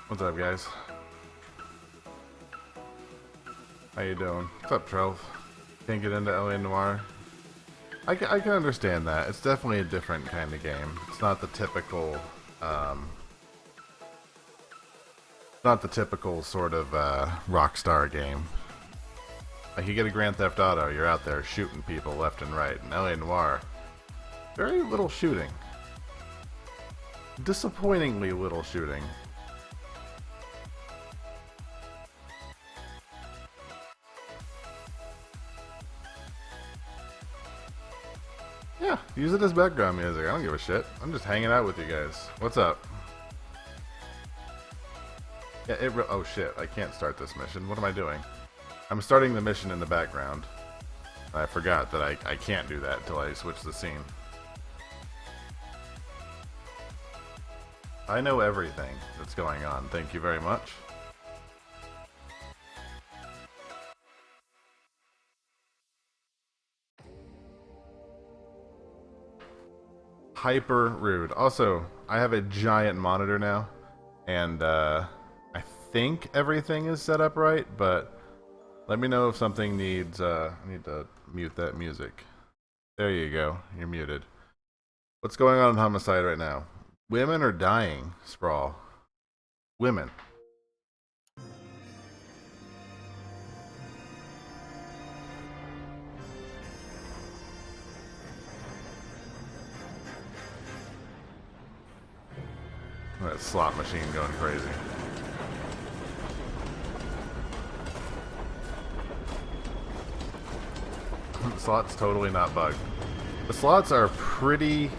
What's up, guys? How you doing? What's up, Trelf? Can't get into Noire? I can understand that. It's definitely a different kind of game. It's not the typical, sort of Rockstar game. Like, you get a Grand Theft Auto, you're out there shooting people left and right. In LA Noire, very little shooting. Disappointingly little shooting. Yeah, use it as background music. I don't give a shit. I'm just hanging out with you guys. What's up? Yeah, oh shit, I can't start this mission. What am I doing? I'm starting the mission in the background. I forgot that I can't do that until I switch the scene. I know everything that's going on. Thank you very much. Hyper rude. Also, I have a giant monitor now, and I think everything is set up right, but let me know if something needs, I need to mute that music. There you go. You're muted. What's going on in Homicide right now? Women are dying, Sprawl. Women. That slot machine going crazy. The slot's totally not bugged. The slots are pretty...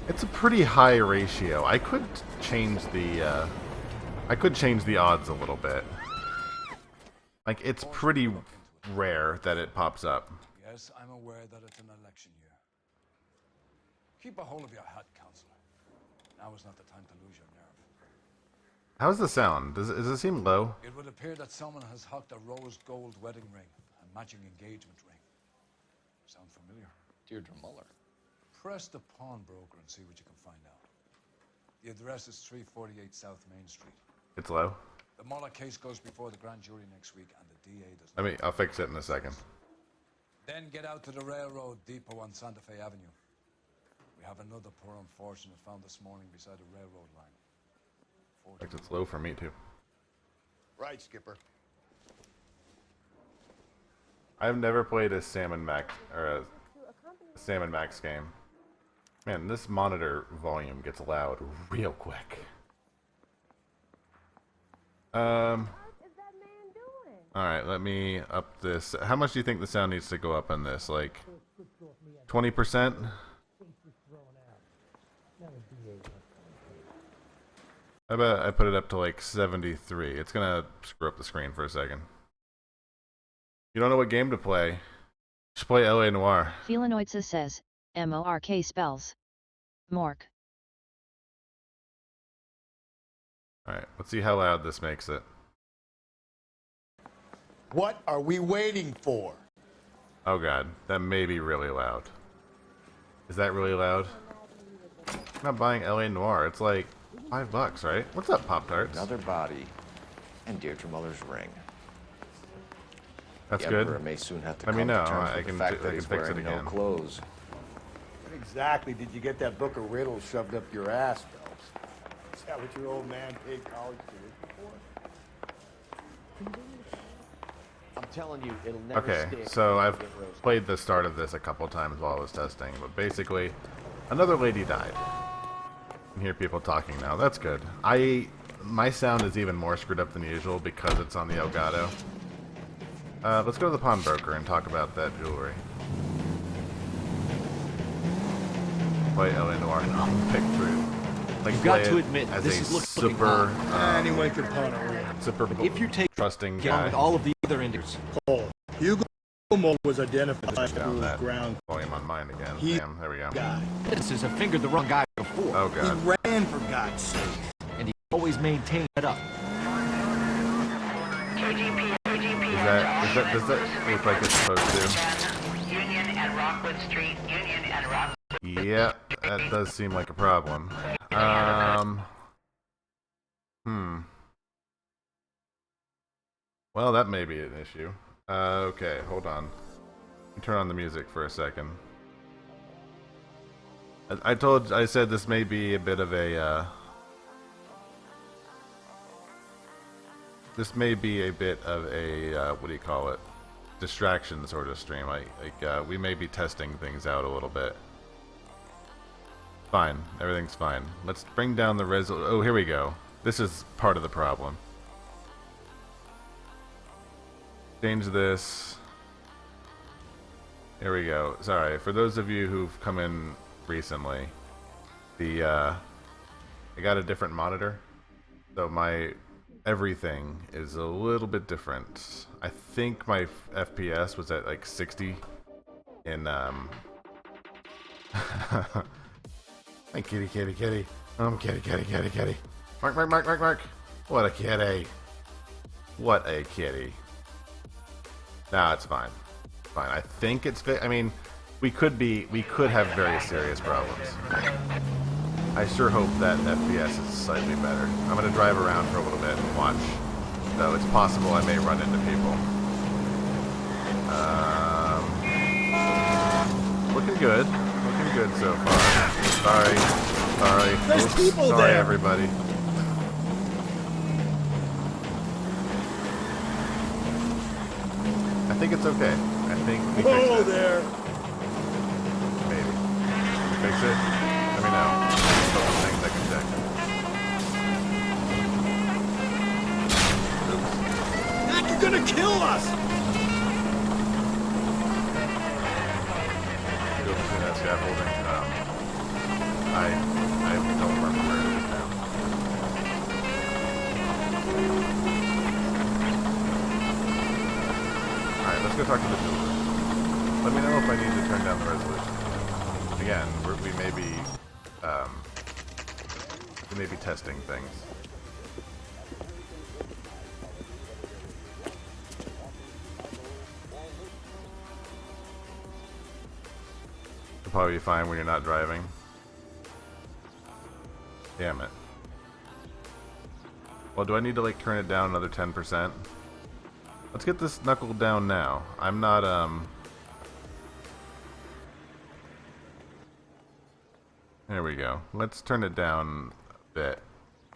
It's a pretty high ratio. I could change the odds a little bit. Like, it's pretty rare that it pops up. Yes, I'm aware that it's an election year. Keep a hold of your hat, Counselor. Now is not the time to lose your nerve. How's the sound? Does it seem low? It would appear that someone has hocked a rose gold wedding ring and matching engagement ring. Sound familiar? Deirdre Muller. Press the pawnbroker and see what you can find out. The address is 348 South Main Street. It's low? The Muller case goes before the grand jury next week, and the DA does not... I'll fix it in a second. Then get out to the railroad depot on Santa Fe Avenue. We have another poor unfortunate found this morning beside a railroad line. In fact, it's low for me too. Right, Skipper. I've never played a Sam & Max or a Sam & Max game. Man, this monitor volume gets loud real quick. Alright, let me up this. How much do you think the sound needs to go up on this? Like 20%? I bet I put it up to like 73. It's gonna screw up the screen for a second. You don't know what game to play. Just play LA Noire. Felinoidsa says, M-O-R-K spells. Mork. Alright, let's see how loud this makes it. What are we waiting for? Oh god, that may be really loud. Is that really loud? I'm not buying LA Noire. It's like $5, right? What's up, Pop-Tarts? Another body, and Deirdre Muller's ring. That's the good. Emperor may soon have to Let me come know. to terms I with can the fact I that can he's fix it wearing again. no clothes. What exactly did you get that book of riddles shoved up your ass, Phelps? Is that what your old man paid college for? I'm telling you, it'll never Okay, stick. so I've played the start of this a couple times while I was testing, but basically, another lady died. I can hear people talking now. That's good. My sound is even more screwed up than usual because it's on the Elgato. Let's go to the pawnbroker and talk about that jewelry. Play LA Noire and I'll pick through. Like, You've got to admit, this is looking super, Anyone can pawn a ring. super if you take trusting along guy. with all of the other indicators. Hugo was identified Let's as get on that ground volume on mine again. He- Damn, there we go. guy. Witnesses have fingered the wrong guy before, Oh He god. ran, for God's sake. and he always maintained it up. Does that look like it's supposed to? Union and Rockwood Street. Union and Rockwood. Yeah, that does seem like a problem. Well, that may be an issue. Okay, hold on. Let me turn on the music for a second. I said this may be a bit of a, what do you call it? Distraction sort of stream. We may be testing things out a little bit. Fine. Everything's fine. Let's bring down the resolution. Oh, here we go. This is part of the problem. Change this. Here we go. Sorry. For those of you who've come in recently, I got a different monitor. So my everything is a little bit different. I think my FPS was at like 60 in Hey, kitty, kitty, kitty. Kitty, kitty, kitty, kitty. Mark, Mark, Mark, Mark, Mark. What a kitty. What a kitty. Nah, it's fine. Fine. I think it's I mean, we could have very serious problems. I sure hope that FPS is slightly better. I'm gonna drive around for a little bit and watch. So it's possible I may run into people. Looking good. Looking good so far. Sorry. Sorry. There's people Sorry, there. everybody. I think it's okay. I think we fixed Whoa it. there. Maybe. Fix it? Let me know. There's a couple things I can check. Oops. Mac, you're gonna kill us. Go between that scaffolding. I don't remember where it is now. Alright, let's go talk to the jeweler. Let me know if I need to turn down the resolution. Again, we may be testing things. It'll probably be fine when you're not driving. Damn it. Well, do I need to like turn it down another 10%? Let's get this knuckle down now. I'm not There we go. Let's turn it down a bit.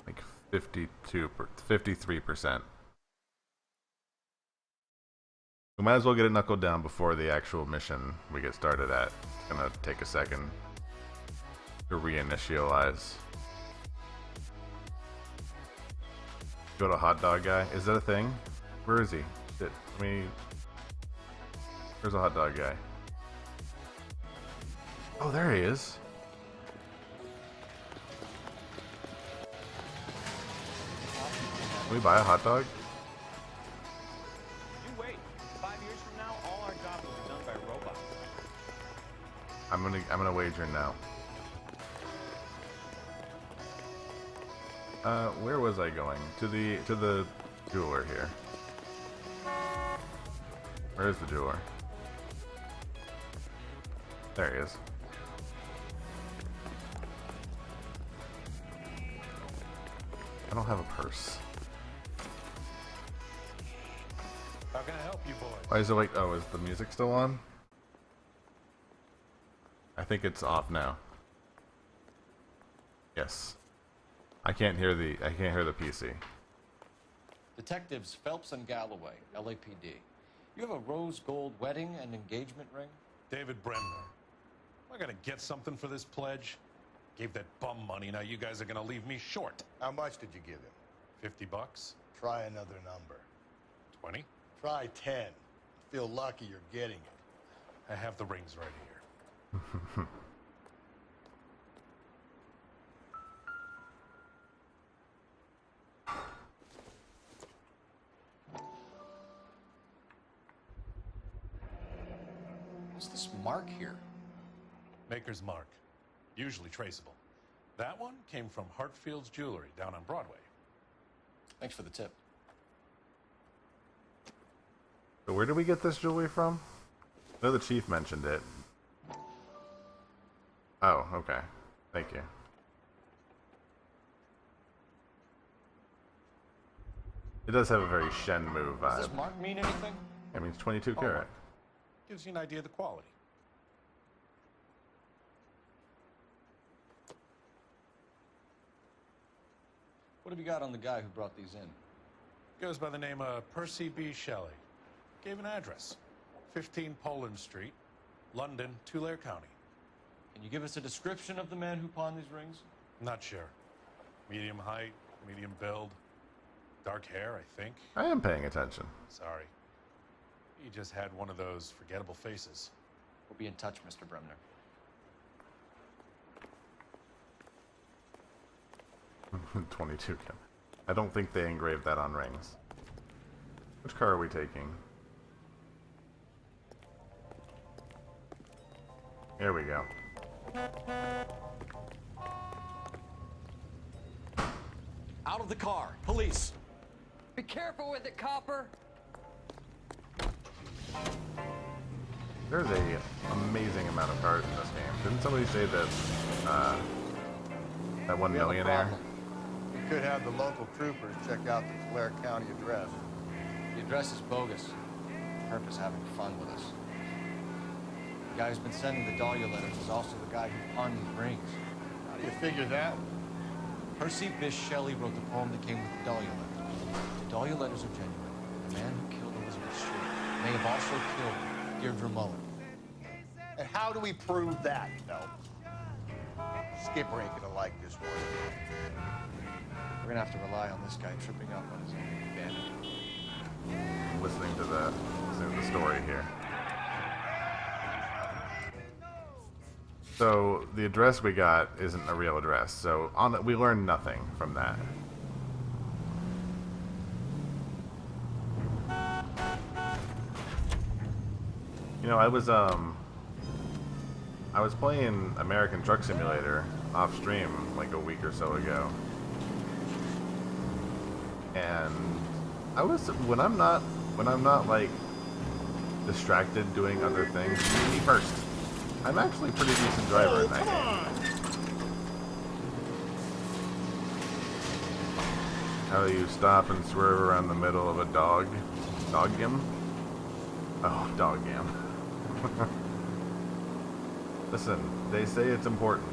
Like 53%. We might as well get it knuckled down before the actual mission we get started at. It's gonna take a second to reinitialize. Go to hot dog guy. Is that a thing? Where is he? Shit. Where's a hot dog guy? Oh, there he is. Can we buy a hot dog? You wait. 5 years from now, all our jobs will be done by robots. I'm gonna wager now. Where was I going? To the jeweler here. Where is the jeweler? There he is. I don't have a purse. How can I help you boys? Why is it like? Oh, is the music still on? I think it's off now. Yes. I can't hear the PC. Detectives Phelps and Galloway, LAPD. You have a rose gold wedding and engagement ring? David Bremner. Am I gonna get something for this pledge? Gave that bum money, now you guys are gonna leave me short. How much did you give him? 50 bucks? Try another number. 20? Try 10. Feel lucky you're getting it. I have the rings right here. What's this mark here? Maker's mark. Usually traceable. That one came from Hartfield's Jewelry down on Broadway. Thanks for the tip. So where did we get this jewelry from? I know the chief mentioned it. Oh, okay. Thank you. It does have a very Shenmue vibe. Does this mark mean anything? It means 22 karat. Gives you an idea of the quality. What have you got on the guy who brought these in? Goes by the name of Percy B. Shelley. Gave an address. 15 Poland Street, London, Tulare County. Can you give us a description of the man who pawned these rings? Not sure. Medium height, medium build, dark hair, I think. I am paying attention. Sorry. He just had one of those forgettable faces. We'll be in touch, Mr. Bremner. 22 karat. I don't think they engraved that on rings. Which car are we taking? Here we go. Out of the car. Police. Be careful with it, copper. There's a amazing amount of cars in this game. Didn't somebody say that that one millionaire? We could have the local troopers check out the Tulare County address. The address is bogus. Herb is having fun with us. The guy who's been sending the Dahlia letters is also the guy who pawned these rings. How do you figure that? Percy Bysshe Shelley wrote the poem that came with the Dahlia letters. The Dahlia letters are genuine. The man who killed Elizabeth Short may have also killed Deirdre Mullen. And how do we prove that, Phelps? Skipper ain't gonna like this one. We're gonna have to rely on this guy tripping up on his own vanity. Listening to the story here. So the address we got isn't a real address. So we learned nothing from that. You know, I was playing American Truck Simulator off stream like a week or so ago, and when I'm not like distracted doing other things. Me first. I'm actually a pretty decent driver in that game. How do you stop and swerve around the middle of a dog? Doggam? Oh, doggam. Listen, they say it's important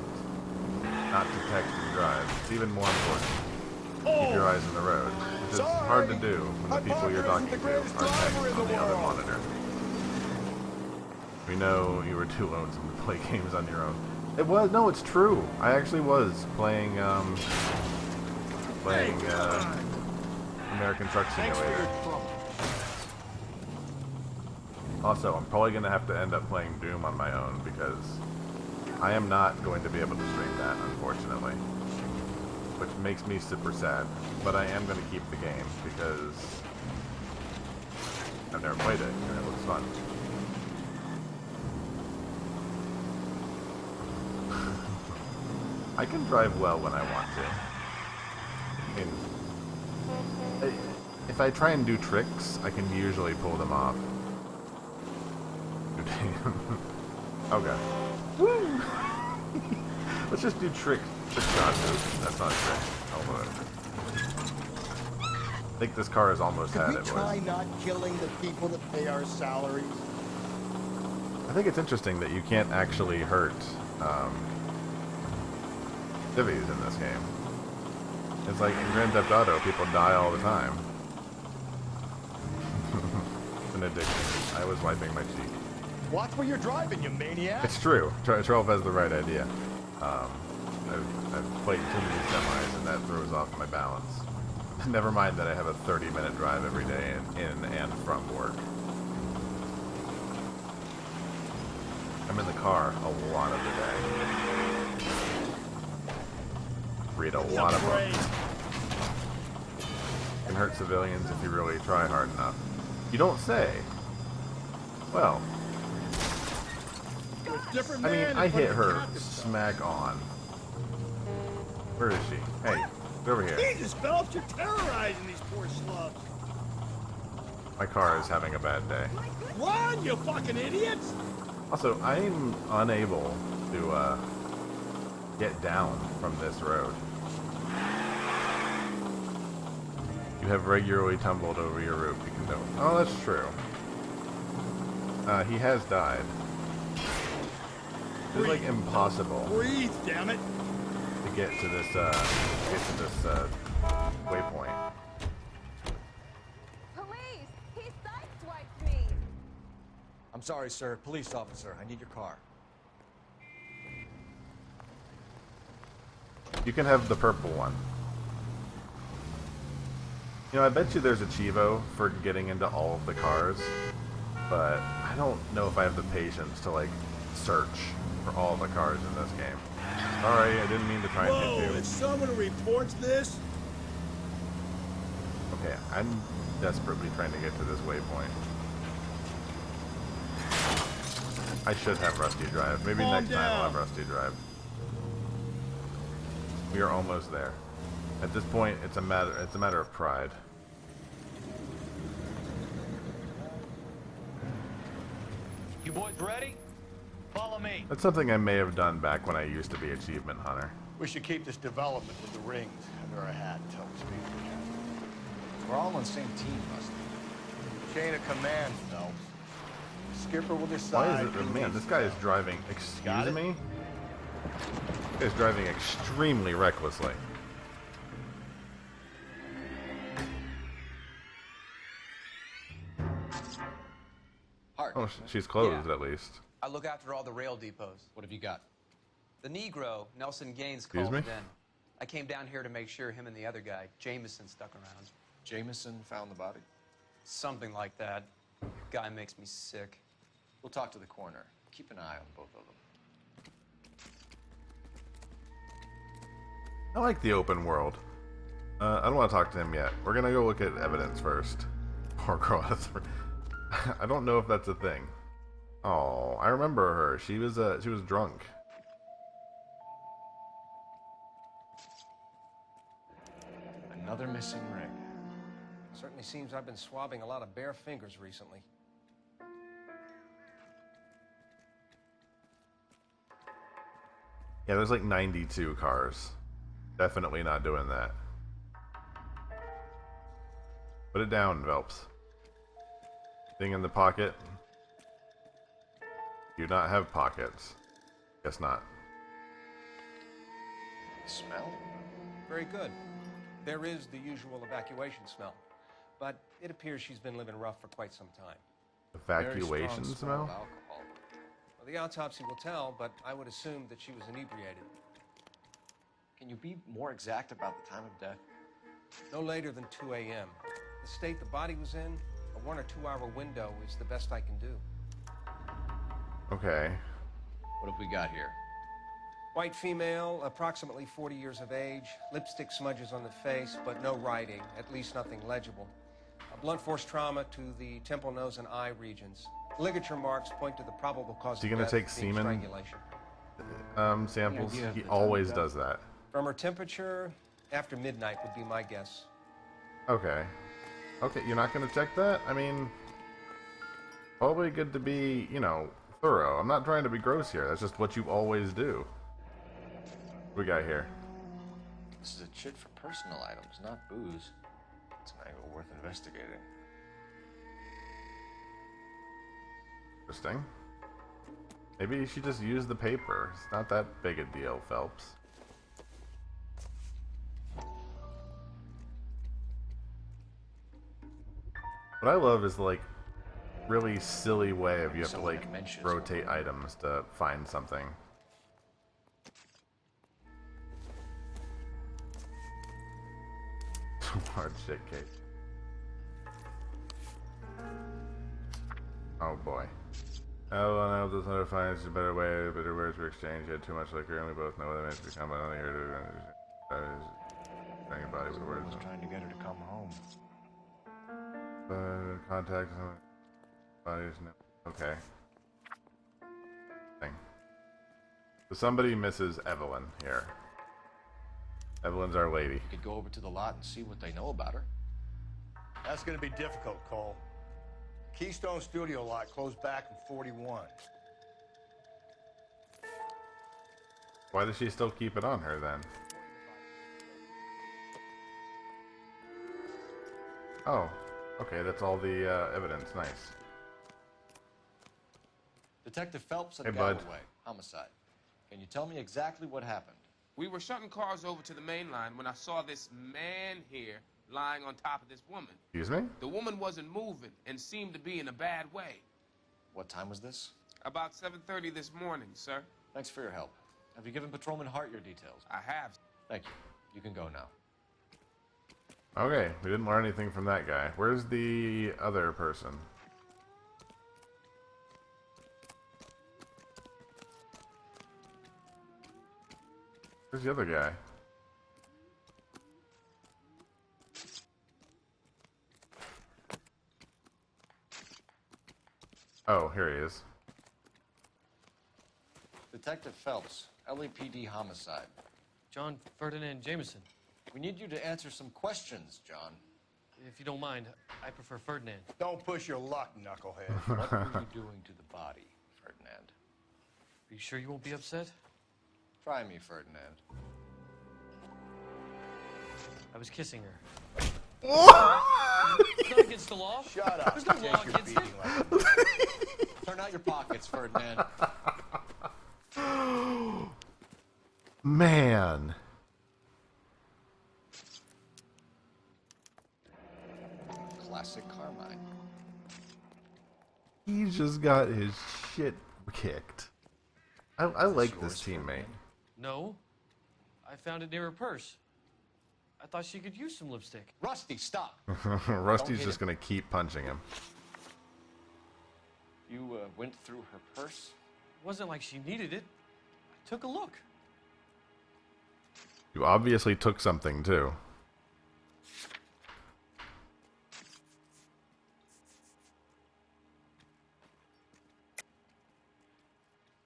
not to text and drive. It's even more important. Keep your eyes on the road, which is hard to do when the people you're talking to are texting on the other monitor. We know you were too lonesome to play games on your own. No, it's true. I actually was playing American Truck Simulator. Also, I'm probably going to have to end up playing Doom on my own because I am not going to be able to stream that, unfortunately. Which makes me super sad. But I am going to keep the game because I've never played it and it looks fun. I can drive well when I want to. I mean, if I try and do tricks, I can usually pull them off. Okay. Woo! Let's just do trick shots. That's not a trick. Hold on. I think this car has almost had it. Could we try not killing the people that pay our salaries? I think it's interesting that you can't actually hurt civvies in this game. It's like in Grand Theft Auto, people die all the time. It's an addiction. I was wiping my cheek. Watch where you're driving, you maniac! It's true. Trolf has the right idea. I've played too many semis and that throws off my balance. Never mind that I have a 30-minute drive every day in and from work. I'm in the car a lot of the day. Read a lot of books. Can hurt civilians if you really try hard enough. You don't say. Well, I mean, I hit her smack on. Where is she? Hey, get over here. Jesus, Phelps, you're terrorizing these poor slubs. My car is having a bad day. Run, you fucking idiots! Also, I'm unable to get down from this road. You have regularly tumbled over your route. You can know. Oh, that's true. He has died. It's like impossible. Breathe, damn it! To get to this waypoint. Police! He sideswiped me! I'm sorry, sir. Police officer, I need your car. You can have the purple one. You know, I bet you there's a Chivo for getting into all of the cars, but I don't know if I have the patience to, like, search for all the cars in this game. Sorry, I didn't mean to try and hit you. If someone reports this, Okay, I'm desperately trying to get to this waypoint. I should have Rusty Drive. Maybe next time I'll have Rusty Drive. We are almost there. At this point, it's a matter of pride. You boys ready? Follow me. That's something I may have done back when I used to be Achievement Hunter. We should keep this development with the rings under our hat until we speak. We're all on the same team, Rusty. Chain of command, Phelps. Skipper will Why decide. is it? Man, this guy is driving. Excuse me? This guy's driving extremely recklessly. Hart. Oh, she's closed at least. I look after all the rail depots. What have you got? The Negro, Nelson Gaines, Excuse called me? it in. I came down here to make sure him and the other guy, Jameson, stuck around. Jameson found the body? Something like that. Guy makes me sick. We'll talk to the coroner. Keep an eye on both of them. I like the open world. I don't want to talk to him yet. We're gonna go look at evidence first. Poor girl. I don't know if that's a thing. Oh, I remember her. She was drunk. Another missing ring. Certainly seems I've been swabbing a lot of bare fingers recently. Yeah, there's like 92 cars. Definitely not doing that. Put it down, Velps. Thing in the pocket. Do not have pockets. Guess not. Smell? Very good. There is the usual evacuation smell, but it appears she's been living rough for quite some time. Evacuation Very strong smell? of alcohol. Well, the autopsy will tell, but I would assume that she was inebriated. Can you be more exact about the time of death? No later than 2 a.m. The state the body was in, a 1 or 2 hour window is the best I can do. Okay. What have we got here? White female, approximately 40 years of age, lipstick smudges on the face, but no writing, at least nothing legible. A blunt force trauma to the temple, nose, and eye regions. Ligature marks point to the probable cause Is he of gonna death take being semen? strangulation. Samples? idea of He the time always of does that. From her temperature, after midnight would be my guess. Okay. Okay, you're not gonna check that? I mean, probably good to be, you know, thorough. I'm not trying to be gross here. That's just what you always do. What we got here? This is a chit for personal items, not booze. It's an angle worth investigating. Interesting. Maybe she just used the paper. It's not that big a deal, Phelps. What I love is like really silly way of you have to Someone like that mentions rotate items to find something. Hard shit cake. Oh boy. Oh, I know this other finds a better way, better words for exchange. You had too much liquor, and we both know what that means to become. I don't think you're thinking about it with words. I was trying to get her to come home. Contact bodies. No. Okay. Thing. So somebody misses Evelyn here. Evelyn's our lady. You could go over to the lot and see what they know about her. That's gonna be difficult, Cole. Keystone Studio lot closed back in 41. Why does she still keep it on her then? Oh, okay, that's all the evidence. Nice. Detective Phelps and Hey, bud. Galloway, homicide. Can you tell me exactly what happened? We were shutting cars over to the main line when I saw this man here lying on top of this woman. Excuse me? The woman wasn't moving and seemed to be in a bad way. What time was this? About 7:30 this morning, sir. Thanks for your help. Have you given Patrolman Hart your details? I have. Thank you. You can go now. Okay, we didn't learn anything from that guy. Where's the other person? Where's the other guy? Oh, here he is. Detective Phelps, LAPD homicide. John Ferdinand Jameson. We need you to answer some questions, John. If you don't mind, I prefer Ferdinand. Don't push your luck, knucklehead. What were you doing to the body, Ferdinand? Are you sure you won't be upset? Try me, Ferdinand. I was kissing her. It's not against the law. Shut up. There's no law Take your against it. beating like Turn out your pockets, Ferdinand. Man. Classic Carmine. He just got his shit kicked. I like this teammate. No. I found it near her purse. I thought she could use some lipstick. Rusty, stop. Rusty's just gonna keep punching him. You went through her purse? It wasn't like she needed it. I took a look. You obviously took something too.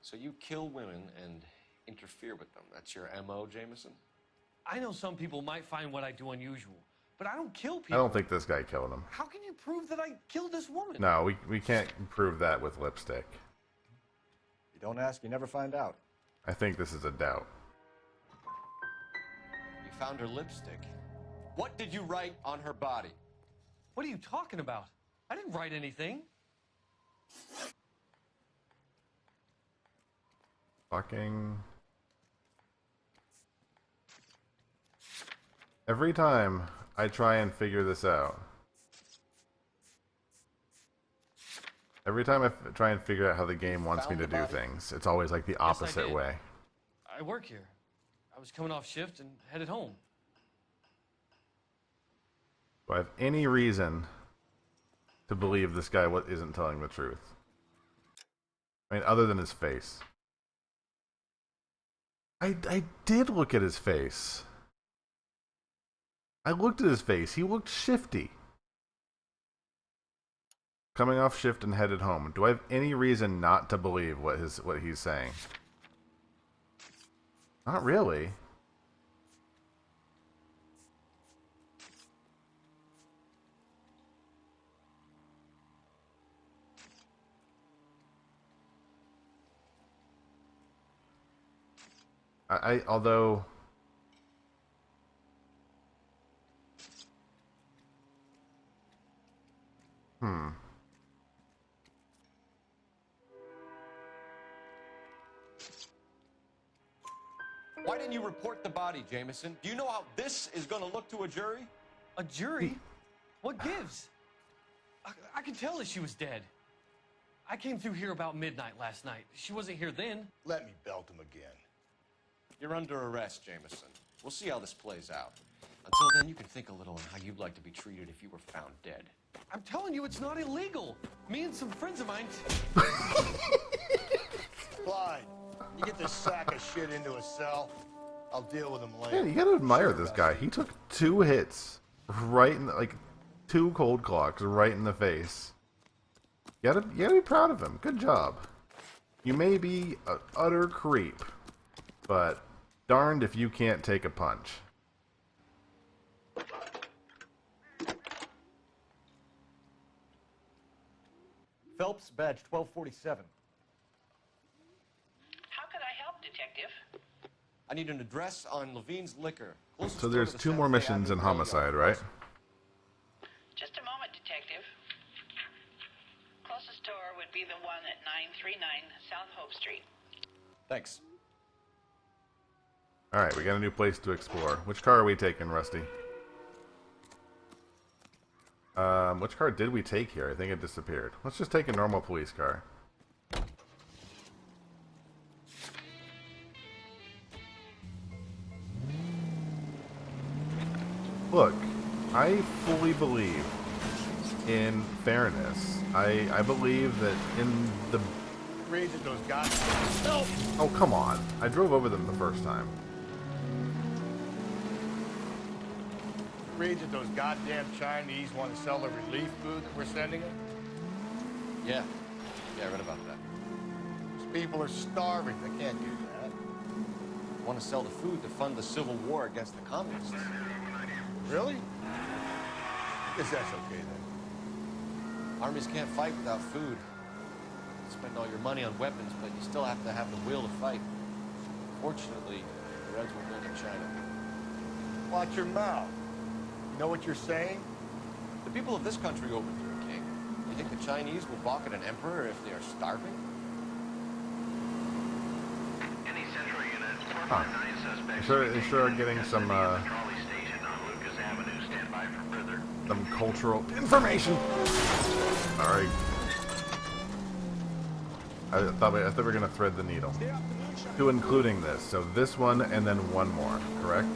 So you kill women and interfere with them. That's your MO, Jameson? I know some people might find what I do unusual, but I don't kill I people. don't think this guy killed him. How can you prove that I killed this woman? No, we can't prove that with lipstick. You don't ask, you never find out. I think this is a doubt. You found her lipstick. What did you write on her body? What are you talking about? I didn't write anything. Fucking... Every time I try and figure this out, every time I try and figure out how the game wants me to do things, it's always like the opposite did. way. I work here. I was coming off shift and headed home. Do I have any reason to believe this guy isn't telling the truth? I mean, other than his face. I did look at his face. I looked at his face. He looked shifty. Coming off shift and headed home. Do I have any reason not to believe what he's saying? Not really. Although... Why didn't you report the body, Jameson? Do you know how this is going to look to a jury? A jury? What gives? I could tell that she was dead. I came through here about midnight last night. She wasn't here then. Let me belt him again. You're under arrest, Jameson. We'll see how this plays out. Until then, you can think a little on how you'd like to be treated if you were found dead. I'm telling you, it's not illegal. Me and some friends of mine... Clyde, you get this sack of shit into a cell. I'll deal with him later. Yeah, you gotta admire Sure, this Rusty. guy. He took 2 hits right in like 2 cold clocks right in the face. You gotta be proud of him. Good job. You may be an utter creep, but darned if you can't take a punch. Phelps, badge 1247. How could I help, Detective? I need an address on Levine's Liquor. Closest So store there's to the 2 more Santa Fe missions in Avenue Rail Homicide, Yard. right? Just a moment, Detective. Closest store would be the one at 939 South Hope Street. Thanks. Alright, we got a new place to explore. Which car are we taking, Rusty? Which car did we take here? I think it disappeared. Let's just take a normal police car. Look, I fully believe in fairness. I believe that in the... Rage at those goddamn... No! Oh, come on. I drove over them the first time. Rage at those goddamn Chinese want to sell the relief food that we're sending them? Yeah. Yeah, I read about that. These people are starving. They can't do that. They want to sell the food to fund the civil war against the communists. Really? Guess that's okay then. Armies can't fight without food. You spend all your money on weapons, but you still have to have the will to fight. Fortunately, the Reds will win in China. Watch your mouth. You know what you're saying? The people of this country overthrew a king. You think the Chinese will balk at an emperor if they are starving? Any central unit, Huh. 459 suspects. You sure are getting some Trolley station on Lucas Avenue. Stand by for further. some cultural information. All right. I thought we were gonna thread the needle to including this. So this one and then one more, correct?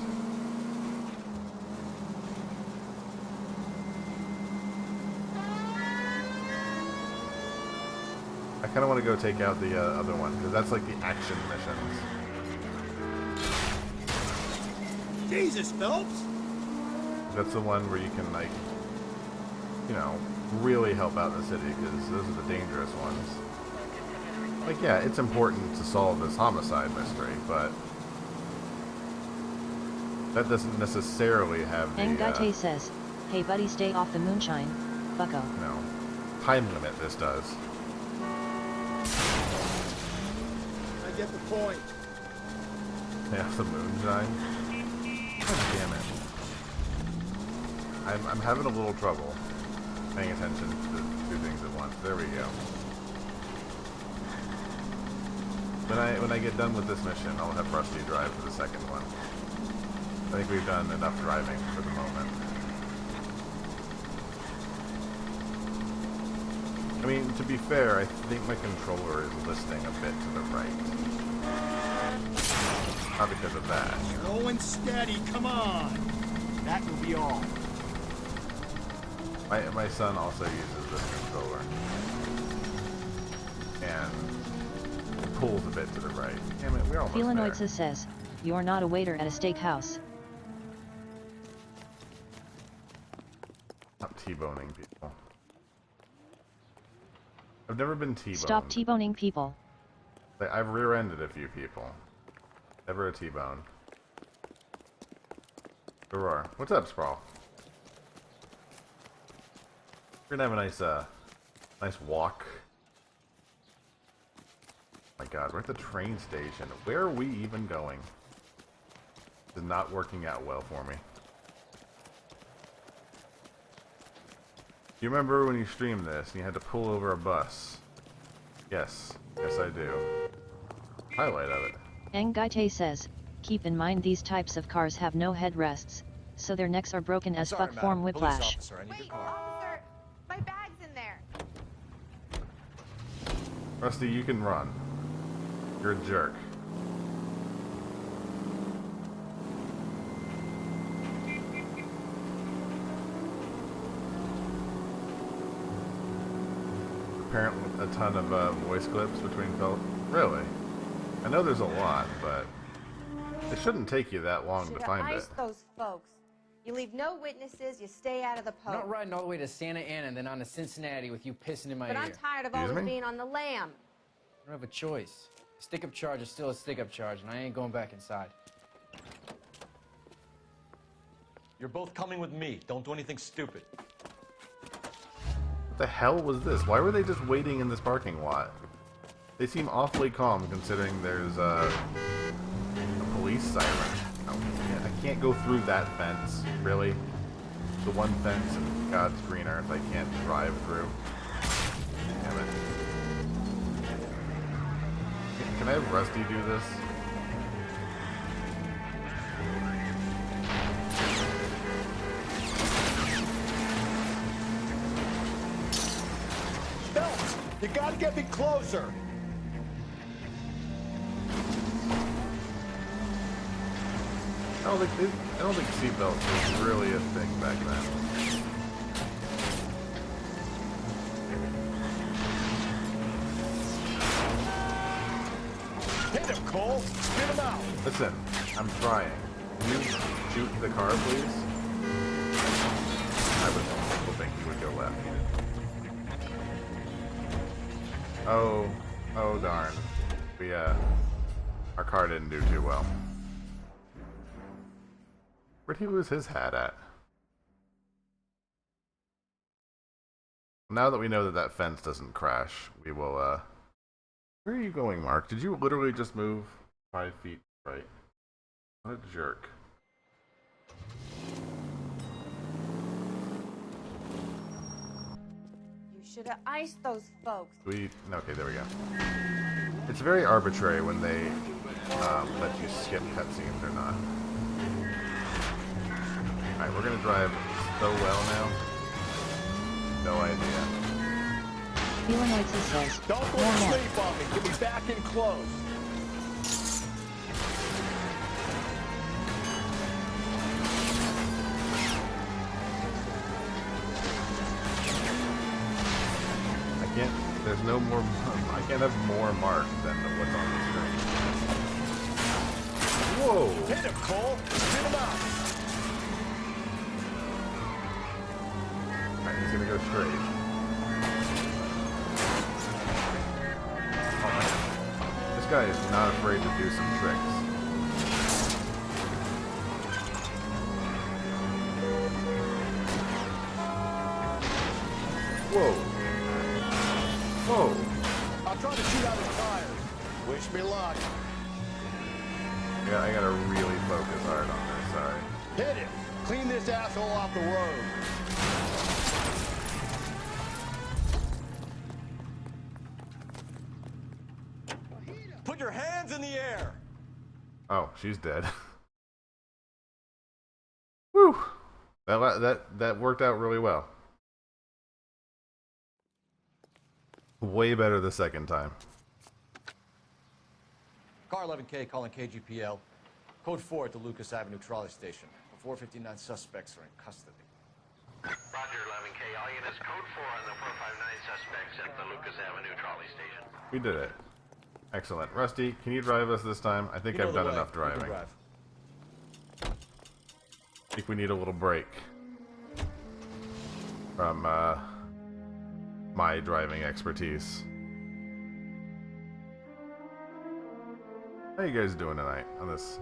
I kind of want to go take out the other one because that's like the action missions. Jesus, Phelps! That's the one where you can, like, you know, really help out the city because those are the dangerous ones. Like, yeah, it's important to solve this homicide mystery, but that doesn't necessarily have the, Ngate says, hey buddy, stay off the moonshine, bucko. no, time limit this does. I get the point. Yeah, the moonshine. God damn it. I'm having a little trouble paying attention to the two things at once. There we go. When I get done with this mission, I'll have Rusty drive for the second one. I think we've done enough driving for the moment. I mean, to be fair, I think my controller is listing a bit to the right. Not because of that. Slow and steady, come on. That will be all. My son also uses this controller. And it pulls a bit to the right. Damn it, we're almost there. Felinoids says, you're not a waiter at a steakhouse. Stop T-boning people. I've never been T-boned. Stop T-boning people. I've rear-ended a few people. Never a T-bone. Roar. What's up, Sprawl? We're gonna have a nice walk. Oh my God, we're at the train station. Where are we even going? This is not working out well for me. Do you remember when you streamed this and you had to pull over a bus? Yes. Yes, I do. Highlight of it. Ngate says, keep in mind these types of cars have no headrests, so their necks are broken as fuck form whiplash. Wait, officer, my bag's in there. Rusty, you can run. You're a jerk. Apparently a ton of voice clips between Philip. Really? I know there's a lot, but it shouldn't take you that long to find it. Those folks. You leave no witnesses, you stay out of the I'm poke. not riding all the way to Santa Ana and then on to Cincinnati with you pissing in my But ear. I'm tired of Excuse always me? being on the lam. I don't have a choice. A stick-up charge is still a stick-up charge, and I ain't going back inside. You're both coming with me. Don't do anything stupid. What the hell was this? Why were they just waiting in this parking lot? They seem awfully calm considering there's a police siren. Oh, I can't go through that fence, really? The one fence in God's green earth I can't drive through. Damn it. Can I have Rusty do this? Phelps, you gotta get me closer. I don't think seatbelts was really a thing back then. Hit him, Cole. Get him out. Listen, I'm trying. Can you shoot the car, please? I was hoping he would go left. Oh, oh darn. Our car didn't do too well. Where'd he lose his hat at? Now that we know that that fence doesn't crash, we will, where are you going, Mark? Did you literally just move 5 feet right? What a jerk. You should have iced those folks. Okay, there we go. It's very arbitrary when they let you skip cutscenes or not. Alright, we're gonna drive so well now. No idea. Illinois says, Don't go to sleep on me. Get me back in close. There's no more. I can't have more marks than what's on the screen. Whoa! Hit him, Cole. Spin him out. Alright, he's gonna go straight. Oh man. This guy is not afraid to do some tricks. Whoa! Whoa! I'll try to shoot out his tires. Wish me luck. Yeah, I gotta really focus hard on this, sorry. Hit him. Clean this asshole off the road. Put your hands in the air. Oh, she's dead. Whew! That worked out really well. Way better the second time. Car 11K calling KGPL. Code 4 at the Lucas Avenue trolley station. The 459 suspects are in custody. Roger, 11K. All units, code 4 on the 459 suspects at the Lucas Avenue trolley station. We did it. Excellent. Rusty, can you drive us this time? I think I've done enough driving. I think we need a little break from my driving expertise. How you guys doing tonight on this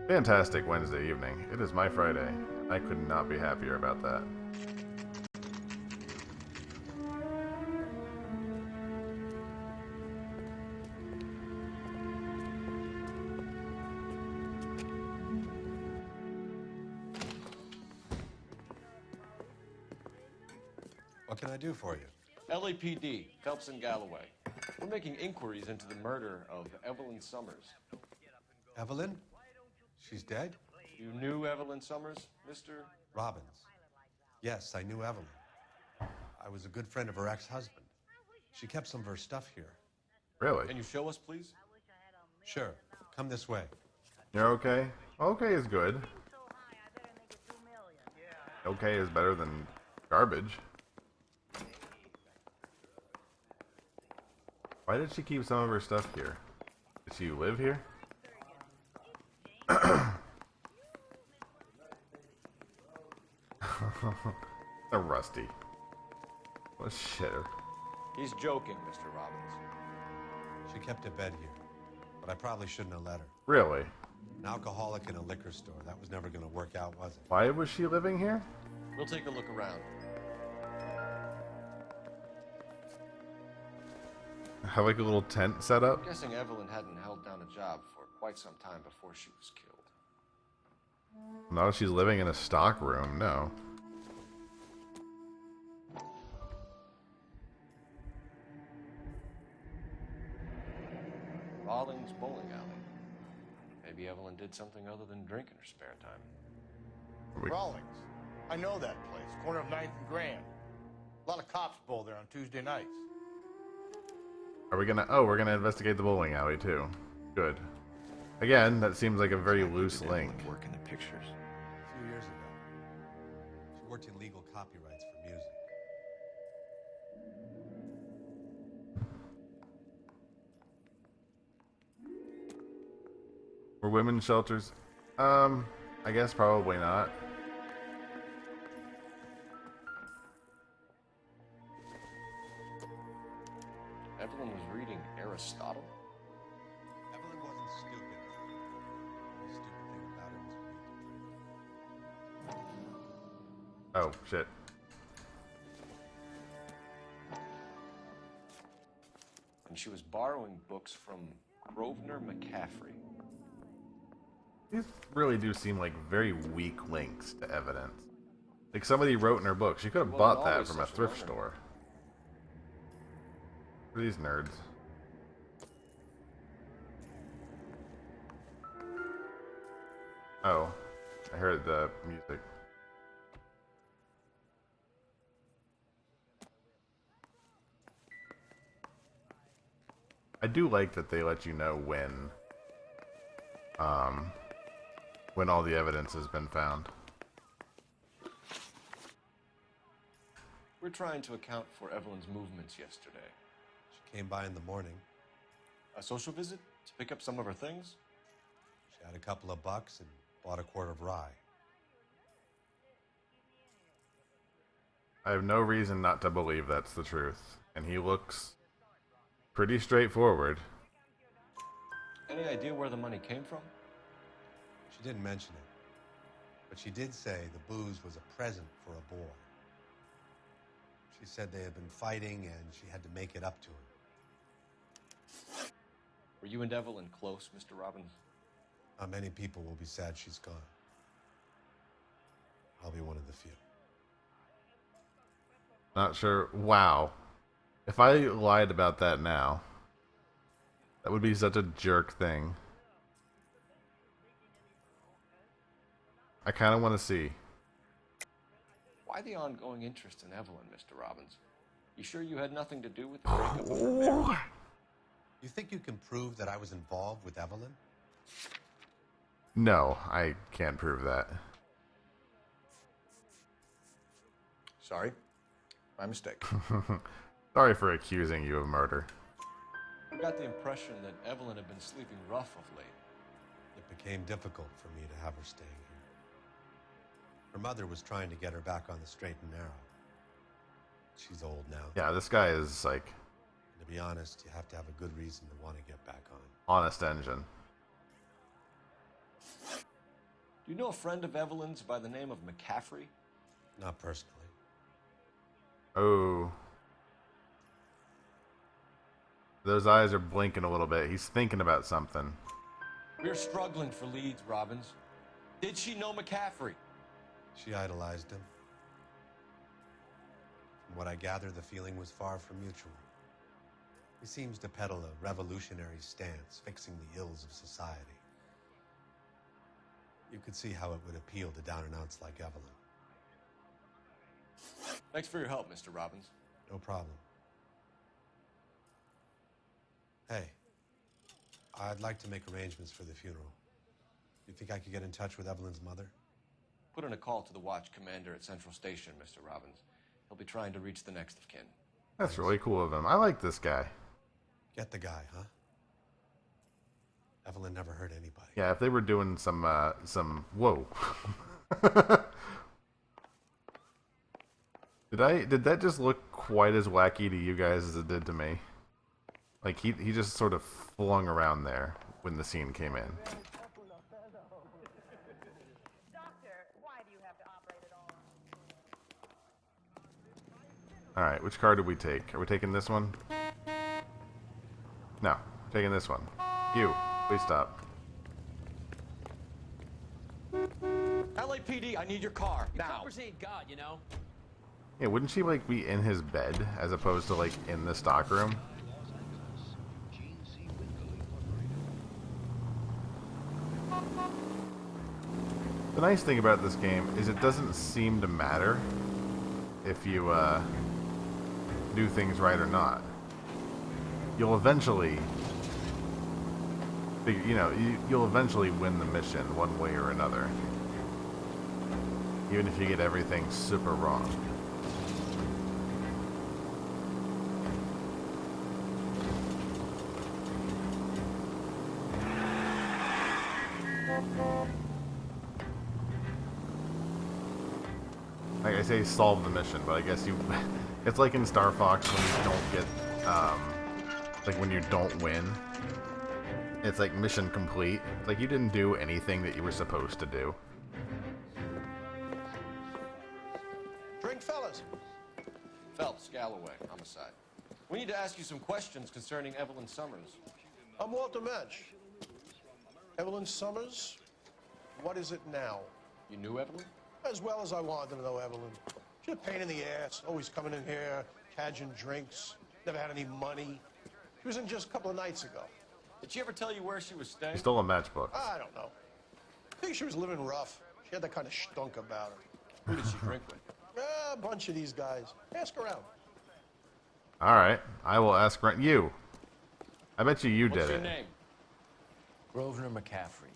fantastic Wednesday evening? It is my Friday. I could not be happier about that. What can I do for you? LAPD, Phelps and Galloway. We're making inquiries into the murder of Evelyn Summers. Evelyn? She's dead? You knew Evelyn Summers, Mr. Robbins. Yes, I knew Evelyn. I was a good friend of her ex-husband. She kept some of her stuff here. Really? Can you show us, please? Sure. Come this way. You're okay? Okay is good. Okay is better than garbage. Why did she keep some of her stuff here? Did she live here? A Rusty. What a shitter. He's joking, Mr. Robbins. She kept a bed here, but I probably shouldn't have let her. Really? An alcoholic in a liquor store. That was never going to work out, was it? Why was she living here? We'll take a look around. Have like a little tent set up? I'm guessing Evelyn hadn't held down a job for quite some time before she was killed. Not if she's living in a stock room, no. Rawlings Bowling Alley. Maybe Evelyn did something other than drink in her spare time. Rawlings. I know that place. Corner of 9th and Grand. A lot of cops bowl there on Tuesday nights. Are we gonna... Oh, we're gonna investigate the bowling alley, too. Good. Again, that seems like a very loose link. Work in the pictures. A few years ago. She worked in legal copyrights for music. Were women's shelters? I guess probably not. Evelyn was reading Aristotle? Evelyn wasn't stupid. The only stupid thing about her was me. Oh, shit. And she was borrowing books from Grosvenor McCaffrey. These really do seem like very weak links to evidence. Like somebody wrote in her book. She could have bought that from a thrift store. What are these nerds? Oh, I heard the music. I do like that they let you know when all the evidence has been found. We're trying to account for Evelyn's movements yesterday. She came by in the morning. A social visit to pick up some of her things? She had a couple of bucks and bought a quart of rye. I have no reason not to believe that's the truth. And he looks pretty straightforward. Any idea where the money came from? She didn't mention it. But she did say the booze was a present for a boy. She said they had been fighting and she had to make it up to him. Were you and Evelyn close, Mr. Robbins? Not many people will be sad she's gone. I'll be one of the few. Not sure. Wow. If I lied about that now, that would be such a jerk thing. I kind of want to see. Why the ongoing interest in Evelyn, Mr. Robbins? You sure you had nothing to do with the breakup of her marriage? You think you can prove that I was involved with Evelyn? No, I can't prove that. Sorry. My mistake. Sorry for accusing you of murder. I got the impression that Evelyn had been sleeping rough of late. It became difficult for me to have her staying here. Her mother was trying to get her back on the straight and narrow. She's old now. Yeah, this guy is like... And to be honest, you have to have a good reason to want to get back on. Honest engine. Do you know a friend of Evelyn's by the name of McCaffrey? Not personally. Oh. Those eyes are blinking a little bit. He's thinking about something. We're struggling for leads, Robbins. Did she know McCaffrey? She idolized him. From what I gather, the feeling was far from mutual. He seems to peddle a revolutionary stance, fixing the ills of society. You could see how it would appeal to down-and-outs like Evelyn. Thanks for your help, Mr. Robbins. No problem. Hey, I'd like to make arrangements for the funeral. You think I could get in touch with Evelyn's mother? Put in a call to the watch commander at Central Station, Mr. Robbins. He'll be trying to reach the next of kin. That's really cool of him. I like this guy. Get the guy, huh? Evelyn never hurt anybody. Yeah, if they were doing some whoa. Did that just look quite as wacky to you guys as it did to me? Like he just sort of flung around there when the scene came in. Alright, which car did we take? Are we taking this one? No, taking this one. You, please stop. LAPD, I need your car, now. Coppers ain't God, you know? Yeah, wouldn't she, like, be in his bed as opposed to, like, in the stockroom? The nice thing about this game is it doesn't seem to matter if you, do things right or not. You'll eventually, you'll eventually win the mission one way or another. Even if you get everything super wrong. Like I say, solve the mission, but I guess it's like in Star Fox when you don't get Like when you don't win, it's like mission complete. It's like you didn't do anything that you were supposed to do. Drink, fellas. Phelps, Galloway, homicide. We need to ask you some questions concerning Evelyn Summers. I'm Walter Mensch. Evelyn Summers? What is it now? You knew Evelyn? As well as I wanted to know Evelyn. She's a pain in the ass, always coming in here, cadging drinks, never had any money. She was in just a couple of nights ago. Did she ever tell you where she was staying? You stole a matchbook. I don't know. I think she was living rough. She had that kind of stunk about her. Who did she drink with? A bunch of these guys. Ask around. Alright, I will ask you. I bet you What's did your it. name? Grosvenor McCaffrey.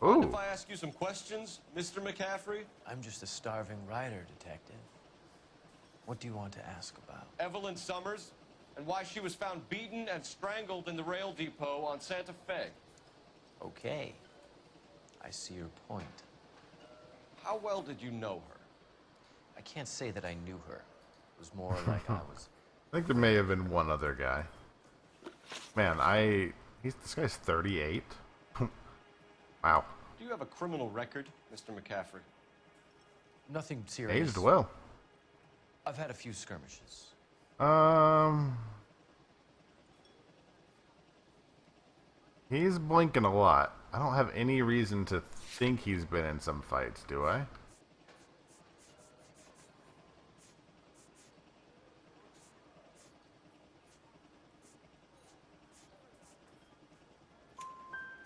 Mind Ooh. if I ask you some questions, Mr. McCaffrey? I'm just a starving writer, detective. What do you want to ask about? Evelyn Summers, and why she was found beaten and strangled in the rail depot on Santa Fe. Okay. I see your point. How well did you know her? I can't say that I knew her. It was more like I was... I think there may have been one other guy. Man, this guy's 38. Wow. Do you have a criminal record, Mr. McCaffrey? Nothing serious. Aged well. I've had a few skirmishes. He's blinking a lot. I don't have any reason to think he's been in some fights, do I?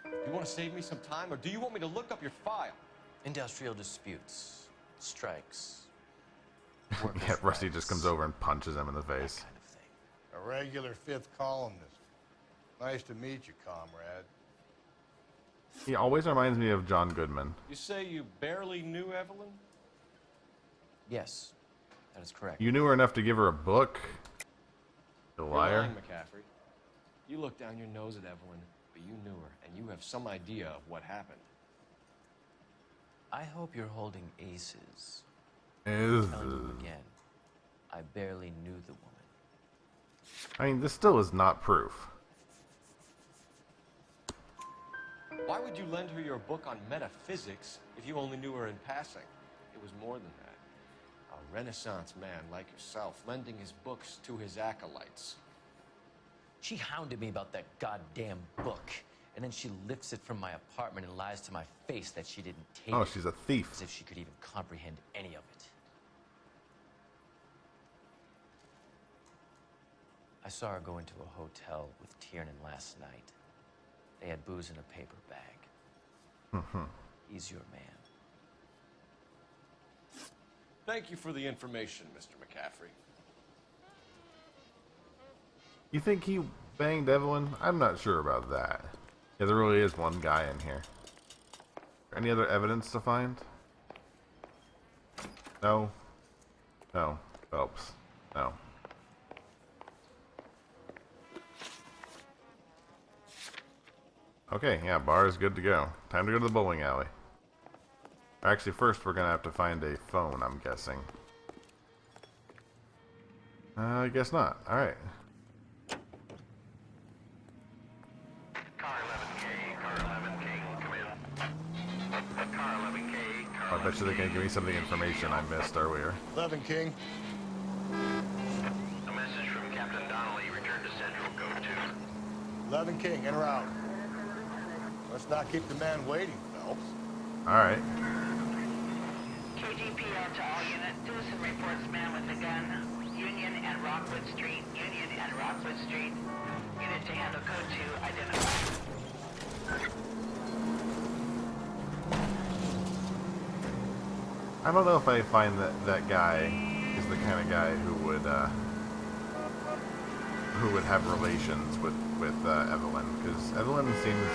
Do you want to save me some time, or do you want me to look up your file? Industrial disputes, strikes. Yeah, Rusty just comes over and punches him in the face. A regular fifth columnist. Nice to meet you, comrade. He always reminds me of John Goodman. You say you barely knew Evelyn? Yes, that is correct. You knew her enough to give her a book? The You're liar? lying, McCaffrey. You look down your nose at Evelyn, but you knew her, and you have some idea of what happened. I hope you're holding aces. Is I'll tell you again, I barely knew the woman. I mean, this still is not proof. Why would you lend her your book on metaphysics if you only knew her in passing? It was more than that. A Renaissance man like yourself, lending his books to his acolytes. She hounded me about that goddamn book, and then she lifts it from my apartment and lies to my face that she didn't take it. Oh, she's a thief. As if she could even comprehend any of it. I saw her go into a hotel with Tiernan last night. They had booze in a paper bag. He's your man. Thank you for the information, Mr. McCaffrey. You think he banged Evelyn? I'm not sure about that. Yeah, there really is one guy in here. Any other evidence to find? No. No. Phelps. No. Okay, yeah, bar is good to go. Time to go to the bowling alley. Actually, first we're gonna have to find a phone, I'm guessing. I guess not. Alright. Car 11K, car 11K, come in. Car 11K, car I bet you they're gonna give me some of the information I missed earlier. 11 King. A message from Captain Donnelly. Return to Central. Go to 11 King, in or out? Let's not keep the man waiting, Phelps. Alright. KGPL to all units. Citizen reports man with a gun. Union and Rockwood Street. Union and Rockwood Street. Unit to handle code 2. Identify. I don't know if I find that guy is the kind of guy who would have relations with Evelyn, because Evelyn seems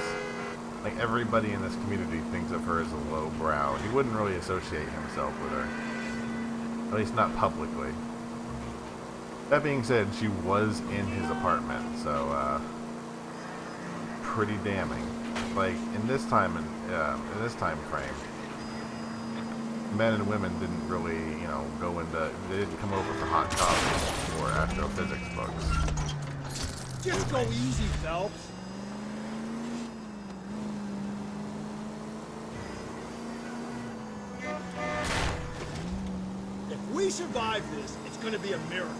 like everybody in this community thinks of her as a low brow. He wouldn't really associate himself with her, at least not publicly. That being said, she was in his apartment, so pretty damning. Like in this time frame, men and women didn't really, you know, they didn't come over for hot coffee or astrophysics books. Just go easy, Phelps. If we survive this, it's gonna be a miracle.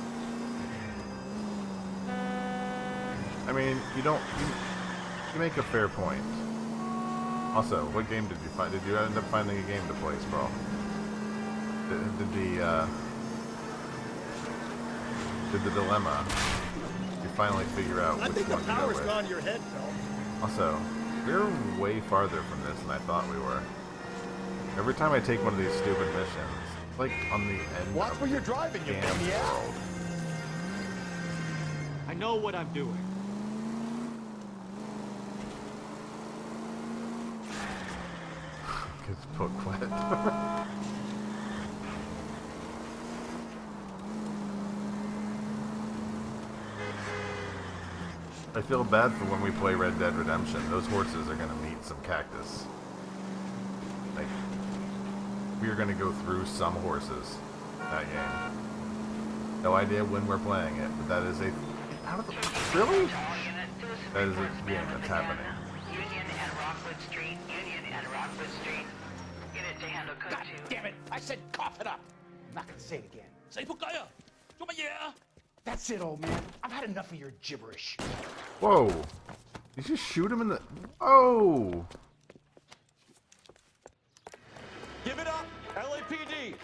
I mean, you make a fair point. Also, what game did you find? Did you end up finding a game to play, Sprawl? Did the dilemma? You finally figure out I which think the one to go power's with? gone to your head, Phelps. Also, we're way farther from this than I thought we were. Every time I take one of these stupid missions, like on the end Watch of where you're driving, you damn maniac. world. I know what I'm doing. Gets book wet. I feel bad for when we play Red Dead Redemption. Those horses are gonna meet some cactus. Like, we are gonna go through some horses in that game. No idea when we're playing it, but that is a... How did the... Really? That is a game that's happening. Union and Rockwood Street. Union and Rockwood Street. Unit to handle code 2. Damn it! I said cough it up. I'm not gonna say it again. Say Bukaya! That's it, old man. I've had enough of your gibberish. Whoa! You just shoot him in the... Oh! Give it up, LAPD.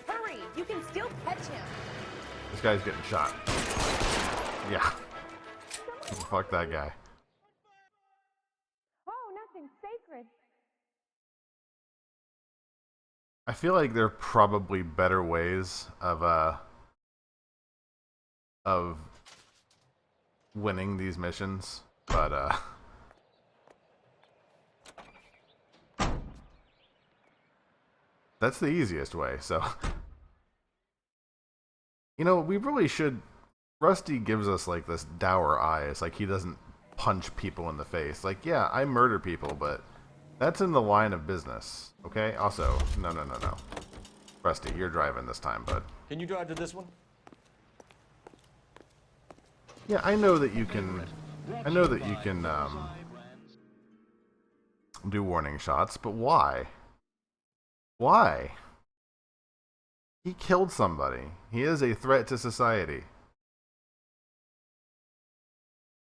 Hurry! You can still catch him. This guy's getting shot. Yeah. Fuck that guy. Oh, nothing sacred. I feel like there are probably better ways of winning these missions, but that's the easiest way, so you know, we really should... Rusty gives us like this dour eyes, like he doesn't punch people in the face. Like, yeah, I murder people, but that's in the line of business, okay? Also, no. Rusty, you're driving this time, bud. Can you drive to this one? Yeah, I know that you can... do warning shots, but why? Why? He killed somebody. He is a threat to society.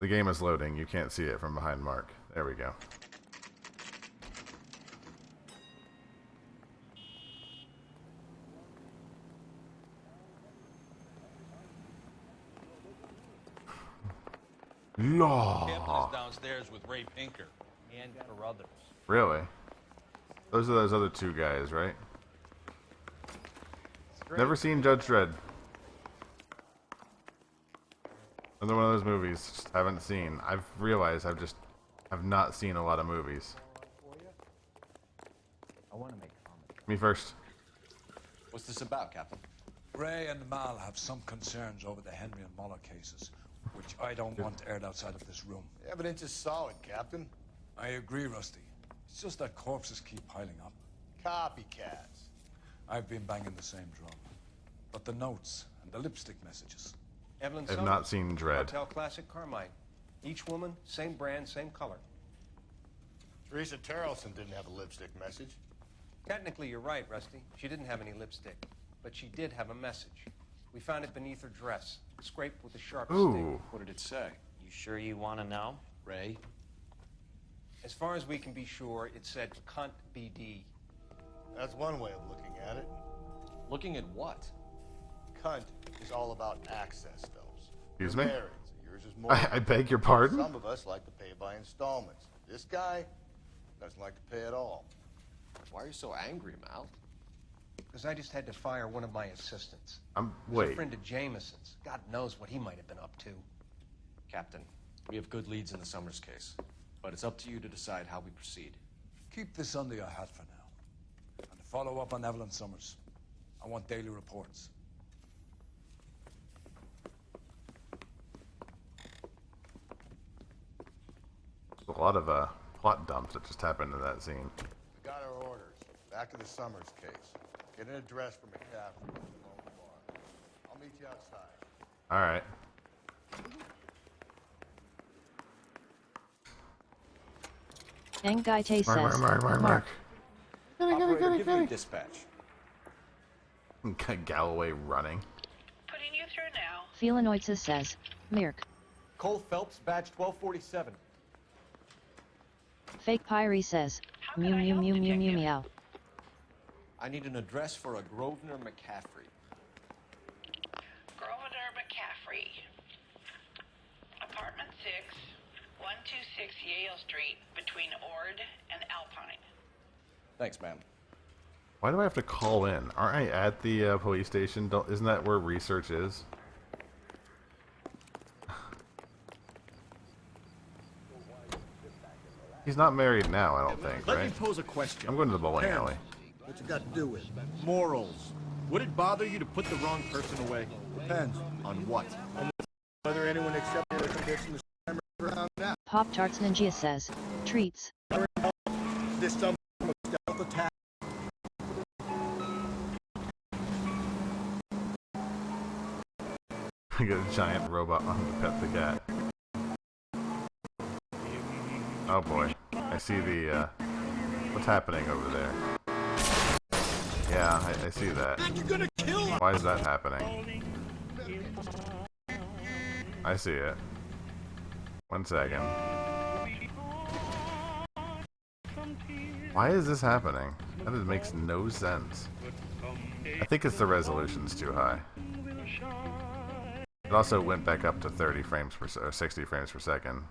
The game is loading. You can't see it from behind Mark. There we go. Law. Captain is downstairs with Ray Pinker and Carruthers. Really? Those are those other two guys, right? Never seen Judge Dredd. Another one of those movies just haven't seen. I've realized I've not seen a lot of movies. I want to make a comment. Me first. What's this about, Captain? Ray and Mal have some concerns over the Henry and Muller cases, which I don't want aired outside of this room. The evidence is solid, Captain. I agree, Rusty. It's just that corpses keep piling up. Copycats. I've been banging the same drum. But the notes and the lipstick messages. Evelyn I've Summers, not seen Dredd. Hotel Classic Carmine. Each woman, same brand, same color. Teresa Terrelson didn't have a lipstick message. Technically, you're right, Rusty. She didn't have any lipstick, but she did have a message. We found it beneath her dress, scraped with a sharp stick. Ooh. What did it say? You sure you want to know? Ray? As far as we can be sure, it said cunt BD. That's one way of looking at it. Looking at what? Cunt is all about access, Phelps. Excuse You're me? married, so yours is more. I beg your pardon? Some of us like to pay by installments. This guy doesn't like to pay at all. Why are you so angry, Mal? Because I just had to fire one of my assistants. He's a Wait. friend of Jameson's. God knows what he might have been up to. Captain, we have good leads in the Summers case, but it's up to you to decide how we proceed. Keep this under your hat for now. And follow up on Evelyn Summers. I want daily reports. There's a lot of plot dumps that just happened in that scene. We got our orders. Back to the Summers case. Get an address for McCaffrey at the local bar. I'll meet you outside. All right. Ngaite says, Mark. Operator, give me dispatch. Galloway running. Putting you through now. Felinoids says, Mirk. Cole Phelps, badge 1247. Fake Pyrie says, mew mew mew mew mew meow. I need an address for a Grosvenor McCaffrey. Grosvenor McCaffrey. Apartment 6, 126 Yale Street, between Ord and Alpine. Thanks, ma'am. Why do I have to call in? Aren't I at the police station? Isn't that where research is? He's not married now, I don't think, Let right? me pose a question. I'm going to the bowling alley. What's it got to do with morals? Would it bother you to put the wrong person away? Depends. On what? On whether anyone accepted the condition to around now. Pop Tarts Ninja says, treats. This some stealth attack. I got a giant robot on to pet the cat. Oh boy. I see the, what's happening over there? Yeah, I see that. Why is that happening? I see it. 1 second. Why is this happening? That just makes no sense. I think it's the resolution's too high. It also went back up to 30 frames per or 60 frames per second.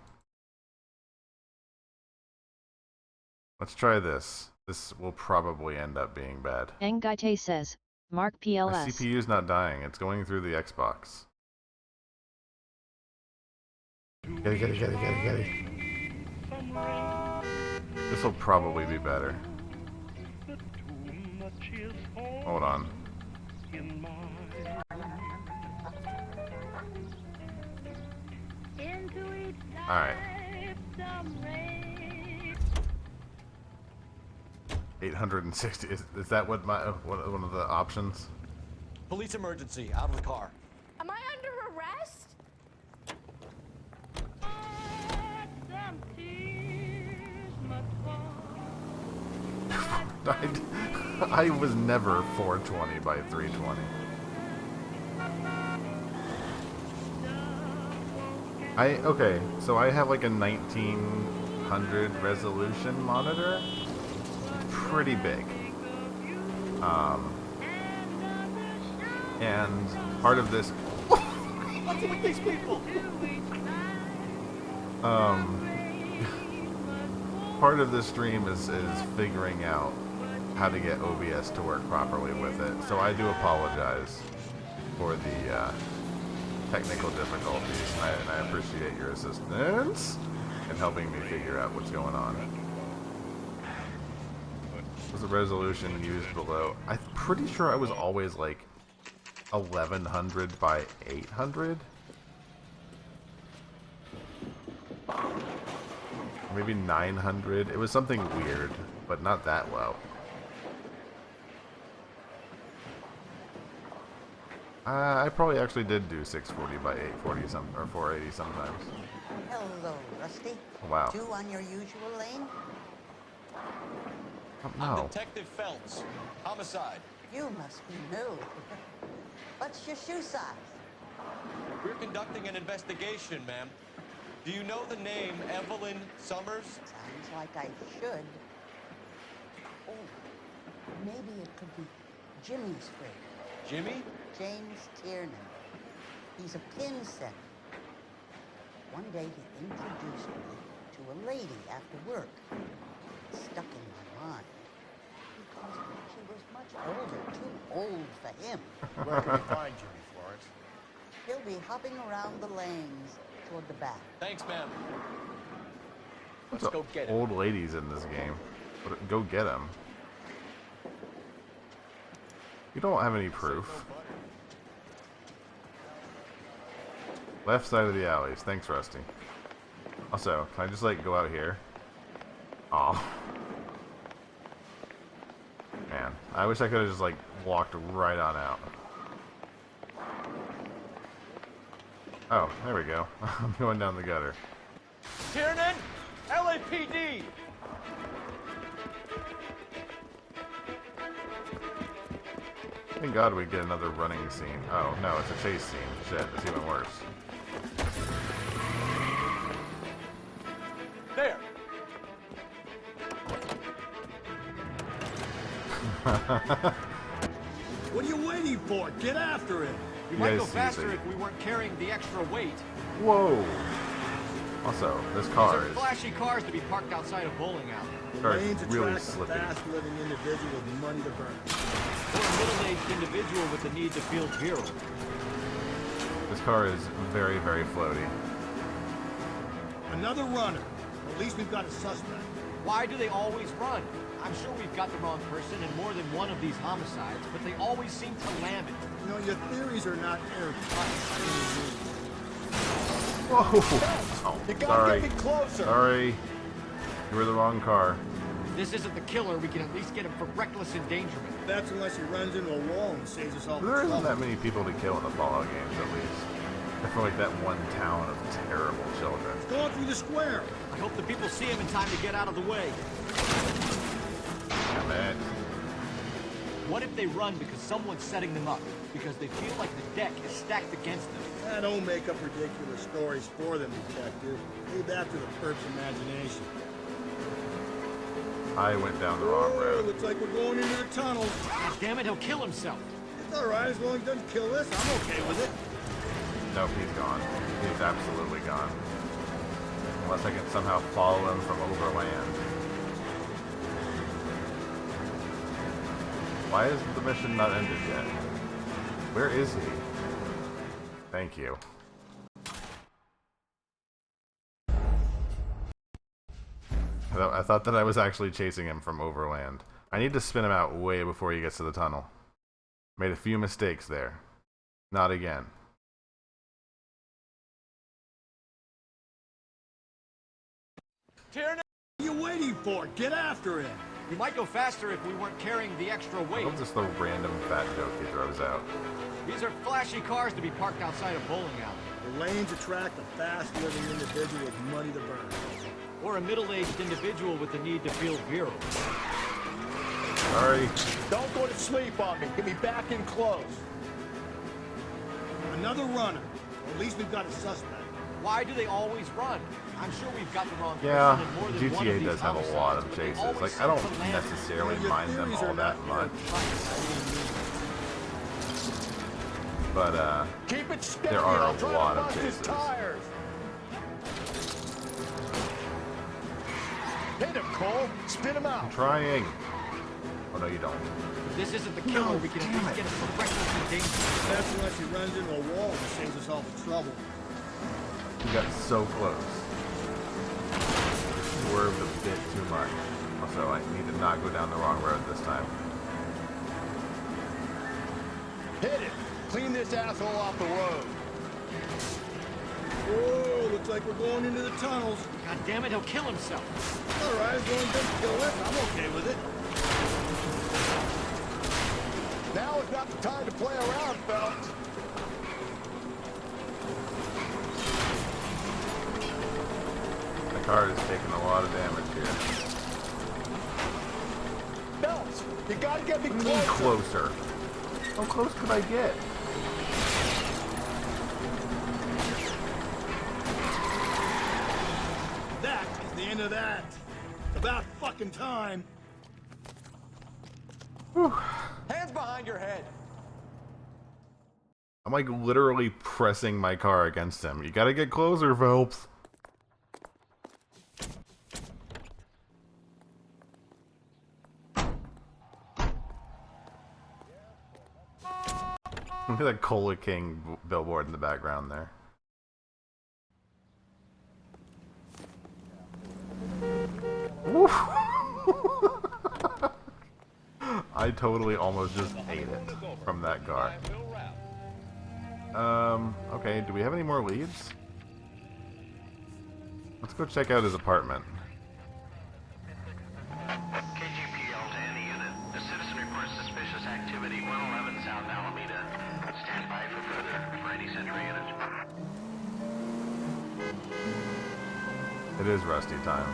Let's try this. This will probably end up being bad. Ngaite says, Mark My PLS. CPU's not dying. It's going through the Xbox. Get it. This will probably be better. Hold on. Alright. 860. Is that what my one of the options? Police emergency, out of the car. Am I under arrest? I was never 420 by 320. Okay, so I have like a 1900 resolution monitor. Pretty big. And part of this What's with these people? part of this stream is figuring out how to get OBS to work properly with it. So I do apologize for the technical difficulties, and I appreciate your assistance in helping me figure out what's going on. Was the resolution used below? I'm pretty sure I was always like 1100 by 800. Maybe 900. It was something weird, but not that low. I probably actually did do 640 by 840 or 480 sometimes. Hello, Rusty. Wow. Two on your usual lane? No. I'm Detective Phelps. Homicide. You must be new. What's your shoe size? We're conducting an investigation, ma'am. Do you know the name Evelyn Summers? Sounds like I should. Oh, maybe it could be Jimmy's friend. Jimmy? James Tiernan. He's a pin setter. One day he introduced me to a lady after work. It stuck in my mind. Because she was much older, too old for him. Where can we find Jimmy, Florence? He'll be hopping around the lanes toward the back. Thanks, ma'am. Let's go get him. Old ladies in this game. Go get him. You don't have any proof. Left side of the alleys. Thanks, Rusty. Also, can I just like go out here? Aw. Man, I wish I could have just like walked right on out. Oh, there we go. I'm going down the gutter. Tiernan, LAPD. Thank God we get another running scene. Oh, no, it's a chase scene. Shit, it's even worse. There. What are you waiting for? Get after it. We You might guys go see faster the- if we weren't carrying the extra weight. Whoa! Also, this These car are is flashy cars to be parked outside a bowling alley. car is Lanes really attract a slippy. fast-living individual with money to burn. Or a middle-aged individual with the need to feel virile. This car is very, very floaty. Another runner. At least we've got a suspect. Why do they always run? I'm sure we've got the wrong person in more than one of these homicides, but they always seem to lam it. You know, your theories are not airtight. Whoa! Oh, You gotta sorry. get me closer. Sorry. You were the wrong car. If this isn't the killer, we can at least get him for reckless endangerment. That's unless he runs into a wall and saves us all the There isn't trouble. that many people to kill in the Fallout games, at least. I feel like that one town of terrible children. It's going through the square. I hope the people see him in time to get out of the way. Damn it. What if they run because someone's setting them up? Because they feel like the deck is stacked against them? Don't make up ridiculous stories for them, detective. Leave that to the perp's imagination. I went down the wrong road. Looks like we're going into the tunnels. God damn it, he'll kill himself. It's all right as long as he doesn't kill us. I'm okay with it. Nope, he's gone. He's absolutely gone. Unless I can somehow follow him from overland. Why is the mission not ended yet? Where is he? Thank you. I thought that I was actually chasing him from overland. I need to spin him out way before he gets to the tunnel. Made a few mistakes there. Not again. Tiernan. What are you waiting for? Get after it. We might go faster if we weren't carrying the extra I weight. love just the random fat joke he throws out. These are flashy cars to be parked outside a bowling alley. The lanes attract a fast-living individual with money to burn. Or a middle-aged individual with the need to feel virile. Sorry. Don't go to sleep on me. Get me back in close. Another runner. At least we've got a suspect. Why do they always run? I'm sure we've got the wrong Yeah, person in more than one of GTA these does have a lot of homicides, but they chases. always Like, I seem don't to land it. necessarily Your mind them theories all are that not much. airtight. But, Keep it steady. there are I'll a try lot to of bust his chases. tires. Hit him, Cole. Spin him out. I'm trying. Oh, no, you don't. If this isn't the killer, we can at least get him for reckless endangerment. That's unless he runs into a wall and saves us all the trouble. You got so close. Swerved a bit too much. Also, I need to not go down the wrong road this time. Hit it. Clean this asshole off the road. Whoa, looks like we're going into the tunnels. God damn it, he'll kill himself. All right, as long as he doesn't kill us, I'm okay with it. Now is not the time to play around, Phelps. The car is taking a lot of damage here. Phelps, you gotta get me What do you mean closer. closer? How close could I get? That is the end of that. About fucking time. Hands behind your head. I'm like literally pressing my car against him. You gotta get closer, Phelps. Look at that Cola King billboard in the background there. Woof. I totally almost just ate it from that car. Okay, do we have any more leads? Let's go check out his apartment. KGPL to any unit. A citizen reports suspicious activity well It is Rusty time.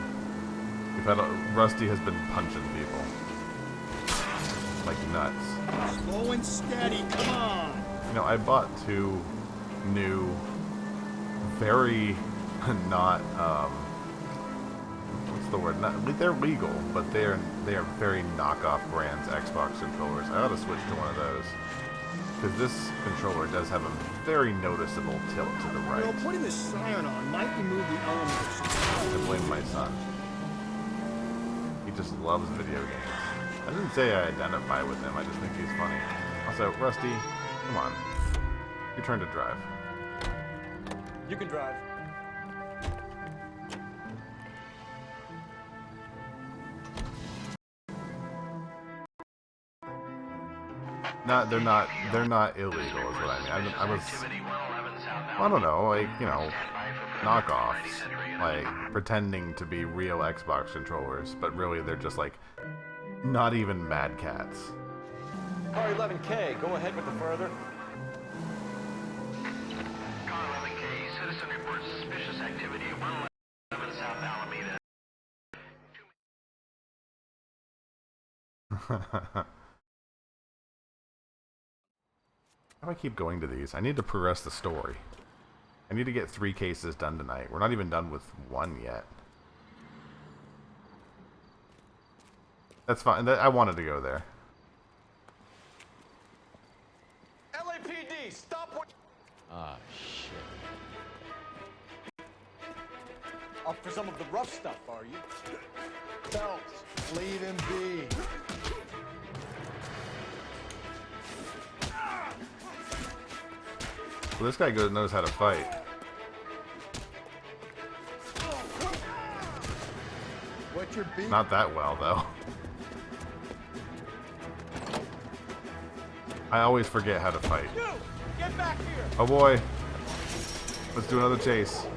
Rusty has been punching people. Like nuts. Slow and steady, come on! You know, I bought 2 new, very not, what's the word? They're legal, but they are very knockoff brands Xbox controllers. I ought to switch to one of those. Because this controller does have a very noticeable tilt to the right. You know, putting the siren on might remove the elements. I blame my son. He just loves video games. I didn't say I identify with him, I just think he's funny. Also, Rusty, come on. Your turn to drive. You can drive. They're not illegal is what I mean. I don't know, like, you know, knockoffs. Like, pretending to be real Xbox controllers, but really they're just like, not even Mad Cats. Car 11K, go ahead with the further. Car 11K, citizen reports suspicious activity at 111 South Alameda. How do I keep going to these? I need to progress the story. I need to get 3 cases done tonight. We're not even done with 1 yet. That's fine. I wanted to go there. LAPD, stop what... Ah, shit. Up for some of the rough stuff, are you? Phelps, leave him be. Well, this guy knows how to fight. What's your beat? Not that well, though. I always forget how to fight. You! Get back here! Oh boy. Let's do another chase.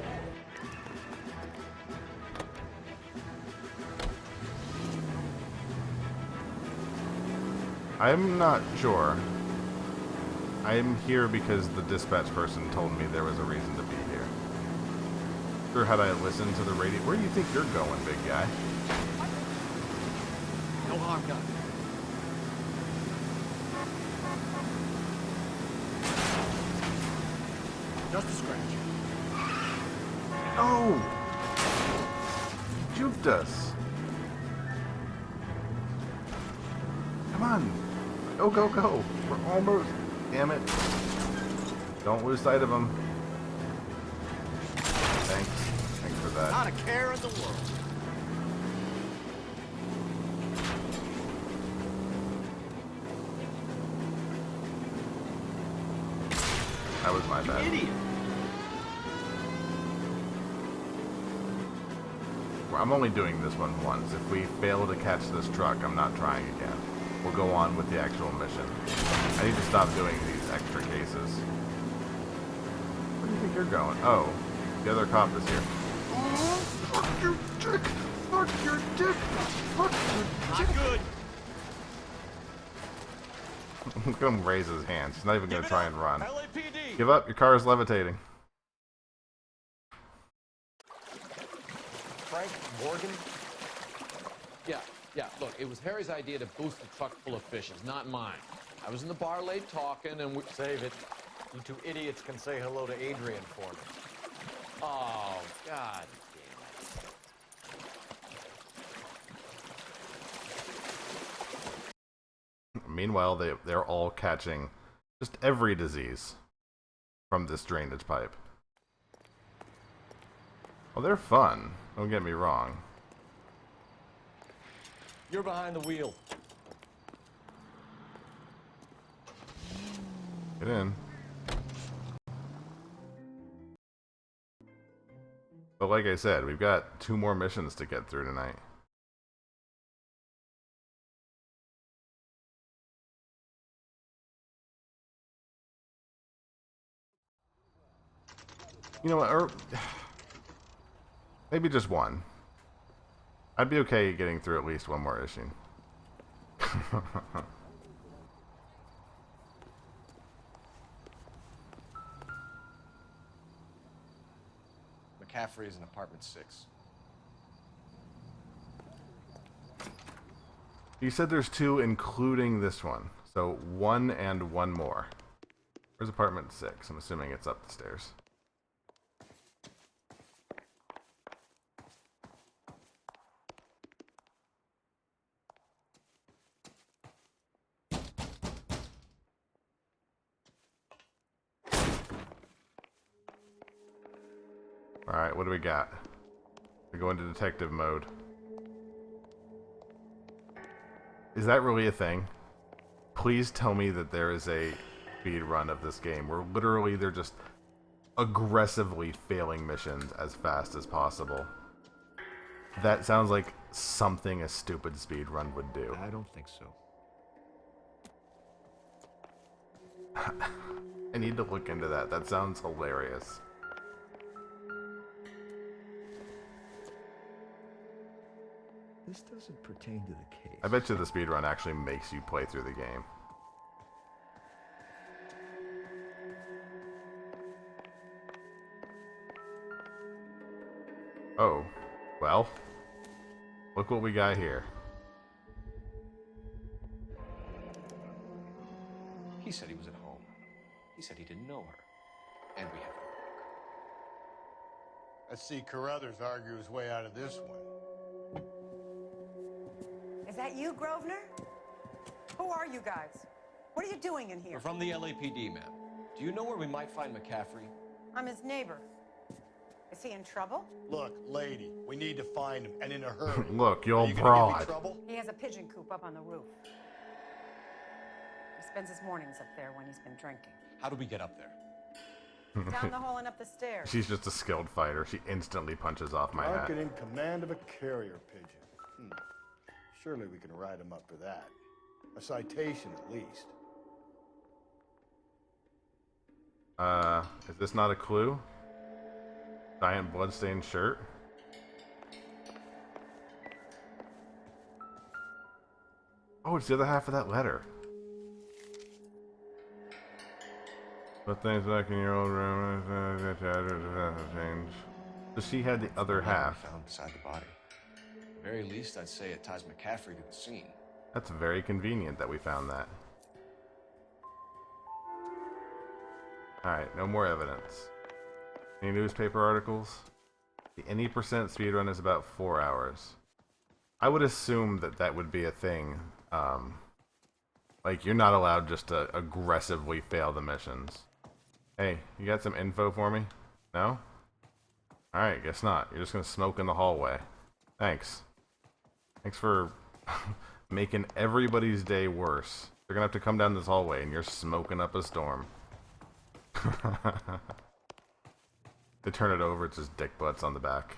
I'm not sure. I am here because the dispatch person told me there was a reason to be here. Sure, had I listened to the radio... Where do you think you're going, big guy? No harm done. Just a scratch. Oh! Juked us. Come on. Go, go, go. We're almost... Damn it. Don't lose sight of him. Thanks. Thanks for that. Not a care in the world. That was my bad. Idiot. I'm only doing this one once. If we fail to catch this truck, I'm not trying again. We'll go on with the actual mission. I need to stop doing these extra cases. Where do you think you're going? Oh, the other cop is here. Oh, fuck your dick! Fuck your dick! Fuck your dick! Not good. Look at him raise his hands. He's not even going to try and run. LAPD! Give up. Your car is levitating. Frank Morgan? Yeah, look, it was Harry's idea to boost the truck full of fishes, not mine. I was in the bar late talking, and we... Save it. You 2 idiots can say hello to Adrian for me. Oh, God damn it. Meanwhile, they're all catching just every disease from this drainage pipe. Well, they're fun. Don't get me wrong. You're behind the wheel. Get in. But like I said, we've got 2 more missions to get through tonight. You know what? Or maybe just 1. I'd be okay getting through at least 1 more issue. McCaffrey is in apartment 6. You said there's 2 including this one. So 1 and 1 more. Where's apartment 6? I'm assuming it's up the stairs. Alright, what do we got? We go into detective mode. Is that really a thing? Please tell me that there is a speed run of this game where literally they're just aggressively failing missions as fast as possible. That sounds like something a stupid speed run would do. I don't think so. I need to look into that. That sounds hilarious. This doesn't pertain to the case. I bet you the speedrun actually makes you play through the game. Oh, well, look what we got here. He said he was at home. He said he didn't know her. And we have her book. Let's see Carruthers argue his way out of this one. Is that you, Grosvenor? Who are you guys? What are you doing in here? We're from the LAPD, ma'am. Do you know where we might find McCaffrey? I'm his neighbor. Is he in trouble? Look, lady, we need to find him, and in a hurry. Look, you Are old you gonna give me broad. trouble? He has a pigeon coop up on the roof. He spends his mornings up there when he's been drinking. How do we get up there? Down the hall and up the stairs. She's just a skilled fighter. She instantly punches off my hat. Market in command of a carrier pigeon. Surely we can write him up for that. A citation, at least. Is this not a clue? Giant bloodstained shirt? Oh, it's the other half of that letter. Put things back in your old room. So she had the other half. Found beside the body. At the very least, I'd say it ties McCaffrey to the scene. That's very convenient that we found that. Alright, no more evidence. Any newspaper articles? The any percent speedrun is about 4 hours. I would assume that that would be a thing. Like, you're not allowed just to aggressively fail the missions. Hey, you got some info for me? No? Alright, guess not. You're just gonna smoke in the hallway. Thanks. Thanks for making everybody's day worse. They're gonna have to come down this hallway and you're smoking up a storm. They turn it over, it's just dick butts on the back.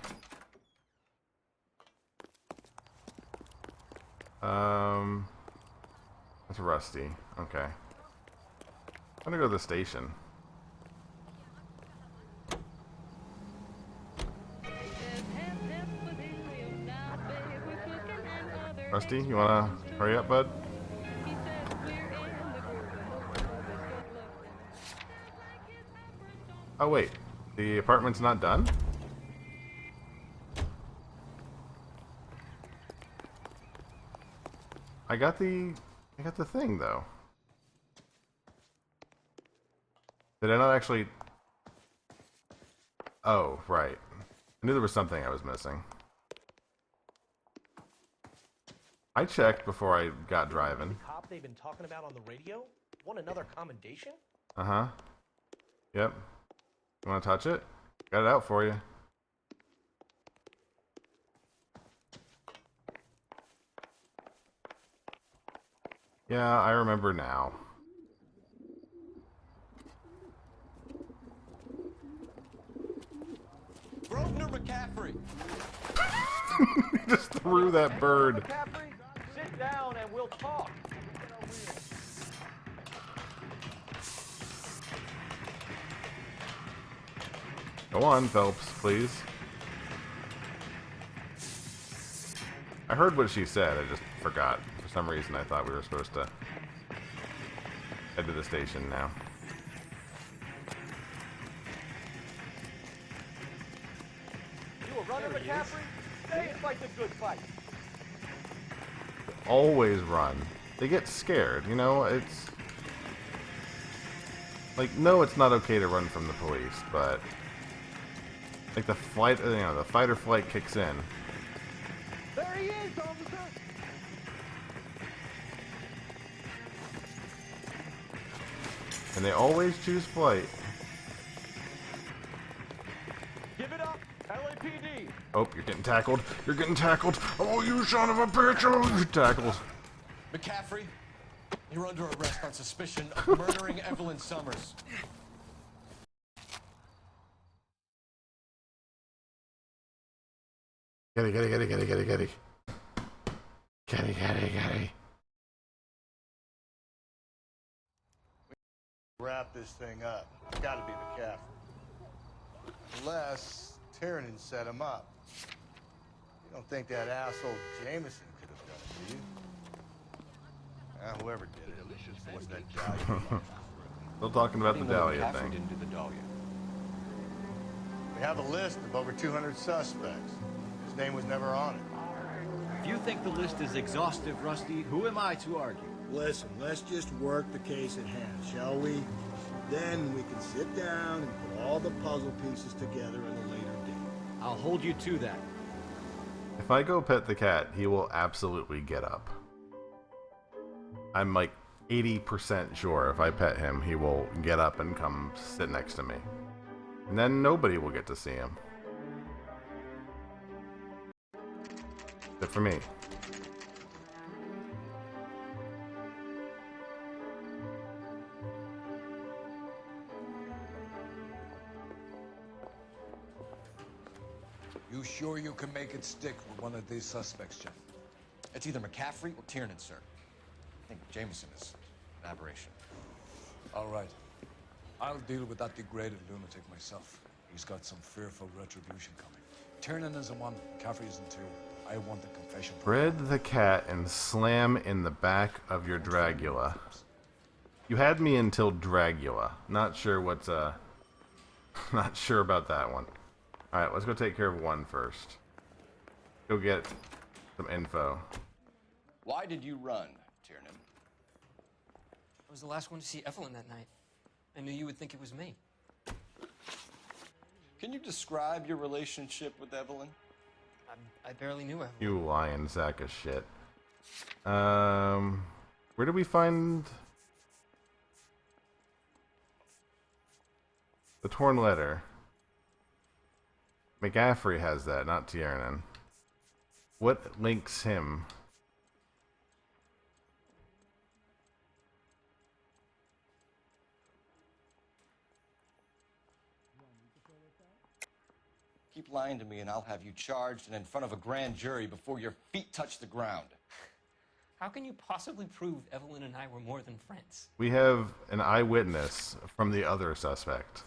That's Rusty. Okay. I'm gonna go to the station. Rusty, you wanna hurry up, bud? Oh wait, the apartment's not done? I got the thing though. Did I not actually? Oh, right. I knew there was something I was missing. I checked before I got driving. The cop they've been talking about on the radio? Want another commendation? Uh-huh. Yep. You want to touch it? Got it out for you. Yeah, I remember now. Grosvenor McCaffrey! He just threw that bird. McCaffrey, sit down and we'll talk. Go on, Phelps, please. I heard what she said, I just forgot. For some reason, I thought we were supposed to head to the station now. You a runner, McCaffrey? Say it like a good fight. always run. They get scared, you know? It's... Like, no, it's not okay to run from the police, but... Like, the flight, you know, the fight or flight kicks in. There he is, officer! And they always choose flight. Give it up, LAPD! Oh, you're getting tackled. You're getting tackled. Oh, you son of a bitch! Oh, you're tackled. McCaffrey, you're under arrest on suspicion of murdering Evelyn Summers. Get it. Get it. Wrap this thing up. It's got to be McCaffrey. Unless Tiernan set him up. You don't think that asshole Jameson could have done it, do you? Whoever did it, it was that Dahlia. Still talking about the Dahlia McCaffrey thing. didn't do the Dahlia. We have a list of over 200 suspects. His name was never on it. If you think the list is exhaustive, Rusty, who am I to argue? Listen, let's just work the case at hand, shall we? Then we can sit down and put all the puzzle pieces together at a later date. I'll hold you to that. If I go pet the cat, he will absolutely get up. I'm like 80% sure if I pet him, he will get up and come sit next to me. And then nobody will get to see him. Except for me. You sure you can make it stick with one of these suspects, Jeff? It's either McCaffrey or Tiernan, sir. I think Jameson is an aberration. All right. I'll deal with that degraded lunatic myself. He's got some fearful retribution coming. Tiernan is in one, McCaffrey is in two. I want the confession. Bread the cat and slam in the back of your Dragula. You had me until Dragula. Not sure what's not sure about that one. Alright, let's go take care of one first. Go get some info. Why did you run, Tiernan? I was the last one to see Evelyn that night. I knew you would think it was me. Can you describe your relationship with Evelyn? I barely knew Evelyn. You lying sack of shit. Where did we find the torn letter? McCaffrey has that, not Tiernan. What links him? Keep lying to me and I'll have you charged and in front of a grand jury before your feet touch the ground. How can you possibly prove Evelyn and I were more than friends? We have an eyewitness from the other suspect.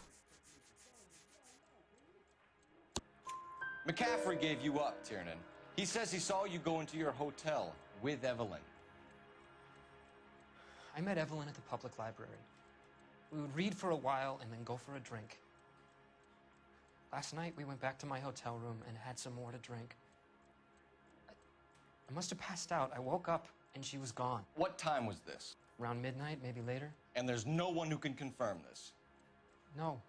McCaffrey gave you up, Tiernan. He says he saw you go into your hotel with Evelyn. I met Evelyn at the public library. We would read for a while and then go for a drink. Last night, we went back to my hotel room and had some more to drink. I must have passed out. I woke up and she was gone. What time was this? Around midnight, maybe later. And there's no one who can confirm this. No,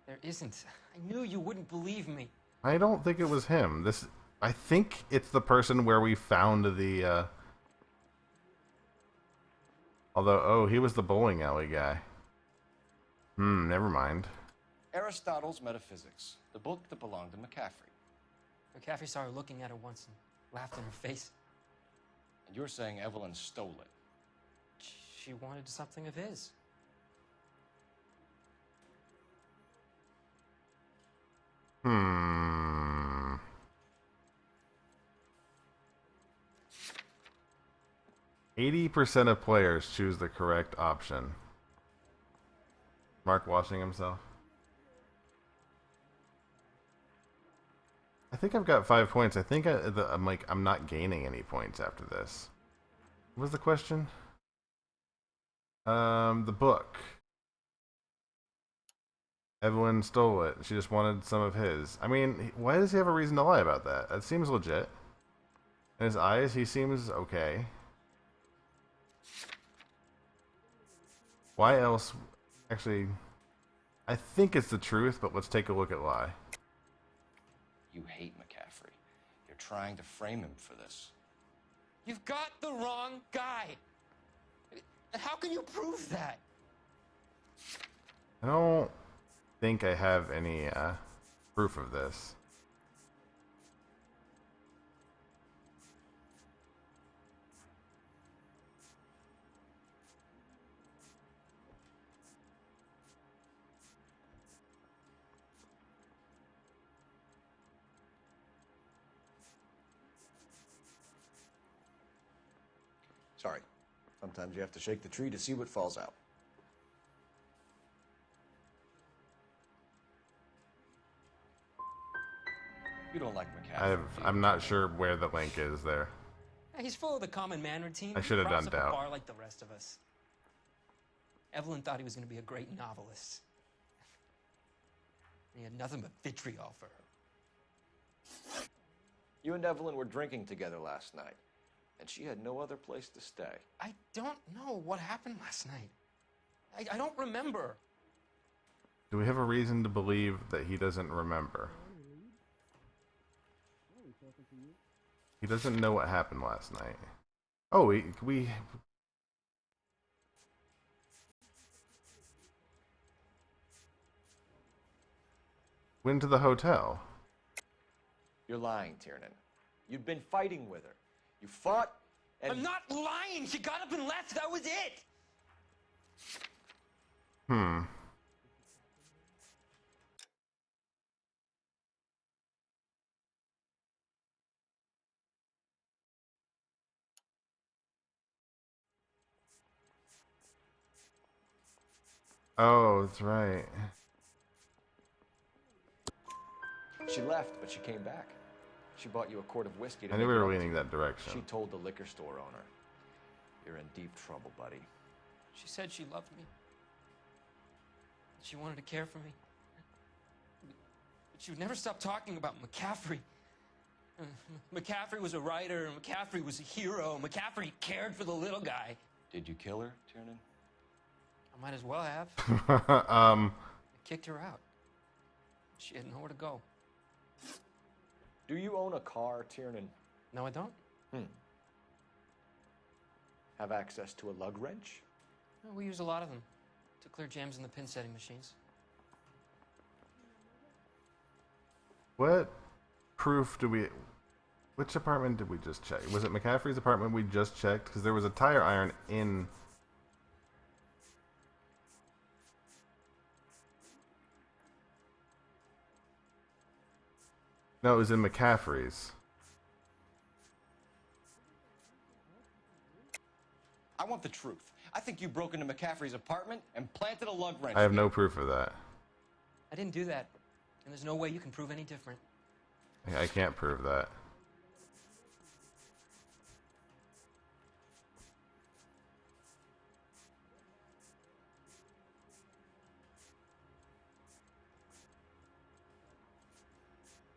there isn't. I knew you wouldn't believe me. I don't think it was him. I think it's the person where we found the, although, oh, he was the bowling alley guy. Never mind. Aristotle's Metaphysics, the book that belonged to McCaffrey. McCaffrey saw her looking at it once and laughed in her face. And you're saying Evelyn stole it? She wanted something of his. 80% of players choose the correct option. Mark washing himself. I think I've got 5 points. I think I'm not gaining any points after this. What was the question? The book. Evelyn stole it. She just wanted some of his. I mean, why does he have a reason to lie about that? That seems legit. In his eyes, he seems okay. Why else? Actually, I think it's the truth, but let's take a look at why. You hate McCaffrey. You're trying to frame him for this. You've got the wrong guy. How can you prove that? I don't think I have any proof of this. Sorry. Sometimes you have to shake the tree to see what falls out. You don't like McCaffrey. I'm not sure where the link is there. He's full of the common man routine. I should have done He props up doubt. a bar like the rest of us. Evelyn thought he was going to be a great novelist. He had nothing but vitriol for her. You and Evelyn were drinking together last night, and she had no other place to stay. I don't know what happened last night. I don't remember. Do we have a reason to believe that he doesn't remember? He doesn't know what happened last night. Oh, we went to the hotel. You're lying, Tiernan. You'd been fighting with her. You fought, and... I'm not lying! She got up and left! That was it! Hmm. Oh, that's right. She left, but she came back. She bought you a quart of whiskey to I knew make we it were up to leaning you. that direction. She told the liquor store owner. You're in deep trouble, buddy. She said she loved me. She wanted to care for me. But she would never stop talking about McCaffrey. McCaffrey was a writer, and McCaffrey was a hero. McCaffrey cared for the little guy. Did you kill her, Tiernan? I might as well have. I kicked her out. She had nowhere to go. Do you own a car, Tiernan? No, I don't. Have access to a lug wrench? No, we use a lot of them to clear jams in the pin setting machines. What proof do we... Which apartment did we just check? Was it McCaffrey's apartment we just checked? Because there was a tire iron in... No, it was in McCaffrey's. I want the truth. I think you broke into McCaffrey's apartment and planted a lug wrench. I have no proof of that. I didn't do that, and there's no way you can prove any different. I can't prove that.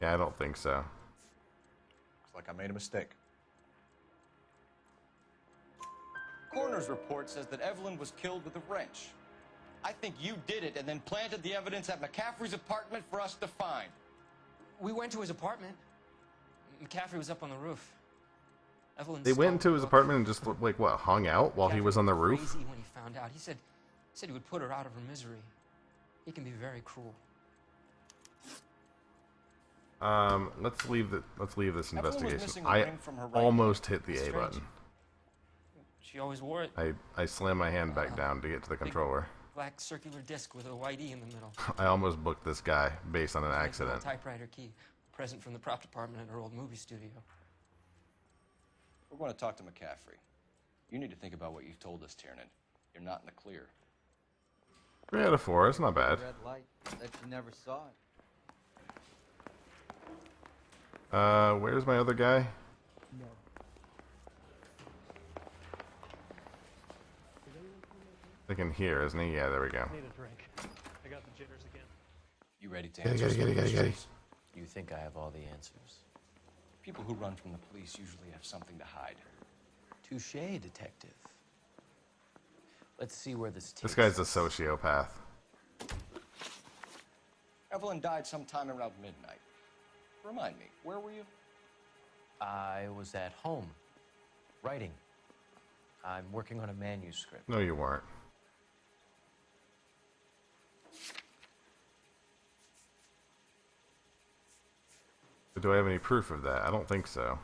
Yeah, I don't think so. Looks like I made a mistake. Coroner's report says that Evelyn was killed with a wrench. I think you did it and then planted the evidence at McCaffrey's apartment for us to find. We went to his apartment. McCaffrey was up on the roof. Evelyn They went into his apartment and just, like, what, hung out while he was on the roof? Crazy when he found out. He said he would put her out of her misery. He can be very cruel. Let's leave this investigation. missing a I ring from her right almost hit the A Strange. button. She always wore it. I slammed my hand back down to get to the controller. Black circular disc with a white E in the middle. I almost booked this guy based on an Like the accident. old typewriter key, present from the prop department at her old movie studio. We're going to talk to McCaffrey. You need to think about what you've told us, Tiernan. You're not in the clear. 3 out of 4, it's not bad. Red light that you never saw it. Where's my other guy? No. I can hear, isn't he? Yeah, there we go. Need a drink. I got the jitters again. You ready to Get it, answer get it, some get it, get it, get it. questions? You think I have all the answers? People who run from the police usually have something to hide. Touché, detective. Let's see where this takes This guy's a us. sociopath. Evelyn died sometime around midnight. Remind me, where were you? I was at home, writing. I'm working on a manuscript. No, you weren't. But do I have any proof of that? I don't think so.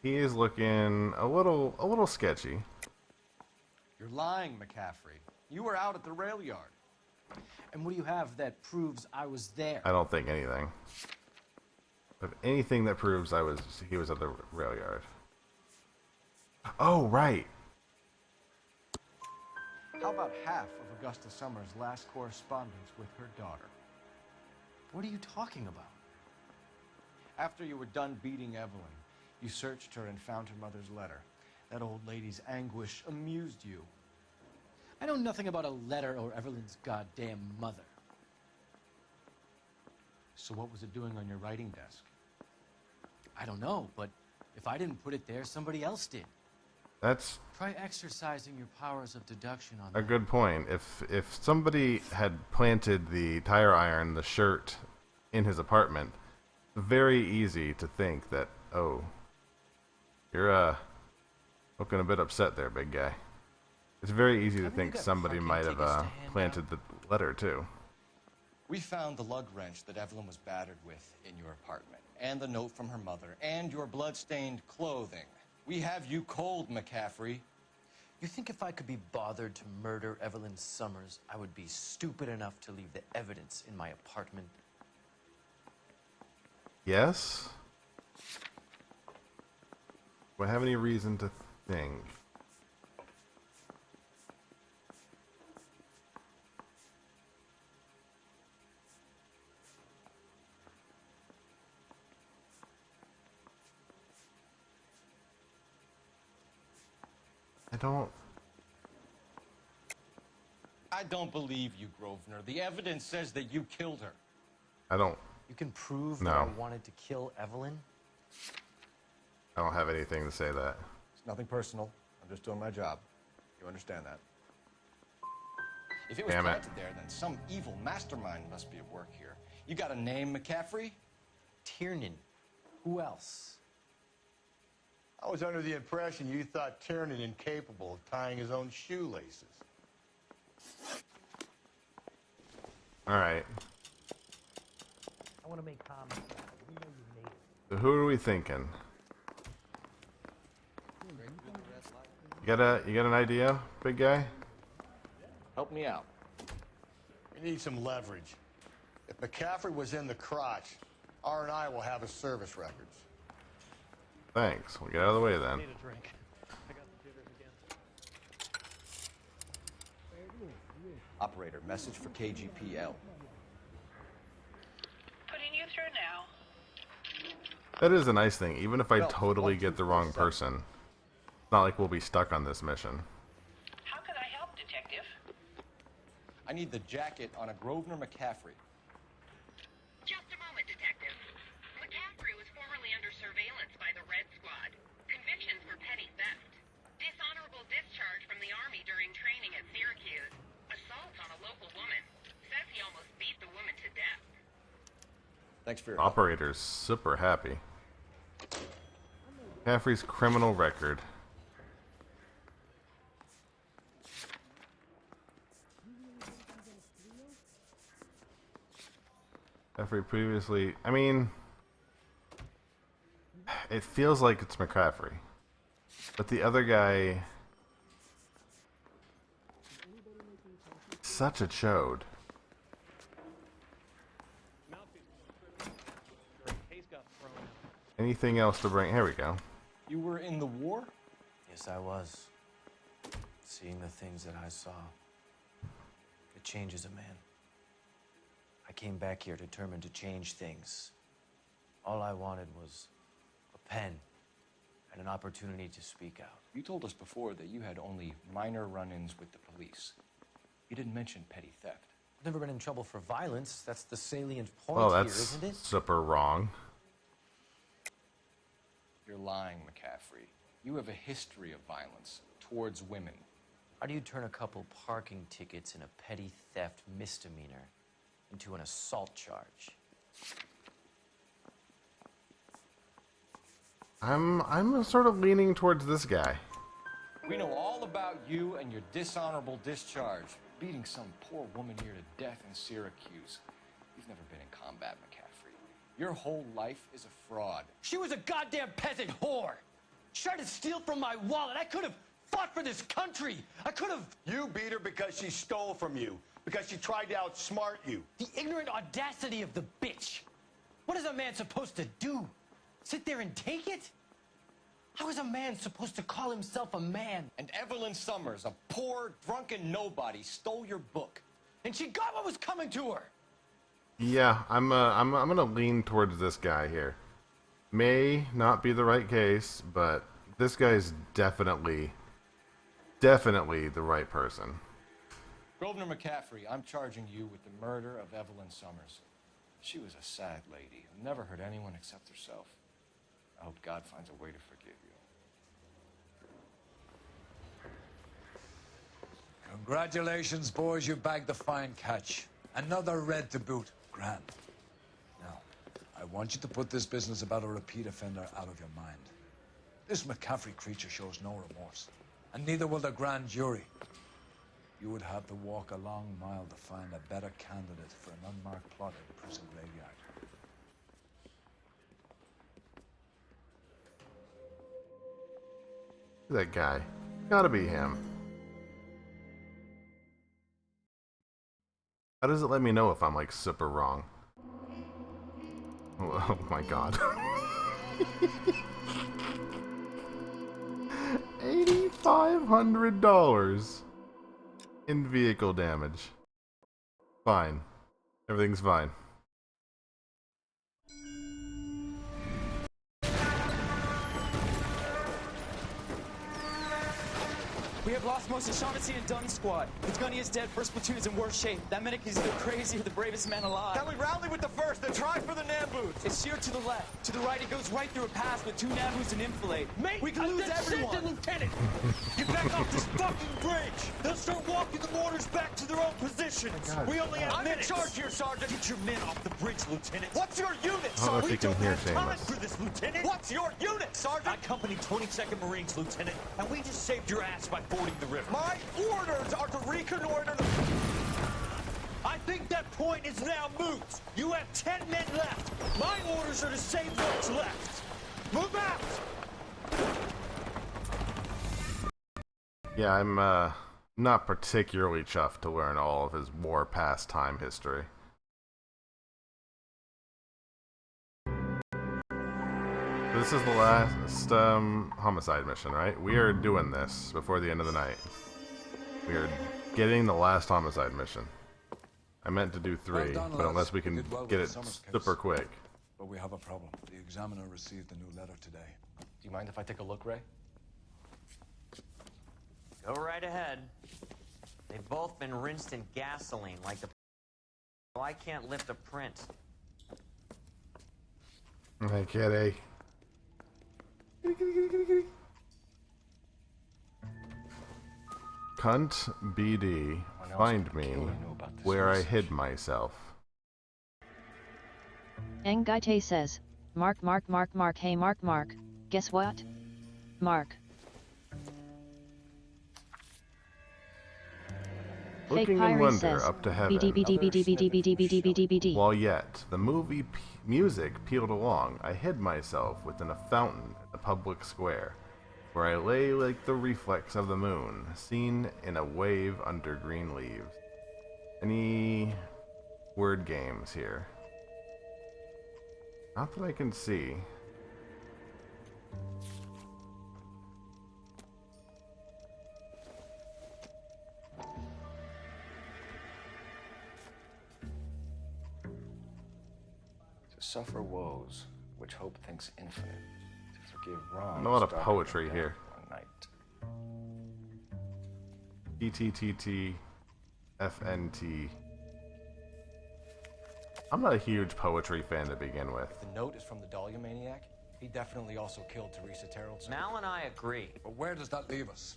He is looking a little sketchy. You're lying, McCaffrey. You were out at the rail yard. And what do you have that proves I was there? I don't think anything. But anything that proves he was at the rail yard. Oh, right. How about half of Augusta Summers' last correspondence with her daughter? What are you talking about? After you were done beating Evelyn, you searched her and found her mother's letter. That old lady's anguish amused you. I know nothing about a letter or Evelyn's goddamn mother. So what was it doing on your writing desk? I don't know, but if I didn't put it there, somebody else did. That's Try exercising your powers of deduction on a good point. If somebody had planted the tire iron, the shirt, in his apartment, very easy to think that, oh, you're looking a bit upset there, big guy. It's very easy to think somebody might have planted the letter too. We found the lug wrench that Evelyn was battered with in your apartment, and the note from her mother, and your blood-stained clothing. We have you cold, McCaffrey. You think if I could be bothered to murder Evelyn Summers, I would be stupid enough to leave the evidence in my apartment? Yes? Do I have any reason to think? I don't believe you, Grosvenor. The evidence says that you killed her. I don't. You can prove No. that I wanted to kill Evelyn? I don't have anything to say that. It's nothing personal. I'm just doing my job. You understand that? If it was Damn it. planted there, then some evil mastermind must be at work here. You got a name, McCaffrey? Tiernan. Who else? I was under the impression you thought Tiernan incapable of tying his own shoelaces. All right. I want to make comments. We know you made it. So who are we thinking? You got an idea, big guy? Help me out. We need some leverage. If McCaffrey was in the crotch, R&I will have his service records. Thanks. We'll get out of the way then. I need a drink. I got the jitters again. Operator, message for KGPL. Putting you through now. That is a nice thing. Even if I Well, totally get the wrong person, it's not like we'll be stuck on this mission. How can I help, Detective? I need the jacket on a Grosvenor McCaffrey. Just a moment, Detective. McCaffrey was formerly under surveillance by the Red Squad. Convictions for petty theft. Dishonorable discharge from the Army during training at Syracuse. Assault on a local woman. Says he almost beat the woman to death. Thanks for your help. Operator's super happy. Caffrey's criminal record. Caffrey previously... I mean... It feels like it's McCaffrey. But the other guy... Such a chode. Anything else to bring? Here we go. You were in the war? Yes, I was. Seeing the things that I saw. It changes a man. I came back here determined to change things. All I wanted was a pen and an opportunity to speak out. You told us before that you had only minor run-ins with the police. You didn't mention petty theft. I've never been in trouble for violence. That's the salient point Well, here, that's isn't it? super wrong. You're lying, McCaffrey. You have a history of violence towards women. How do you turn a couple parking tickets and a petty theft misdemeanor into an assault charge? I'm sort of leaning towards this guy. We know all about you and your dishonorable discharge, beating some poor woman here to death in Syracuse. You've never been in combat, McCaffrey. Your whole life is a fraud. She was a goddamn peasant whore. She tried to steal from my wallet. I could have fought for this country. I could have. You beat her because she stole from you, because she tried to outsmart you. The ignorant audacity of the bitch. What is a man supposed to do? Sit there and take it? How is a man supposed to call himself a man? And Evelyn Summers, a poor, drunken nobody, stole your book. And she got what was coming to her. Yeah, I'm gonna lean towards this guy here. May not be the right case, but this guy's definitely the right person. Grosvenor McCaffrey, I'm charging you with the murder of Evelyn Summers. She was a sad lady who never hurt anyone except herself. I hope God finds a way to forgive you. Congratulations, boys. You bagged the fine catch. Another red to boot. Grand. Now, I want you to put this business about a repeat offender out of your mind. This McCaffrey creature shows no remorse, and neither will the grand jury. You would have to walk a long mile to find a better candidate for an unmarked plot in the prison graveyard. That guy. Gotta be him. How does it let me know if I'm like super wrong? Oh my god. $8,500 in vehicle damage. Fine. Everything's fine. We have lost most of Shaughnessy and Dunn's squad. The gunny is dead. First platoon is in worse shape. That medic is either crazy or the bravest man alive. Now we rally with the first and try for the Nambus. It's sheer to the left. To the right, it goes right through a pass with 2 Nambus and enfilade. Mate, we can lose everyone. Lieutenant, get back off this fucking bridge. They'll start walking the mortars back to their own positions. We only have minutes. I'm in charge here, Sergeant. Get your men off the bridge, Lieutenant. What's your unit, I don't know if Sergeant? you can We hear don't have time Shameless. for this, Lieutenant. What's your unit, Sergeant? I company 22nd Marines, Lieutenant, and we just saved your ass by fording the river. My orders are to reconnoiter the... I think that point is now moot. You have 10 men left. My orders are to save what's left. Move out! Yeah, I'm not particularly chuffed to learn all of his war pastime history. This is the last homicide mission, right? We are doing this before the end of the night. We are getting the last homicide mission. I meant to do 3, Well done, but lads. unless we can You did well get with it the Summers super case. quick. But we have a problem. The examiner received a new letter today. Do you mind if I take a look, Ray? Go right ahead. They've both been rinsed in gasoline like the... So I can't lift a print. Hey, kitty. Cunt BD, find me where I hid myself. Ngaite says, Mark, hey Mark, guess what? Mark. Fake Looking in Pyre wonder says, up to heaven, BD. while yet the movie music peeled along, I hid myself within a fountain in the public square, where I lay like the reflex of the moon, seen in a wave under green leaves. Any word games here? Not that I can see. To suffer woes, which hope thinks infinite. To forgive wrongs. A lot of started poetry with here. one night. TTTT FNT I'm not a huge poetry fan to begin with. If the note is from the Dahlia maniac, he definitely also killed Teresa Terrellson. Mal and I agree. But where does that leave us?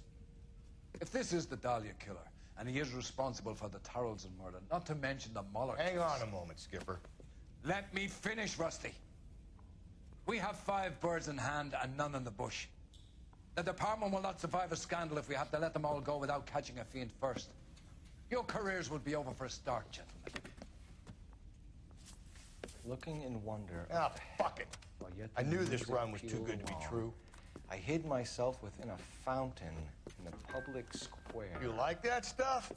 If this is the Dahlia killer, and he is responsible for the Tarrelson murder, not to mention the Muller Hang case. on a moment, Skipper. Let me finish, Rusty. We have 5 birds in hand and none in the bush. The department will not survive a scandal if we have to let them all go without catching a fiend first. Your careers will be over for a start, gentlemen. Looking in wonder. Ah, fuck it. While yet I the knew news this of run was too Peel good to be Law, true. I hid myself within a fountain in the public square. You like that stuff?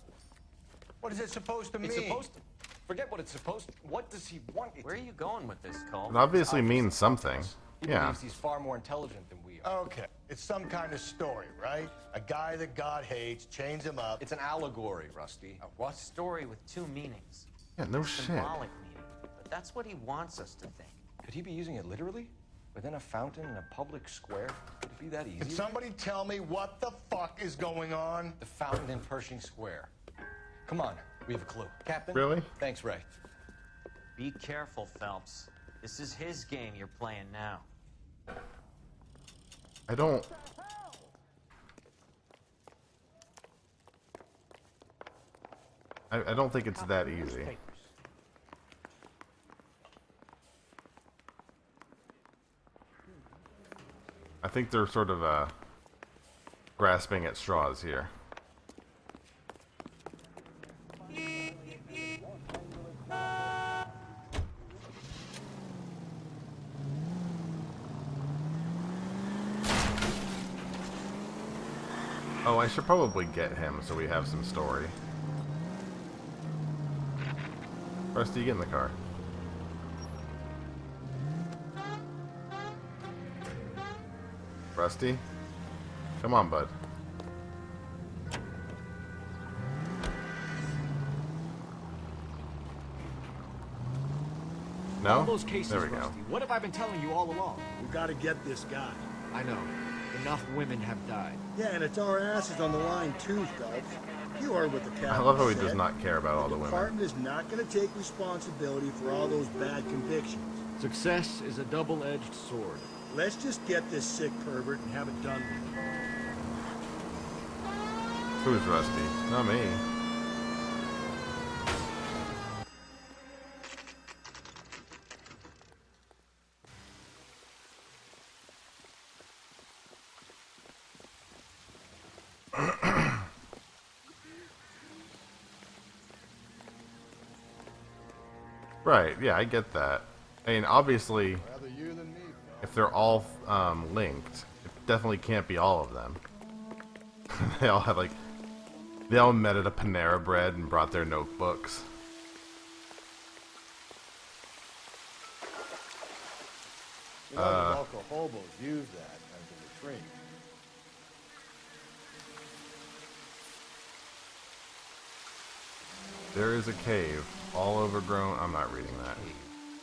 What is it supposed to mean? It's supposed to. Forget what it's supposed to. What does he want it Where are to you going with this, Cole? It obviously means something. He Yeah. believes he's far more intelligent than we are. Okay, it's some kind of story, right? A guy that God hates, chains him up. It's an allegory, Rusty. A what? Story with 2 meanings. Yeah, no shit. Symbolic meaning. But that's what he wants us to think. Could he be using it literally? Within a fountain in a public square? Could it be that easy? Can somebody tell me what the fuck is going on? The fountain in Pershing Square. Come on, we have a clue. Captain? Really? Thanks, Ray. Be careful, Phelps. This is his game you're playing now. I don't... I don't think it's that easy. I think they're sort of grasping at straws here. Oh, I should probably get him so we have some story. Rusty, get in the car. Rusty? Come on, bud. No? All those cases, There we go. Rusty. What have I been telling you all along? We gotta get this guy. I know. Enough women have died. Yeah, and it's our asses on the line too, Phelps. You heard what the captain I love how he said. does not care about all the The women. department is not gonna take responsibility for all those bad convictions. Success is a double-edged sword. Let's just get this sick pervert and have it done with. Who's Rusty? Not me. Right, yeah, I get that. I mean, obviously, Rather you than me. if they're all linked, it definitely can't be all of them. They all have, like, they all met at a Panera Bread and brought their notebooks. You know, the local hobos use that as a retreat. There is a cave, all overgrown. I'm not reading that.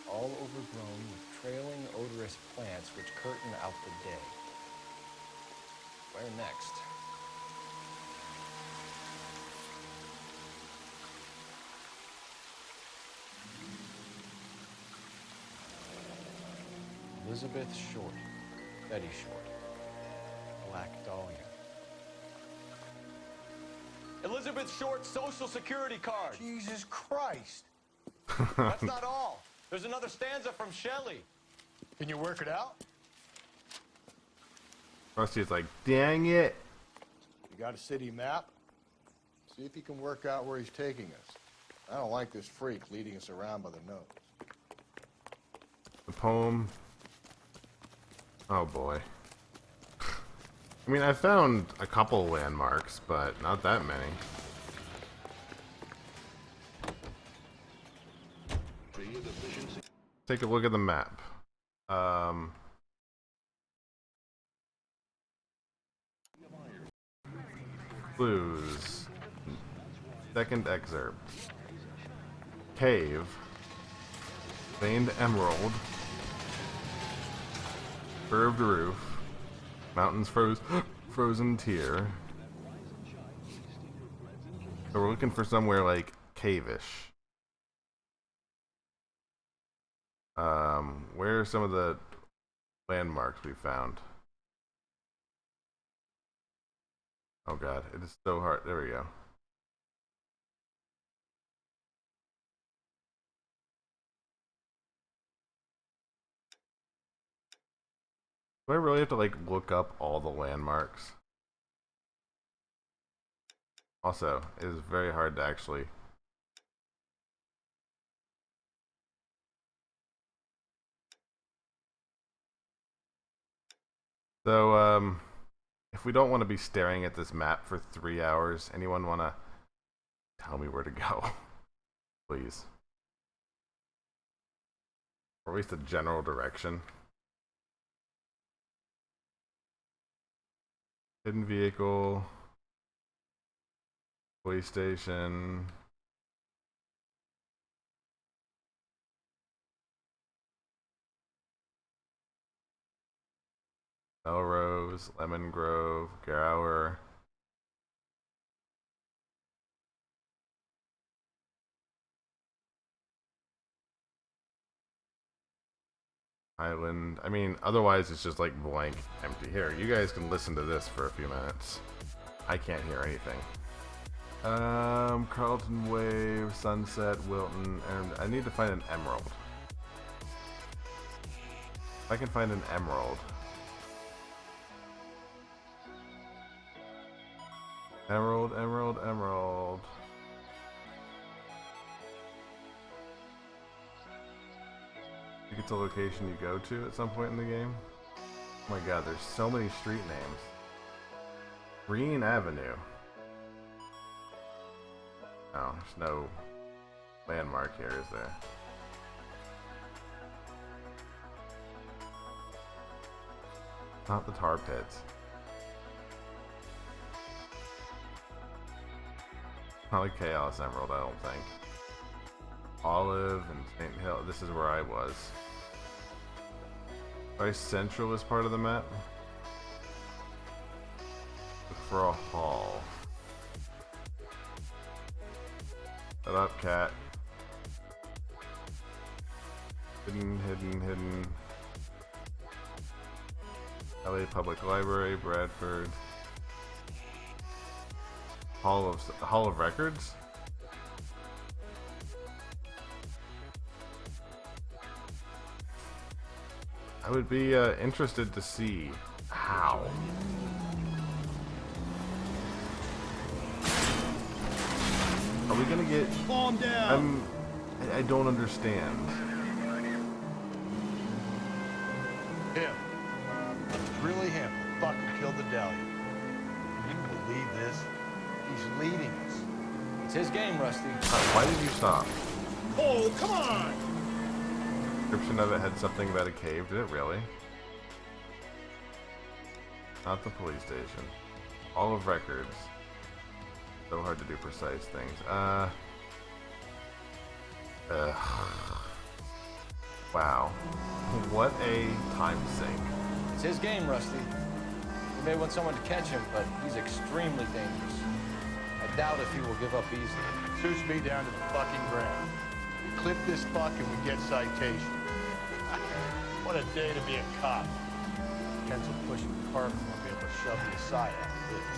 All overgrown with trailing, odorous plants which curtain out the day. Where next? Elizabeth Short. Betty Short. Black Dahlia. Elizabeth Short's social security card. Jesus Christ. That's not all. There's another stanza from Shelley. Can you work it out? Rusty's like, dang it. You got a city map? See if you can work out where he's taking us. I don't like this freak leading us around by the nose. The poem. Oh boy. I mean, I found a couple landmarks, but not that many. Take a look at the map. Clues. Second excerpt. Cave. Veined emerald. Curved roof. Mountains frozen tear. So we're looking for somewhere like cave-ish. Where are some of the landmarks we found? Oh god, it is so hard. There we go. Do I really have to like look up all the landmarks? Also, it is very hard to actually. So, if we don't want to be staring at this map for 3 hours, anyone want to tell me where to go? Please. Or at least a general direction. Hidden vehicle. Police station. Melrose, Lemon Grove, Gower. Island. I mean, otherwise it's just like blank, empty. Here, you guys can listen to this for a few minutes. I can't hear anything. Carlton Wave, Sunset, Wilton, and I need to find an emerald. If I can find an emerald. Emerald, emerald, emerald. You get the location you go to at some point in the game. Oh my god, there's so many street names. Green Avenue. Oh, there's no landmark here, is there? Not the tar pits. Not like Chaos Emerald, I don't think. Olive and St. Hill. This is where I was. Very Central is part of the map. Look for a hall. Shut up, cat. Hidden, hidden, hidden. LA Public Library, Bradford. Hall of Records? I would be interested to see how. Are we gonna get? Calm down. I don't understand. Him. It's really him. Fucking killed the Dahlia. You can believe this? He's leading us. It's his game, Rusty. Why did you stop? Oh, come on! Description of it had something about a cave. Did it really? Not the police station. All of records. So hard to do precise things. Wow. What a time sink. It's his game, Rusty. He may want someone to catch him, but he's extremely dangerous. I doubt if he will give up easily. Shoots me down to the fucking ground. We clip this fuck and we get citation. What a day to be a cop. Pencil pushing the cart won't be able to shove me aside after this.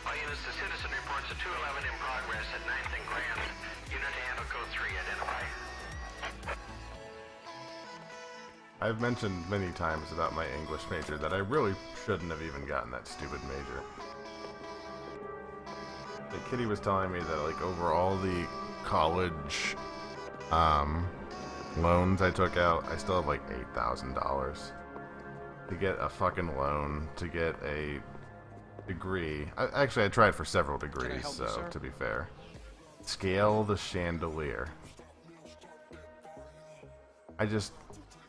All units, the citizen reports a 211 in progress at 9th and Grand. Unit to handle code 3. Identify. I've mentioned many times about my English major that I really shouldn't have even gotten that stupid major. The Kitty was telling me that like over all the college loans I took out, I still have like $8,000 to get a fucking loan to get a degree. Actually, I tried for several degrees, so to be fair. Scale the chandelier. I just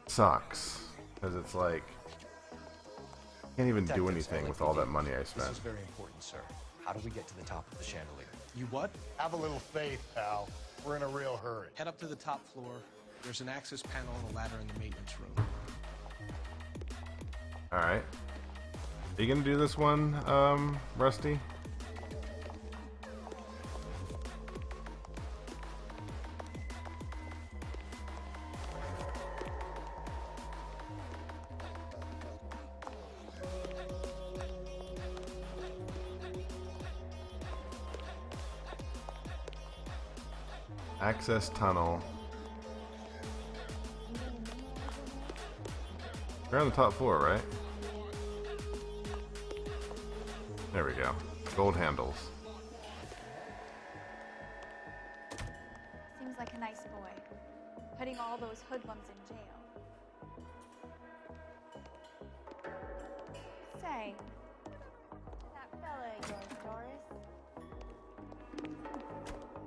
sucks because it's like can't even do anything with all that money I spent. This is very important, sir. How do we get to the top of the chandelier? You what? Have a little faith, pal. We're in a real hurry. Head up to the top floor. There's an access panel and a ladder in the maintenance room. Alright. Are you gonna do this one, Rusty? Access tunnel. They're on the top floor, right? There we go. Gold handles. Seems like a nice boy. Putting all those hoodlums in jail. Say, that fella of yours, Doris.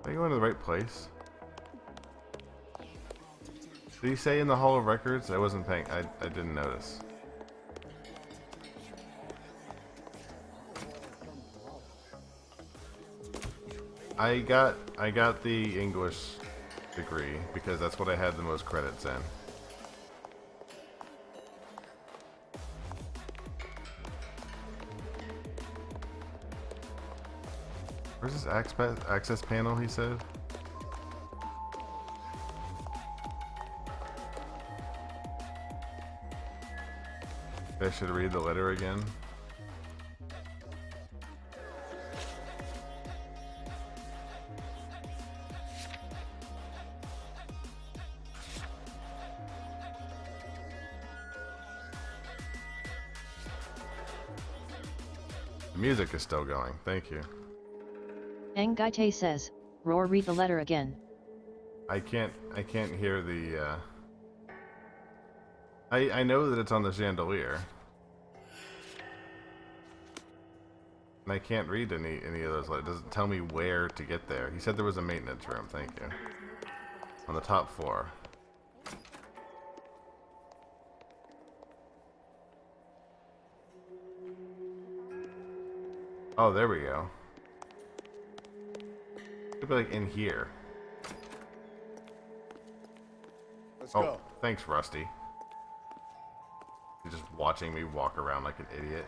Are you going to the right place? Did he say in the Hall of Records? I wasn't paying. I didn't notice. I got the English degree because that's what I had the most credits in. Where's this access panel, he said? I should read the letter again. The music is still going. Thank you. Ngaite says, Roar, read the letter again. I can't hear the, I know that it's on the chandelier. And I can't read any of those letters. It doesn't tell me where to get there. He said there was a maintenance room, thank you. On the top floor. Oh, there we go. Could be like in here. Let's oh, go. Thanks, Rusty. You're just watching me walk around like an idiot.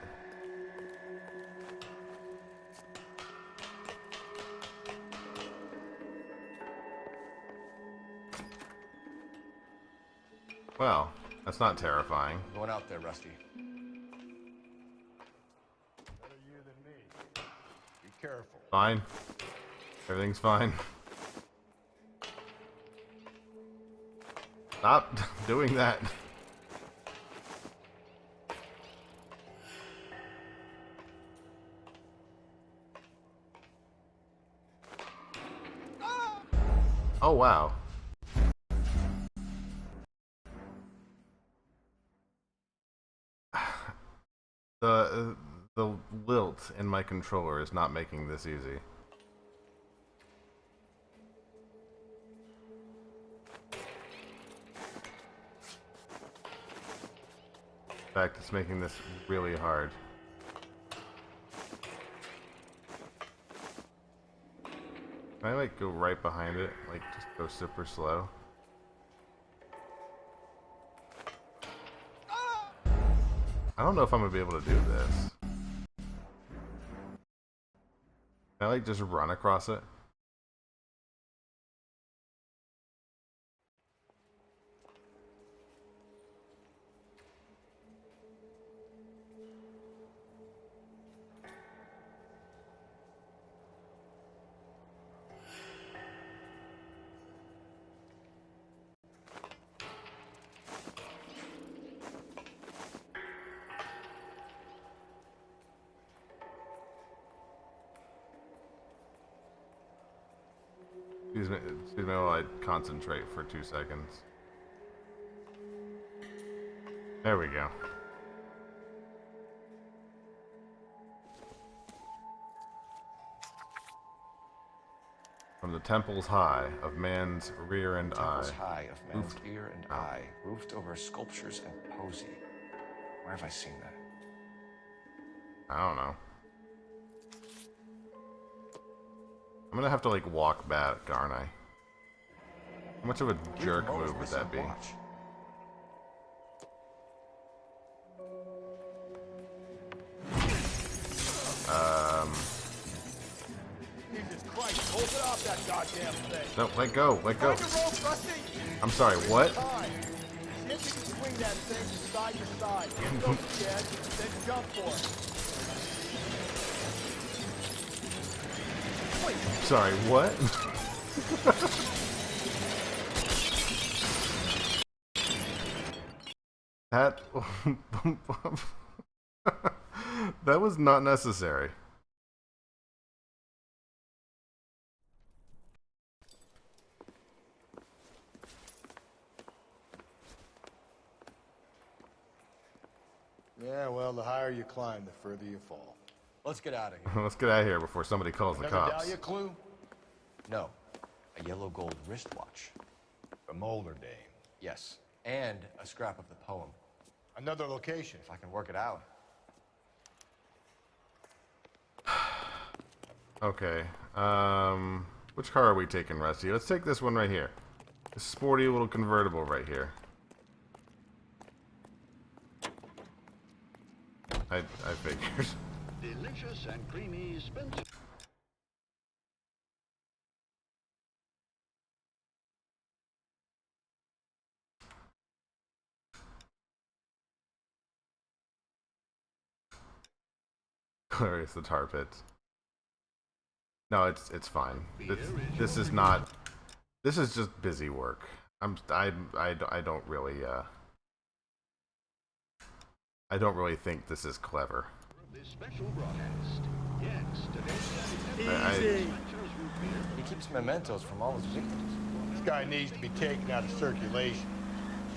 Well, that's not terrifying. Going out there, Rusty. Better you than me. Be careful. Fine. Everything's fine. Stop doing that. Oh, wow. The lilt in my controller is not making this easy. In fact, it's making this really hard. Can I like go right behind it? Like just go super slow? I don't know if I'm gonna be able to do this. Can I like just run across it? Excuse me while I concentrate for 2 seconds. There we go. From the temples high of man's rear and Temples eye. high of man's ear and eye, roofed over sculptures and posy. Where have I seen that? I don't know. I'm gonna have to like walk back, aren't I? How much of a jerk move would that be? Jesus Christ, hold it off that goddamn thing. No, let go, let go. Find the rope, Rusty. I'm sorry, what? See if you can swing that thing from side to side. Don't scared, then jump for it. Sorry, what? That that was not necessary. Yeah, well, the higher you climb, the further you fall. Let's get out of here. Let's get out of here before somebody calls the Another cops. Dahlia clue? No. A yellow gold wristwatch. From older Dame. Yes. And a scrap of the poem. Another location. If I can work it out. Okay. Which car are we taking, Rusty? Let's take this one right here. This sporty little convertible right here. I figured. Delicious and creamy Spencer. Glorious, the tar pits. No, it's fine. This is not. This is just busy work. I don't really I don't really think this is clever. This special broadcast. Yes, Easy. He keeps mementos from all his victims. This guy needs to be taken out of circulation.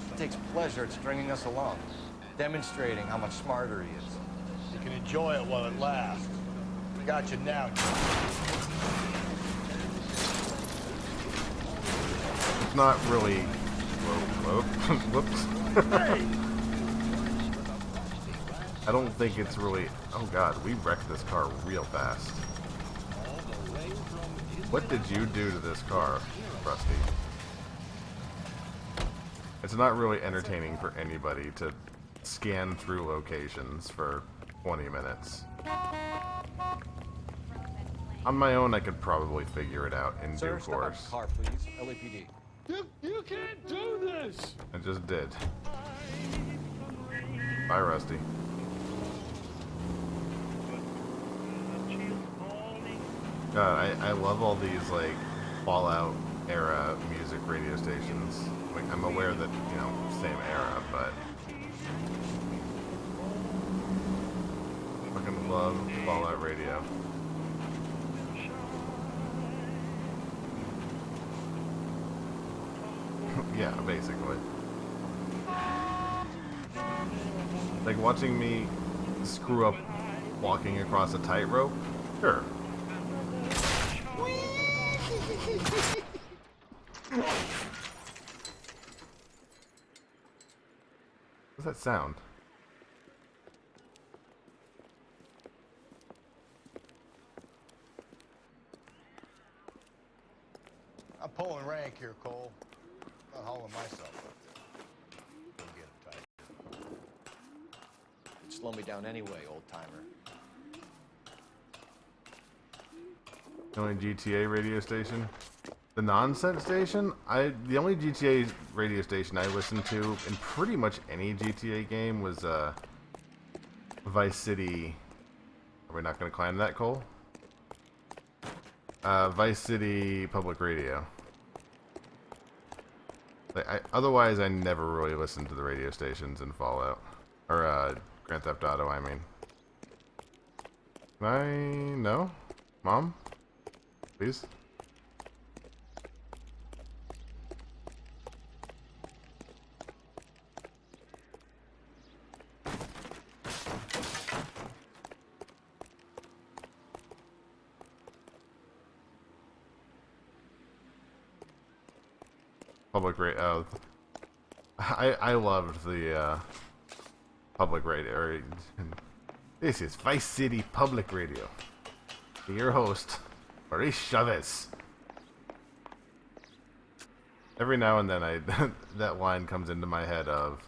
He takes pleasure at stringing us along, demonstrating how much smarter he is. You can enjoy it while it lasts. Got you now. It's not really. Whoops. Hey! I don't think it's really. Oh god, we wrecked this car real fast. What did you do to this car, Rusty? It's not really entertaining for anybody to scan through locations for 20 minutes. On my own, I could probably figure it out in due course. Step out of the car, please. LAPD. You can't do this! I just did. Bye, Rusty. God, I love all these, like, Fallout era music radio stations. Like, I'm aware that, you know, same era, but fucking love Fallout radio. Yeah, basically. Like, watching me screw up walking across a tightrope? Sure. What's that sound? I'm pulling rank here, Cole. I'm not hauling myself up there. Don't get it tight. You'd slow me down anyway, old timer. The only GTA radio station? The nonsense station? The only GTA radio station I listened to in pretty much any GTA game was Vice City. Are we not going to climb that, Cole? Vice City Public Radio. Otherwise, I never really listened to the radio stations in Fallout. Or Grand Theft Auto, I mean. Can I... No? Mom? Please? Public radio. I loved the public radio. This is Vice City Public Radio. Your host, Maurice Chavez. Every now and then, that line comes into my head of,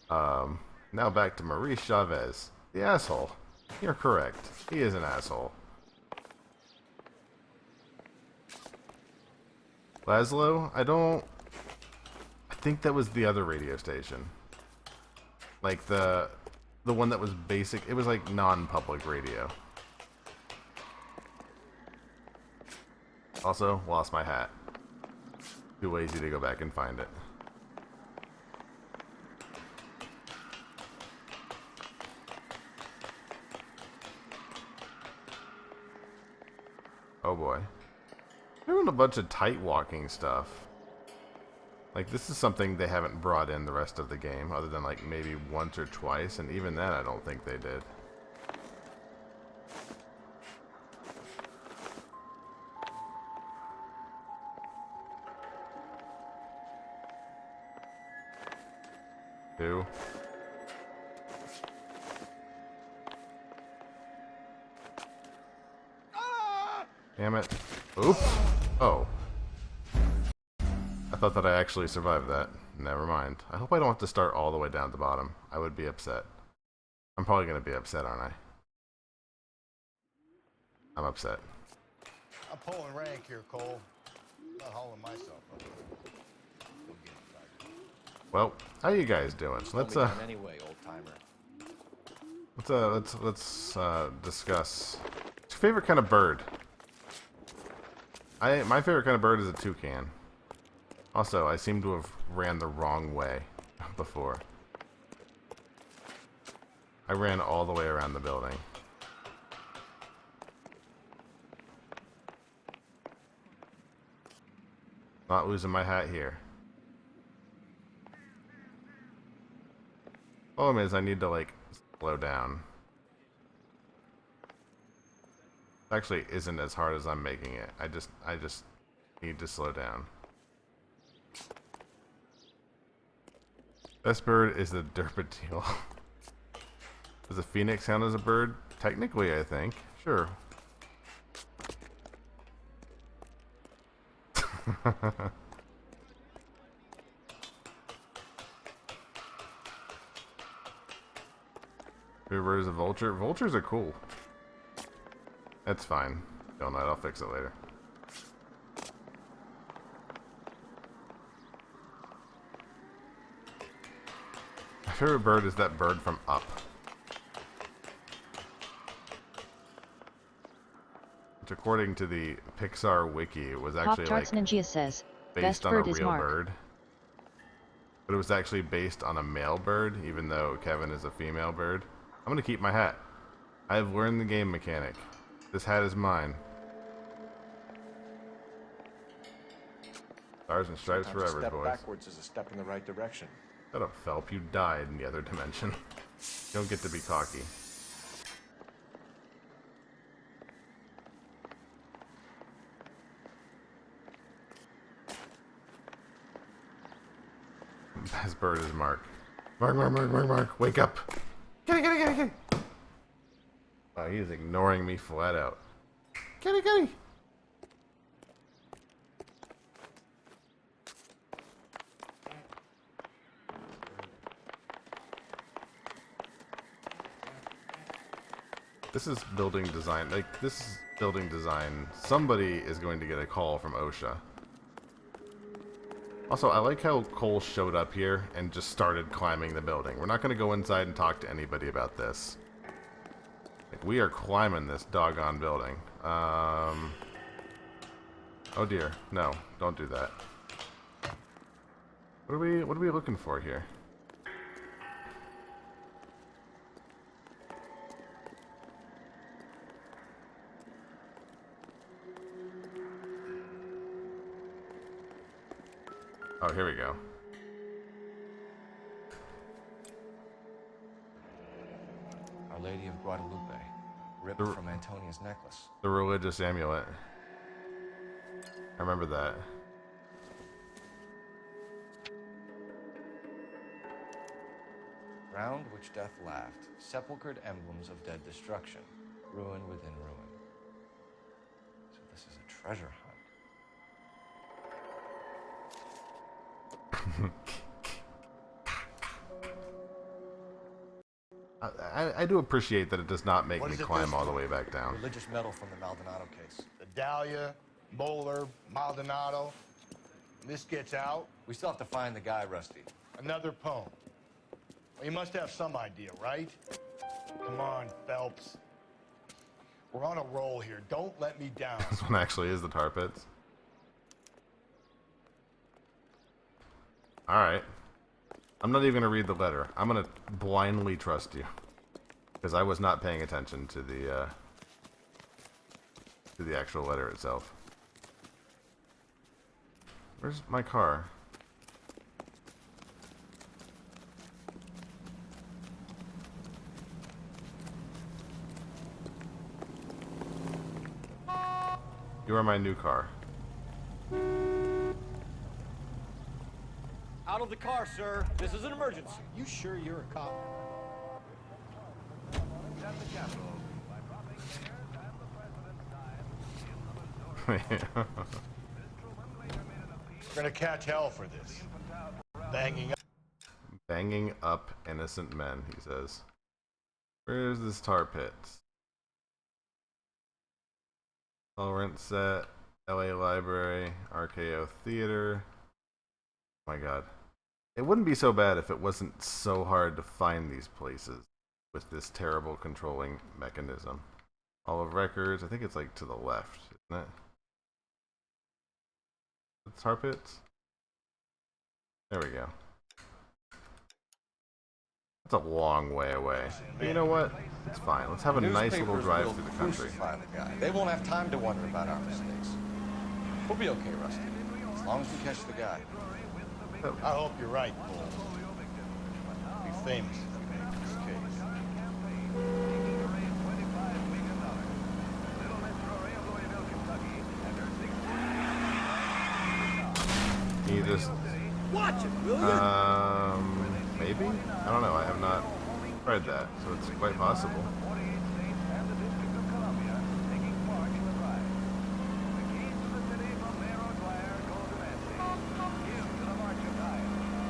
now back to Maurice Chavez, the asshole. You're correct. He is an asshole. Laszlo, I think that was the other radio station. Like the one that was basic. It was like non-public radio. Also, lost my hat. Too lazy to go back and find it. Oh boy. They're doing a bunch of tight walking stuff. Like, this is something they haven't brought in the rest of the game, other than like maybe once or twice, and even that I don't think they did. Two. Damn it. Oops. Oh. I thought that I actually survived that. Never mind. I hope I don't have to start all the way down at the bottom. I would be upset. I'm probably going to be upset, aren't I? I'm upset. I'm pulling rank here, Cole. I'm not hauling myself up. Well, how you guys doing? Let's Anyway, old timer. let's discuss. What's your favorite kind of bird? My favorite kind of bird is a toucan. Also, I seem to have ran the wrong way before. I ran all the way around the building. Not losing my hat here. Problem is, I need to like slow down. It actually isn't as hard as I'm making it. I just need to slow down. Best bird is the derpateel. Does a phoenix count as a bird? Technically, I think. Sure. Favorite bird is a vulture. Vultures are cool. That's fine. Don't know. I'll fix it later. My favorite bird is that bird from Up. Which, according to the Pixar wiki, was actually Pop-Tarts like Ninja says, based best on a bird is real Mark. bird. But it was actually based on a male bird, even though Kevin is a female bird. I'm gonna keep my hat. I have learned the game mechanic. This hat is mine. Stars and stripes Sometimes forever, a step boys. backwards is a step in the right direction. Shut up, Phelp. You died in the other dimension. You don't get to be cocky. Best bird is Mark. Mark. Wake up. Get it. Wow, he is ignoring me flat out. Get it. This is building design. Like, this is building design. Somebody is going to get a call from OSHA. Also, I like how Cole showed up here and just started climbing the building. We're not going to go inside and talk to anybody about this. Like, we are climbing this doggone building. Oh dear. No, don't do that. What are we looking for here? Oh, here we go. Our Lady of Guadalupe, ripped from Antonia's necklace. The religious amulet. I remember that. Round which death laughed, sepulchred emblems of dead destruction, ruin within ruin. So this is a treasure hunt. I do appreciate that it does not make me climb all the way back down. Religious medal from the Maldonado case. The Dahlia, Moeller, Maldonado. This gets out. We still have to find the guy, Rusty. Another poem. Well, you must have some idea, right? Come on, Phelps. We're on a roll here. Don't let me down. This one actually is the tar pits. Alright. I'm not even going to read the letter. I'm going to blindly trust you. Because I was not paying attention to the to the actual letter itself. Where's my car? You are my new car. Out of the car, sir. This is an emergency. You sure you're a cop? We're gonna catch hell for this. Banging up innocent men, he says. Where's this tar pit? Tolerance set, LA Library, RKO Theater. Oh my god. It wouldn't be so bad if it wasn't so hard to find these places with this terrible controlling mechanism. Hall of Records, I think it's like to the left, isn't it? The tar pits? There we go. That's a long way away. But you know what? It's fine. Let's have a nice little drive through the country. The guy. They won't have time to wonder about our mistakes. We'll be okay, Rusty. As long as we catch the guy. I hope you're right, Cole. Be famous if you make this case. Can you just... Watch it, will you? Maybe? I don't know. I have not tried that, so it's quite possible.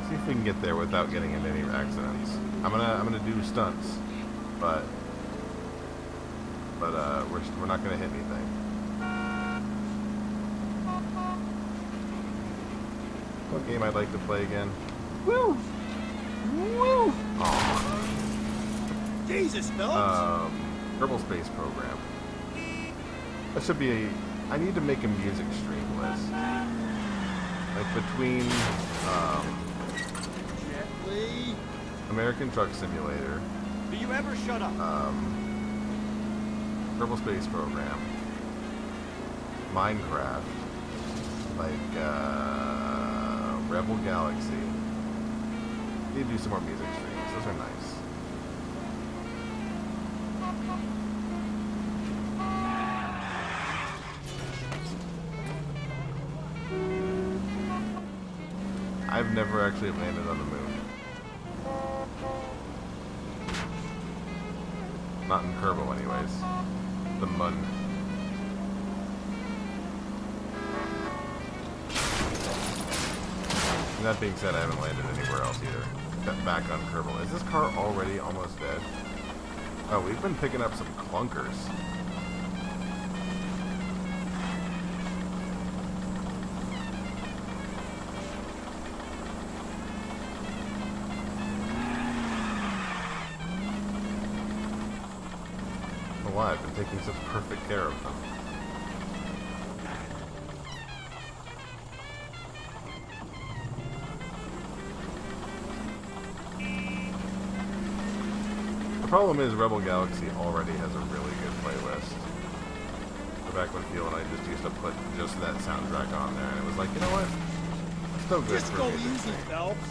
See if we can get there without getting into any accidents. I'm gonna do stunts, but we're not gonna hit anything. What game I'd like to play again? Woo! Woo! Aww. Jesus, Phelps! Kerbal Space Program. That should be a... I need to make a music stream list. Like between, Gently. American Truck Simulator. Do you ever shut up? Kerbal Space Program. Minecraft. Like, Rebel Galaxy. Need to do some more music streams. Those are nice. I've never actually landed on the moon. Not in Kerbal anyways. The Mun. And that being said, I haven't landed anywhere else either. Got back on Kerbal. Is this car already almost dead? Oh, we've been picking up some clunkers. I don't know why I've been taking such perfect care of them. The problem is Rebel Galaxy already has a really good playlist. So back when Phil and I just used to put just that soundtrack on there, and it was like, you know what? It's still good Just for go music easy, stream. Phelps.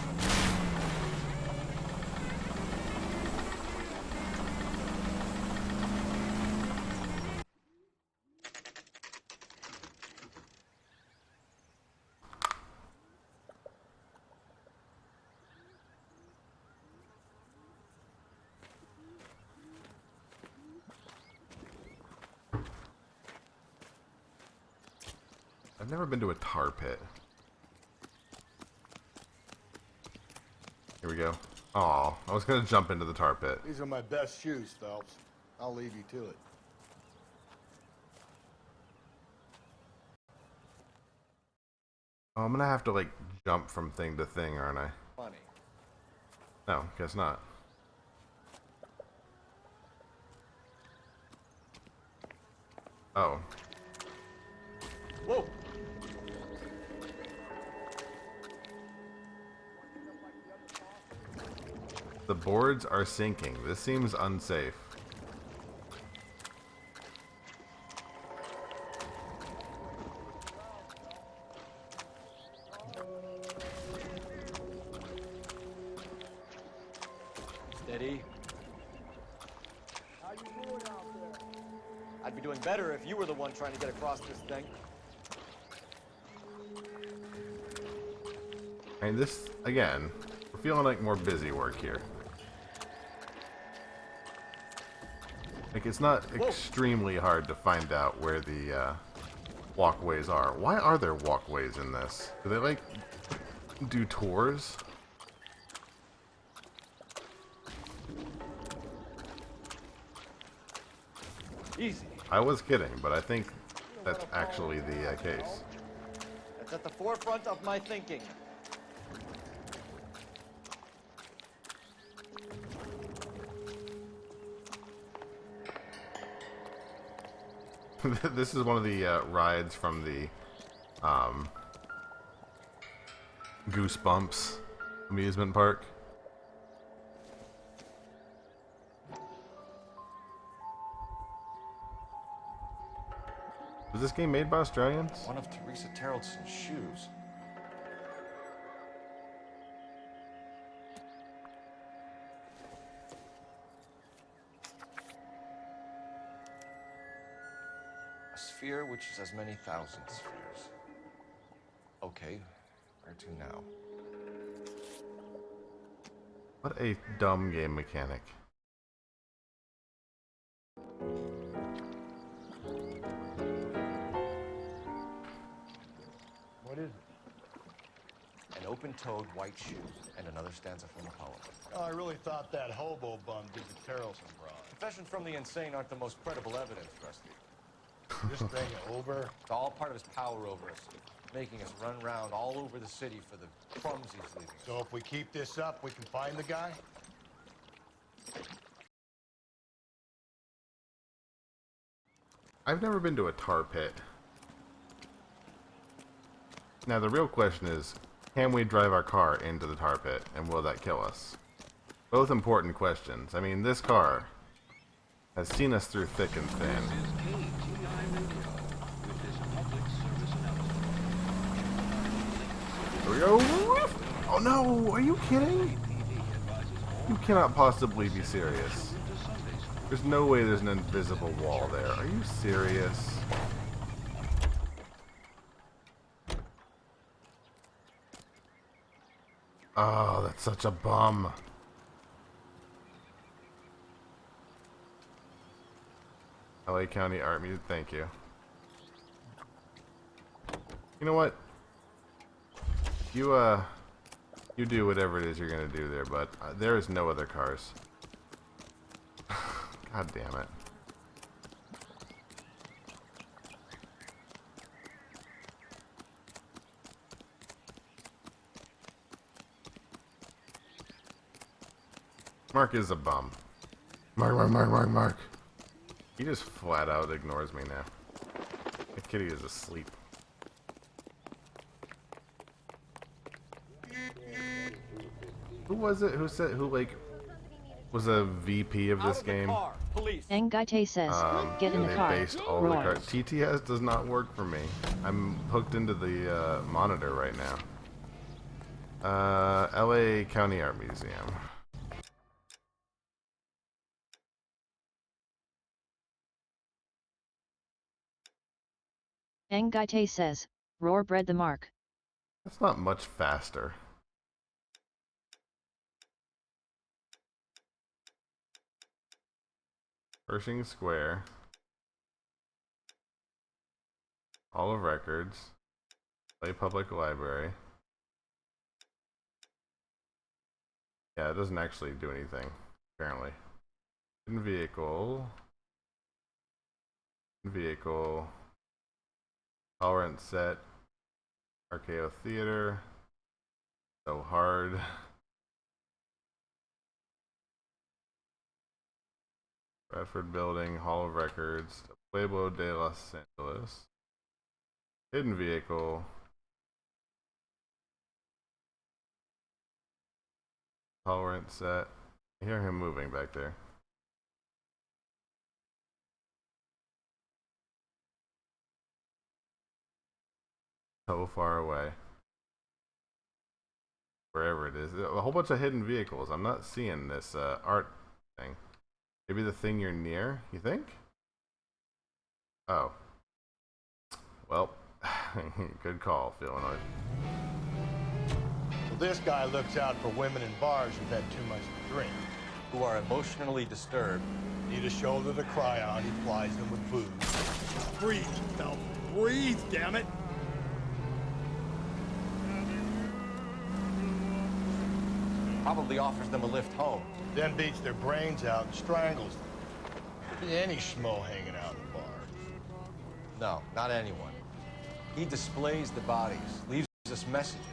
I've never been to a tar pit. Here we go. Aw, I was gonna jump into the tar pit. These are my best shoes, Phelps. I'll leave you to it. Oh, I'm gonna have to like jump from thing to thing, aren't I? Funny. No, guess not. Oh. Whoa! The boards are sinking. This seems unsafe. Steady. How you doing out there? I'd be doing better if you were the one trying to get across this thing. I mean, this, again, we're feeling like more busy work here. Like, it's not extremely hard to find out where the walkways are. Why are there walkways in this? Do they, like, do tours? Easy. I was kidding, but I think that's actually the case. That's at the forefront of my thinking. This is one of the rides from the Goosebumps amusement park. Was this game made by Australians? One of Teresa Terrelson's shoes. A sphere which is as many thousand spheres. Okay, where to now? What a dumb game mechanic. What is it? An open-toed white shoe and another stanza from the poem. Oh, I really thought that hobo bum did the Terrelson broad. Confessions from the insane aren't the most credible evidence, Rusty. This thing over? It's all part of his power over us, making us run around all over the city for the crumbs he's leaving us. So if we keep this up, we can find the guy? I've never been to a tar pit. Now the real question is, can we drive our car into the tar pit, and will that kill us? Both important questions. I mean, this car has seen us through thick and thin. Here we go. Oh no, are you kidding? You cannot possibly be serious. There's no way there's an invisible wall there. Are you serious? Oh, that's such a bum. LA County Art Museum, thank you. You know what? You do whatever it is you're gonna do there, but there is no other cars. God damn it. Mark is a bum. Mark. He just flat out ignores me now. The kitty is asleep. Who was it? Who said? Who like was a VP of this game? Ngaite says, get in and the they car. based all the cars. TTS does not work for me. I'm hooked into the monitor right now. LA County Art Museum. Ngaite says, Roar bred the mark. That's not much faster. Pershing Square. Hall of Records. LA Public Library. Yeah, it doesn't actually do anything, apparently. Hidden Vehicle. Tolerant Set. RKO Theater. So Hard. Bradford Building, Hall of Records, Pueblo de Los Angeles, Hidden Vehicle, Tolerant Set. I hear him moving back there. So far away. wherever it is. A whole bunch of hidden vehicles. I'm not seeing this art thing. Maybe the thing you're near, you think? Oh. Well, good call, Illinois. Well, this guy looks out for women in bars who've had too much to drink. Who are emotionally disturbed. Need a shoulder to cry on, he plies them with booze. Breathe, Mel. Breathe, damn it! Probably offers them a lift home. Then beats their brains out and strangles them. Could be any schmo hanging out in the bar. No, not anyone. He displays the bodies, leaves us messages.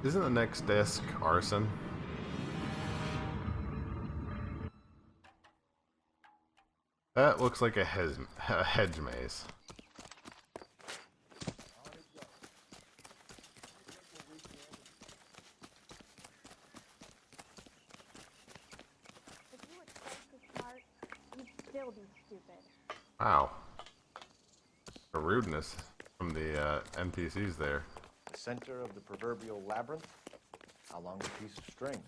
Isn't the next desk arson? That looks like a hedge maze. If you were twice as smart, you'd still be stupid. Wow. A rudeness from the NPCs there. The center of the proverbial labyrinth? How long's a piece of string?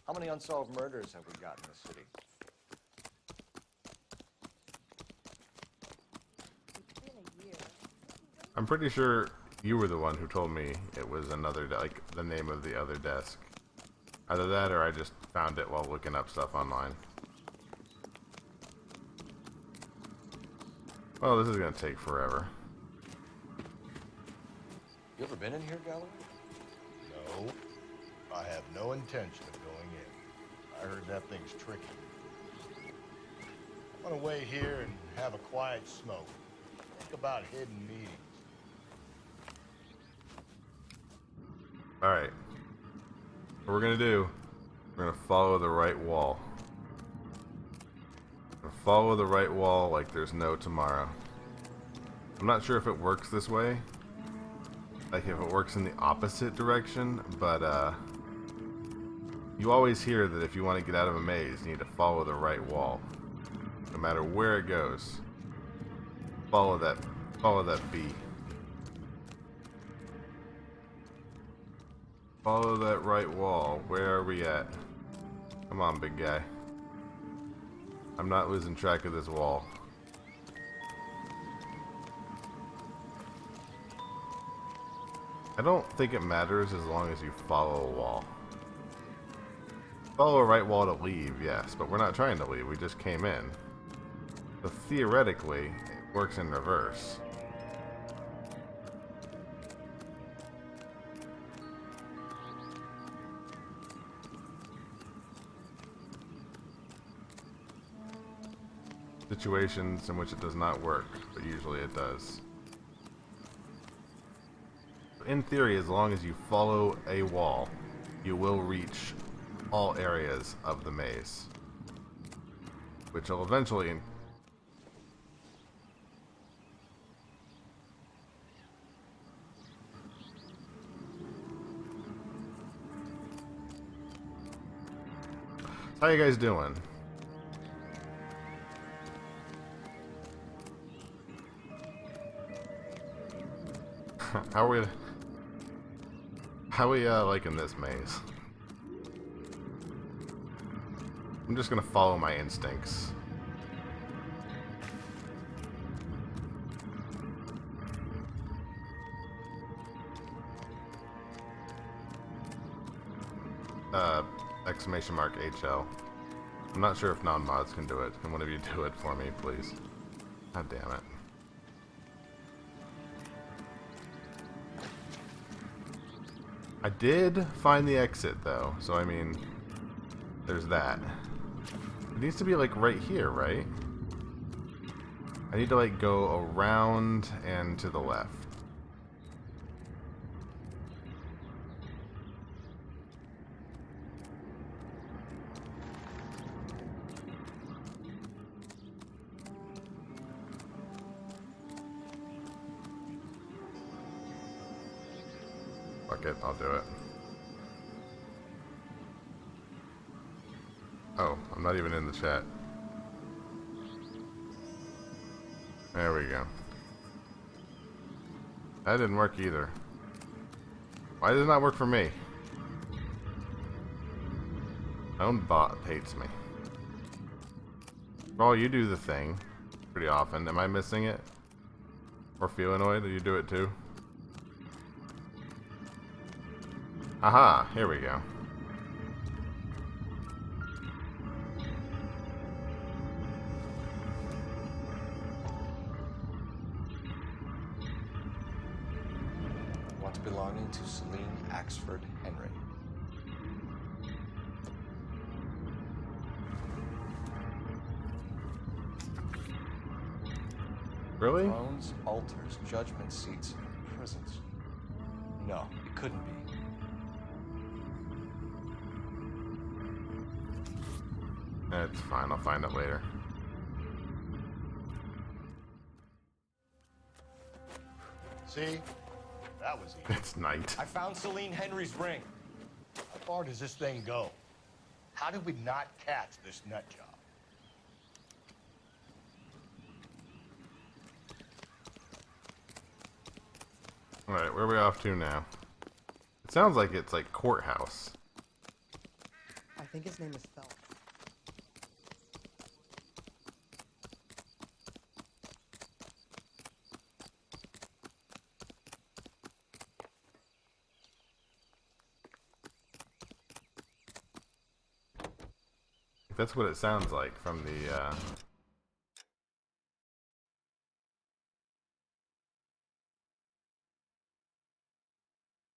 How many unsolved murders have we got in the city? It's been a year. I'm pretty sure you were the one who told me it was another, like, the name of the other desk. Either that or I just found it while looking up stuff online. Oh, this is gonna take forever. You ever been in here, Galloway? No. I have no intention of going in. I heard that thing's tricky. I want to wait here and have a quiet smoke. Think about hidden meetings. Alright. What we're gonna do, we're gonna follow the right wall. We're gonna follow the right wall like there's no tomorrow. I'm not sure if it works this way. Like if it works in the opposite direction, but you always hear that if you want to get out of a maze, you need to follow the right wall. No matter where it goes. Follow that B. Follow that right wall. Where are we at? Come on, big guy. I'm not losing track of this wall. I don't think it matters as long as you follow a wall. Follow a right wall to leave, yes, but we're not trying to leave, we just came in. So theoretically, it works in reverse. Situations in which it does not work, but usually it does. In theory, as long as you follow a wall, you will reach all areas of the maze, which will eventually How you guys doing? How are we liking this maze? I'm just gonna follow my instincts. Exclamation mark HL. I'm not sure if non-mods can do it. Can one of you do it for me, please? God damn it. I did find the exit, though, so I mean, there's that. It needs to be, like, right here, right? I need to, like, go around and to the left. Fuck it, I'll do it. Oh, I'm not even in the chat. There we go. That didn't work either. Why did it not work for me? My own bot hates me. Well, you do the thing pretty often. Am I missing it? Or feel annoyed? Do you do it too? Aha, here we go. Once belonging to Celine Axford Henry. Really? Thrones, altars, judgment seats, prisons. No, it couldn't be. It's fine, I'll find it later. See? That was easy. It's night. I found Celine Henry's ring. How far does this thing go? How did we not catch this nut job? Alright, where are we off to now? It sounds like it's like courthouse. I think his name is Phelps. That's what it sounds like from the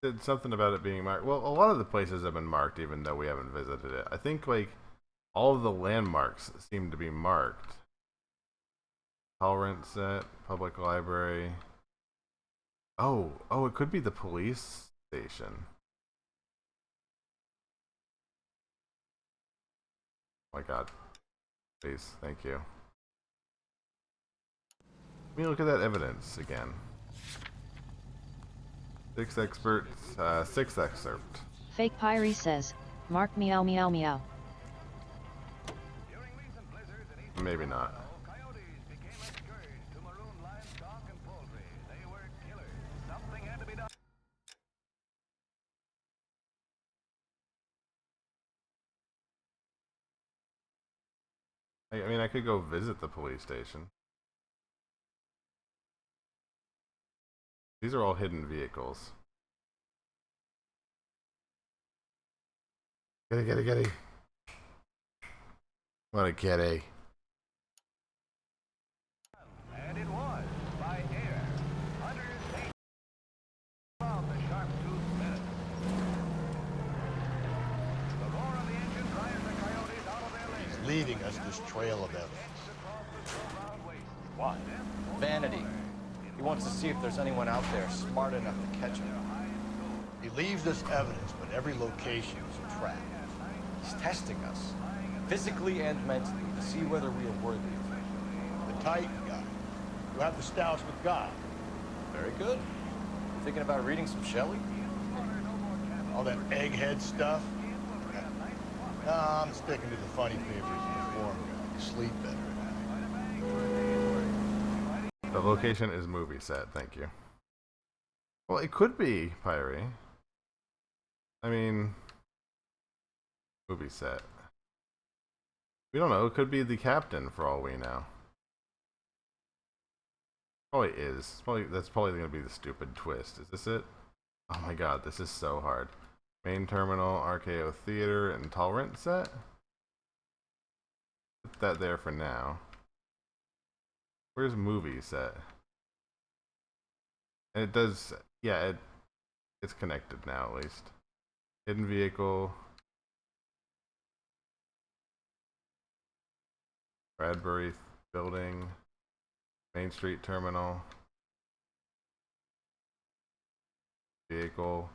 did something about it being marked. Well, a lot of the places have been marked even though we haven't visited it. I think like all of the landmarks seem to be marked. Tolerance set, public library. Oh, it could be the police station. Oh my god. Please, thank you. Let me look at that evidence again. 6 experts, 6th excerpt. Fake Pyrie says, Mark meow meow meow. Maybe not. I mean, I could go visit the police station. These are all hidden vehicles. Get it. What a kitty. And it was by air. Hunters ate around the sharp-toothed menace. The roar of the engine drives the coyotes out of their lair. He's leaving us this trail of evidence. Why? Vanity. He wants to see if there's anyone out there smart enough to catch him. He leaves us evidence, but every location is a trap. He's testing us, physically and mentally, to see whether we are worthy of him. The Titan guy. You have the stouts with God. Very good. Thinking about reading some Shelley? All that egghead stuff? Nah, I'm sticking to the funny papers and the form guy. Sleep better. The location is movie set, thank you. Well, it could be Pyrie. I mean, movie set. We don't know, it could be the captain for all we know. Probably is. That's probably going to be the stupid twist. Is this it? Oh my god, this is so hard. Main terminal, RKO theater, and tolerance set? Put that there for now. Where's movie set? And it does, yeah, it's connected now at least. Hidden vehicle. Bradbury building. Main Street terminal. Vehicle.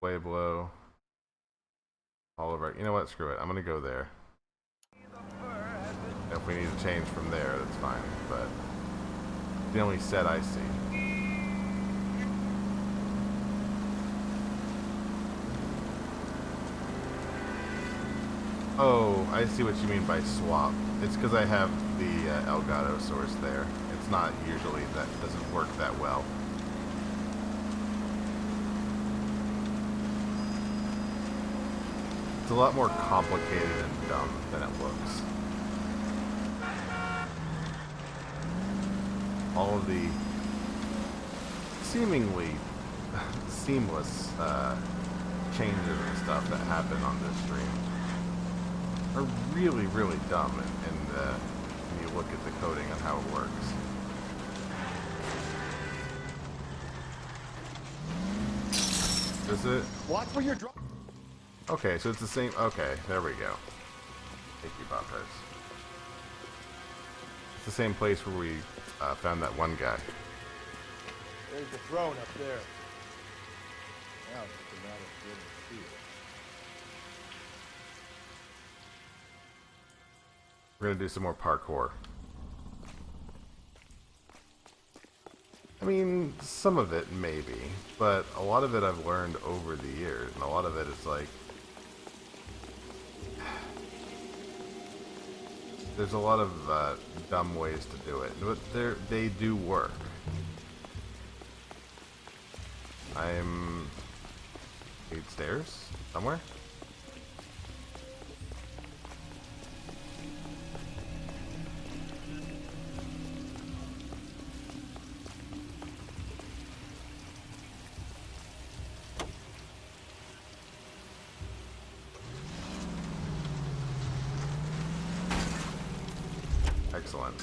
Pueblo. Oliver. You know what? Screw it. I'm gonna go there. If we need to change from there, that's fine. But it's the only set I see. Oh, I see what you mean by swap. It's because I have the Elgato source there. It's not usually, that doesn't work that well. It's a lot more complicated and dumb than it looks. All of the seemingly seamless changes and stuff that happen on this stream are really, really dumb when you look at the coding and how it works. Is it? Watch where you're driving. Okay, so it's the same. Okay, there we go. Thank you, Boppers. It's the same place where we found that one guy. There's the throne up there. Now it's just a matter of getting to see it. We're gonna do some more parkour. I mean, some of it maybe, but a lot of it I've learned over the years, and a lot of it is like, there's a lot of dumb ways to do it, but they do work. Need stairs somewhere? Excellent.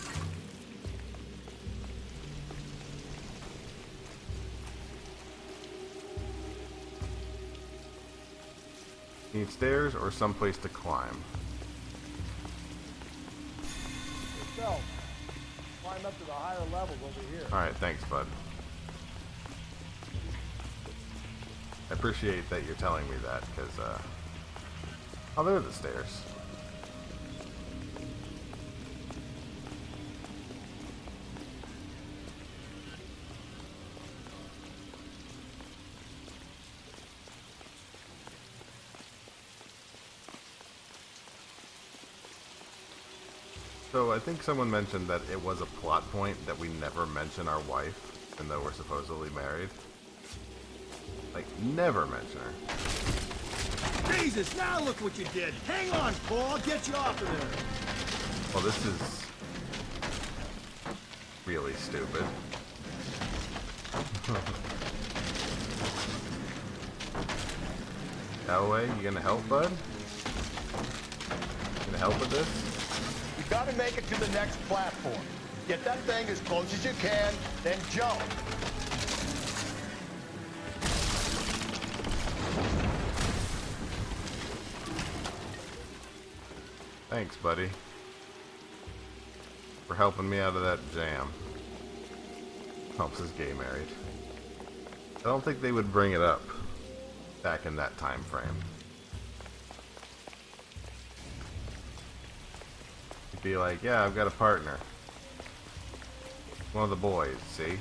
Need stairs or someplace to climb? Yourself. Climb up to the higher levels over here. Alright, thanks, bud. I appreciate that you're telling me that, because, oh, there are the stairs. So I think someone mentioned that it was a plot point that we never mention our wife, even though we're supposedly married. Like, never mention her. Jesus, now look what you did. Hang on, Paul. I'll get you off of there. Well, this is really stupid. Callaway, you gonna help, bud? Gonna help with this? You gotta make it to the next platform. Get that thing as close as you can, then jump. Thanks, buddy, for helping me out of that jam. Helps us get married. I don't think they would bring it up back in that time frame. You'd be like, yeah, I've got a partner. One of the boys, see?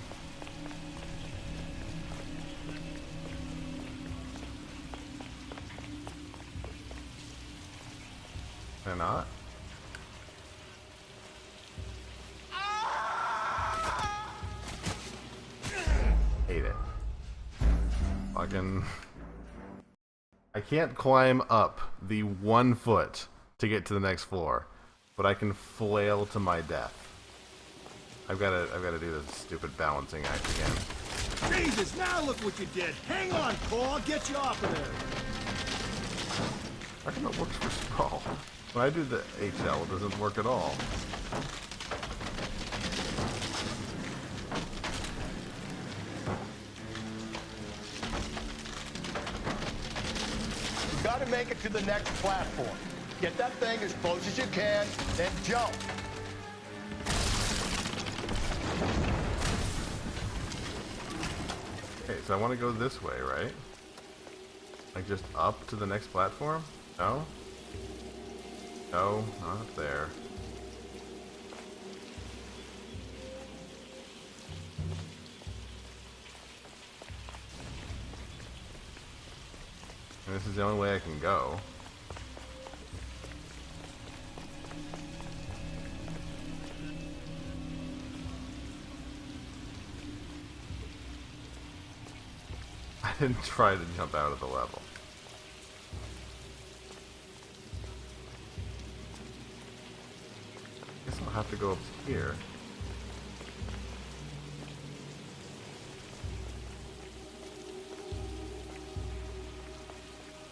They're not? Hate it. Fucking... I can't climb up the 1 foot to get to the next floor, but I can flail to my death. I've got to do this stupid balancing act again. Jesus, now look what you did. Hang on, Paul. I'll get you off of there. How come it works for sprawl? When I do the HL, it doesn't work at all. You gotta make it to the next platform. Get that thing as close as you can, then jump. Okay, so I want to go this way, right? Like just up to the next platform? No? No, not up there. And this is the only way I can go. didn't try to jump out of the level. Guess I'll have to go up here.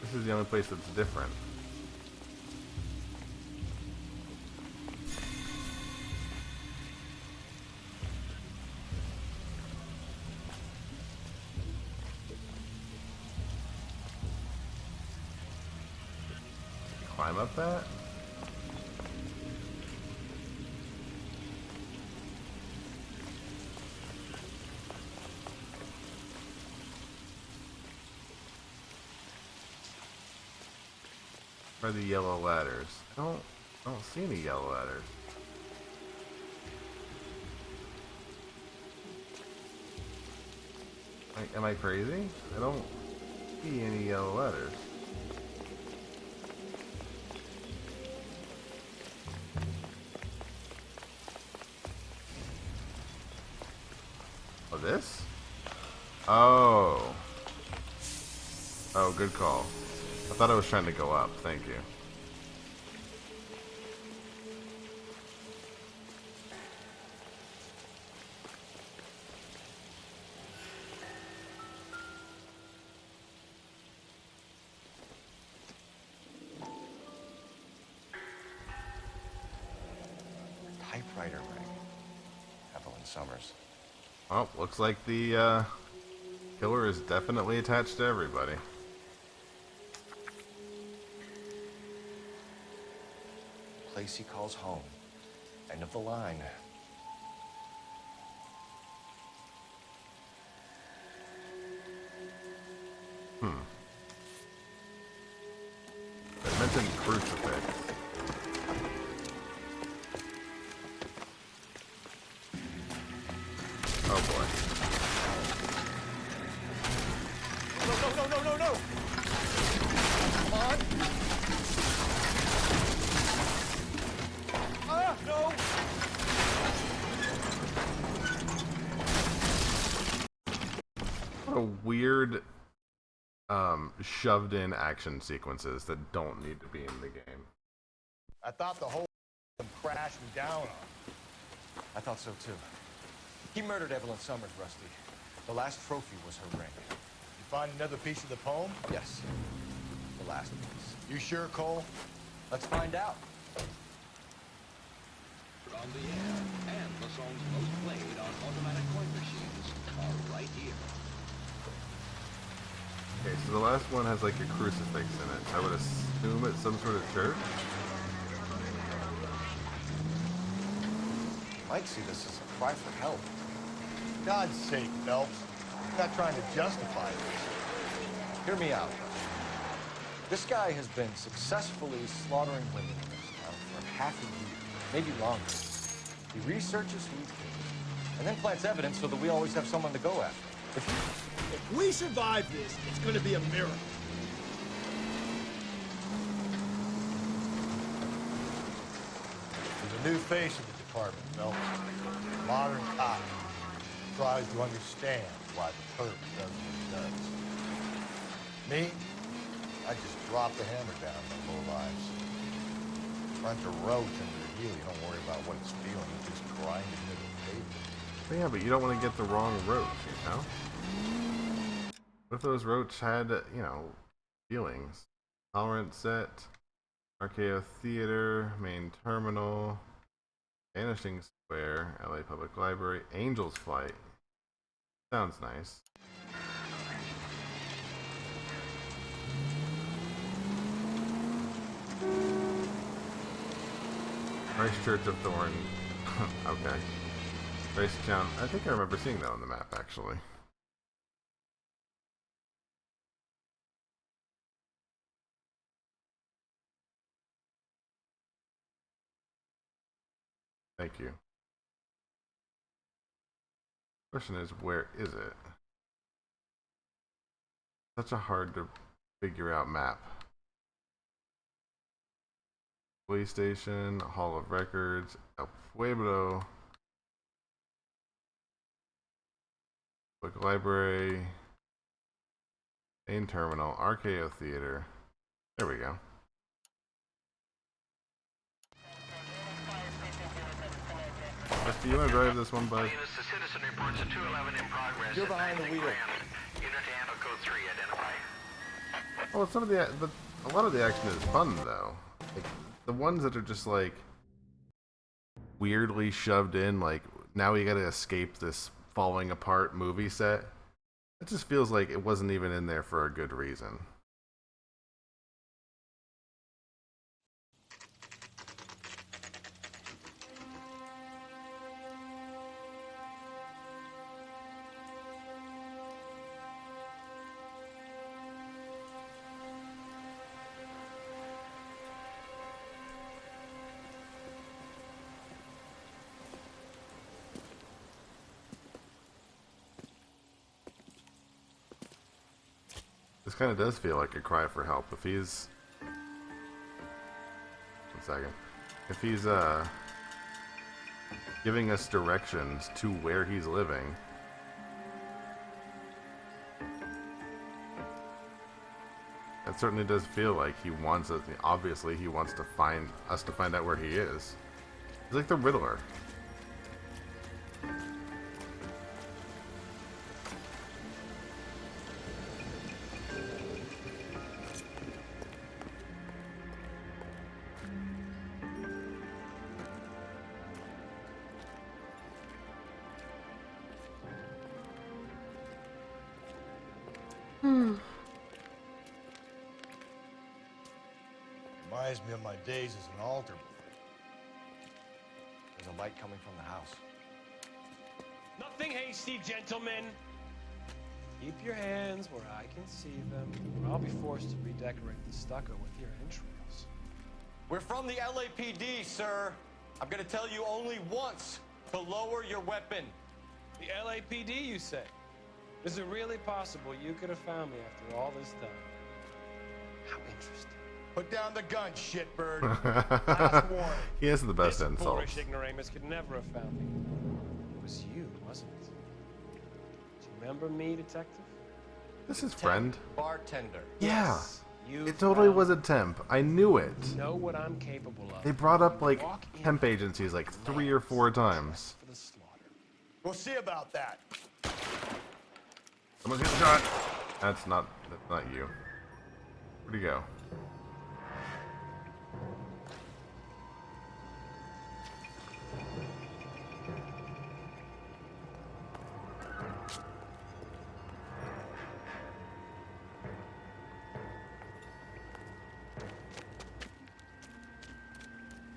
This is the only place that's different. Climb up that? Where are the yellow ladders? I don't see any yellow ladders. Like, am I crazy? I don't see any yellow ladders. Oh, this? Oh. Oh, good call. I thought I was trying to go up. Thank you. Typewriter ring. Evelyn Summers. Oh, looks like the killer is definitely attached to everybody. Place he calls home. End of the line. They mentioned crucifix. Oh boy. No! Come on! Ah, no! What a weird shoved in action sequences that don't need to be in the game. I thought the whole crashing down on. I thought so too. He murdered Evelyn Summers, Rusty. The last trophy was her ring. You find another piece of the poem? Yes. The last piece. You sure, Cole? Let's find out. On the air, and the songs most played on automatic coin machines are right here. Okay, so the last one has like a crucifix in it. So I would assume it's some sort of church. Might see this as a cry for help. God's sake, Phelps. I'm not trying to justify this. Hear me out. This guy has been successfully slaughtering women in this town for half a year, maybe longer. He researches who he kills, and then plants evidence so that we always have someone to go after. If we survive this, it's gonna be a miracle. There's a new face of the department, Phelps. Modern cop. Tries to understand why the perp does what he does. Me? I just drop the hammer down on low lives. Punch a roach under the heel. You don't worry about what it's feeling. You just grind it into the pavement. But yeah, but you don't want to get the wrong roach, you know? What if those roach had, you know, feelings? Tolerance set, RKO Theater, main terminal, Vanishing Square, LA Public Library, Angel's Flight. Sounds nice. Christ Church of Thorn. Okay. Racetown. I think I remember seeing that on the map, actually. Thank you. Question is, where is it? Such a hard to figure out map. Police station, Hall of Records, El Pueblo, Public Library, Main terminal, RKO Theater. There we go. Do you want to drive this one, bud? Units, the citizen reports a 211 in progress. You're behind the wheel. Unit to handle code 3, identify. Well, some of a lot of the action is fun though. Like the ones that are just like weirdly shoved in, like now we got to escape this falling apart movie set. It just feels like it wasn't even in there for a good reason. This kind of does feel like a cry for help. If he's... 1 second. If he's, giving us directions to where he's living... It certainly does feel like he wants us... Obviously, he wants to find us to find out where he is. He's like the Riddler. Reminds me of my days as an altar boy. There's a light coming from the house. Nothing hasty, gentlemen. Keep your hands where I can see them, or I'll be forced to redecorate the stucco with your entrails. We're from the LAPD, sir. I'm gonna tell you only once to lower your weapon. The LAPD, you say? Is it really possible you could have found me after all this time? How interesting. Put down the gun, shitbird. Last warning. He has the best This insults. foolish ignoramus could never have found me. It was you, wasn't it? Do you remember me, detective? This is friend. Bartender. Yeah. Yes, you It totally found was a temp. I knew it. You know what I'm capable of. They brought up like Walk in temp agencies like 3 or 4 times. for the slaughter. We'll see about that. Someone's getting shot. That's not you. Where'd he go?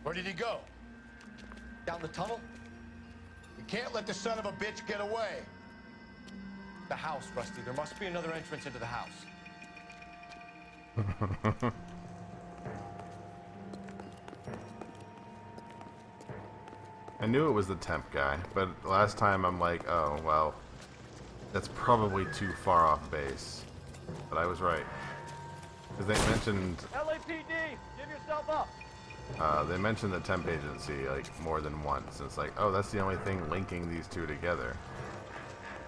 Where did he go? Down the tunnel? You can't let the son of a bitch get away. The house, Rusty. There must be another entrance into the house. I knew it was the temp guy, but last time I'm like, oh, well, that's probably too far off base. But I was right. Because they mentioned... LAPD, give yourself up. They mentioned the temp agency, like, more than once. It's like, oh, that's the only thing linking these two together.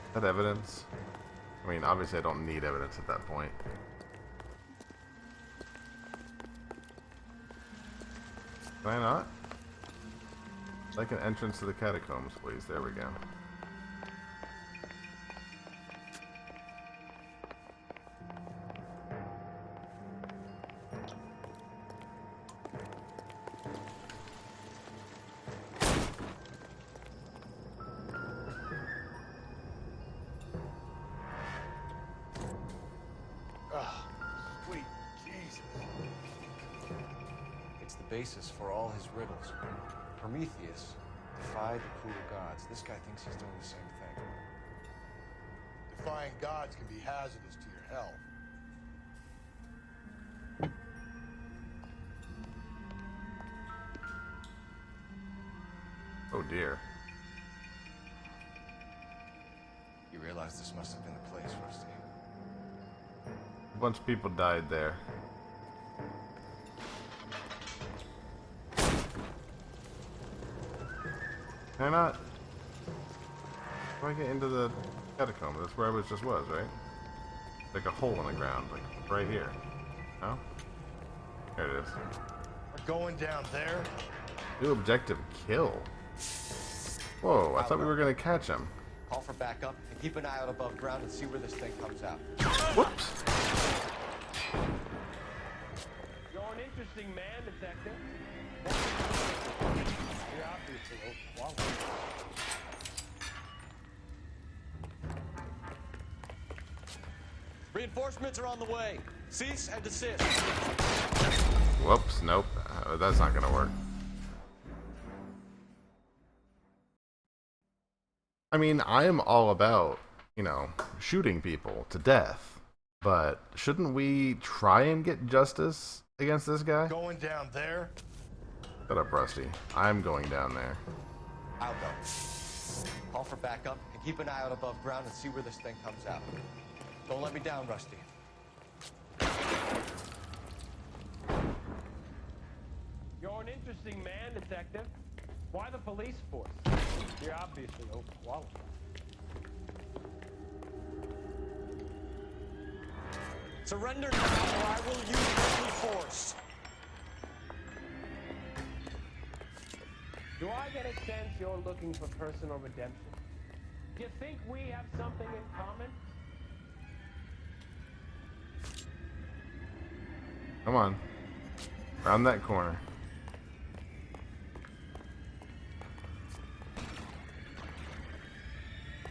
Is that evidence? I mean, obviously I don't need evidence at that point. Can I not? Like an entrance to the catacombs, please. There we go. Sweet Jesus. It's the basis for all his riddles. Prometheus defied the cruel gods. This guy thinks he's doing the same thing. Defying gods can be hazardous to your health. Oh dear. You realize this must have been the place, Rusty. A bunch of people died there. Can I not? How do I get into the catacomb? That's where I just was, right? like a hole in the ground, like right here. No? There it is. We're going down there. New objective, kill. Whoa, I thought we were gonna catch him. Call for backup and keep an eye out above ground and see where this thing comes out. Whoops. You're an interesting man, detective. You're obviously overqualified. Reinforcements are on the way. Cease and desist. Whoops, nope. That's not gonna work. I mean, I am all about, you know, shooting people to death. But shouldn't we try and get justice against this guy? Going down there. Shut up, Rusty. I'm going down there. I'll go. Call for backup and keep an eye out above ground and see where this thing comes out. Don't let me down, Rusty. You're an interesting man, detective. Why the police force? You're obviously overqualified. Surrender now, or I will use deadly force. Do I get a sense you're looking for personal redemption? Do you think we have something in common? Come on. Round that corner.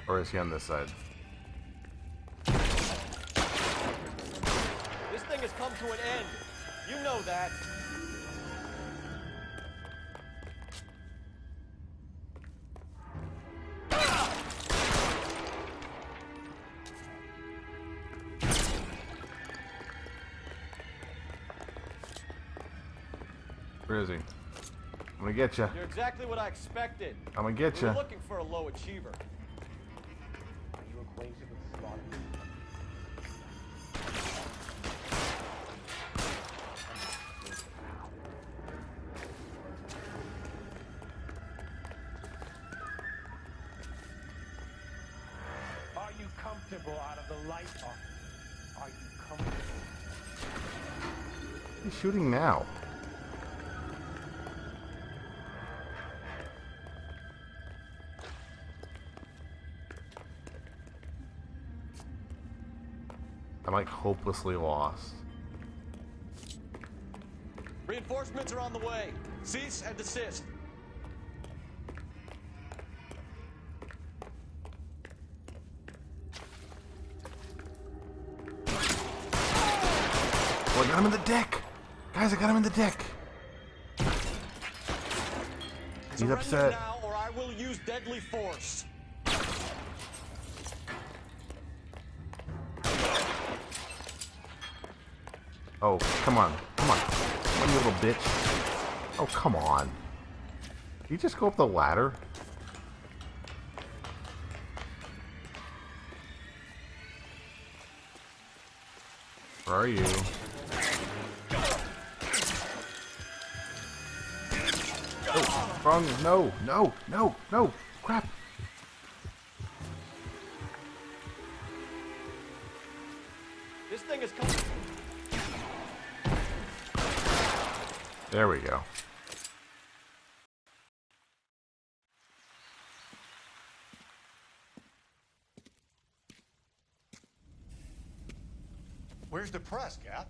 Or is he on this side? This thing has come to an end. You know that. Where is he? I'm gonna get you. You're exactly what I expected. I'm gonna get you. We're looking for a low achiever. Are you acquainted with Slaughter? Are you comfortable out of the light, officer? Are you comfortable? He's shooting now. I'm like hopelessly lost. Reinforcements are on the way. Cease and desist. Oh, I got him in the dick! Guys, I got him in the dick! He's Surrender upset. now, or I will use deadly force. Oh, come on. Come on. Come on, you little bitch. Oh, come on. Did you just go up the ladder? Where are you? Oh, wrong. No, no, no, no. Crap. This thing is coming. There we go. Where's the press, Cap?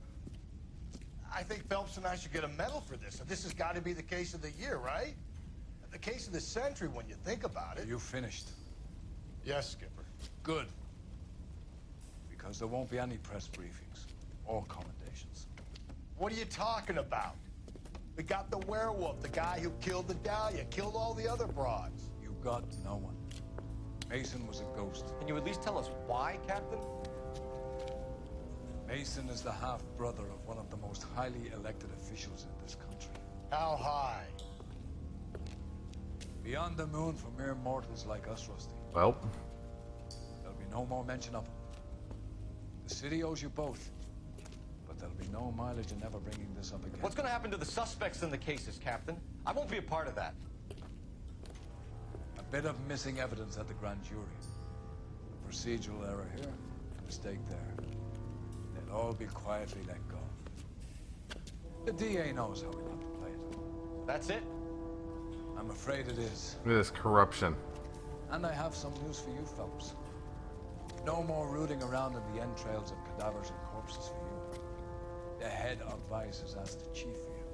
I think Phelps and I should get a medal for this. And this has got to be the case of the year, right? The case of the century when you think about it. You finished? Yes, Skipper. Good. Because there won't be any press briefings or commendations. What are you talking about? We got the werewolf, the guy who killed the Dahlia, killed all the other broads. You got no one. Mason was a ghost. Can you at least tell us why, Captain? Mason is the half-brother of one of the most highly elected officials in this country. How high? Beyond the moon for mere mortals like us, Rusty. Well. There'll be no more mention of him. The city owes you both. But there'll be no mileage in ever bringing this up again. What's going to happen to the suspects in the cases, Captain? I won't be a part of that. A bit of missing evidence at the grand jury. A procedural error here, a mistake there. It'll all be quietly let go. The DA knows how we want to play it. That's it? I'm afraid it is. Look at this corruption. And I have some news for you fellows. No more rooting around in the entrails of cadavers and corpses for you. The head of Vice has asked the chief for you.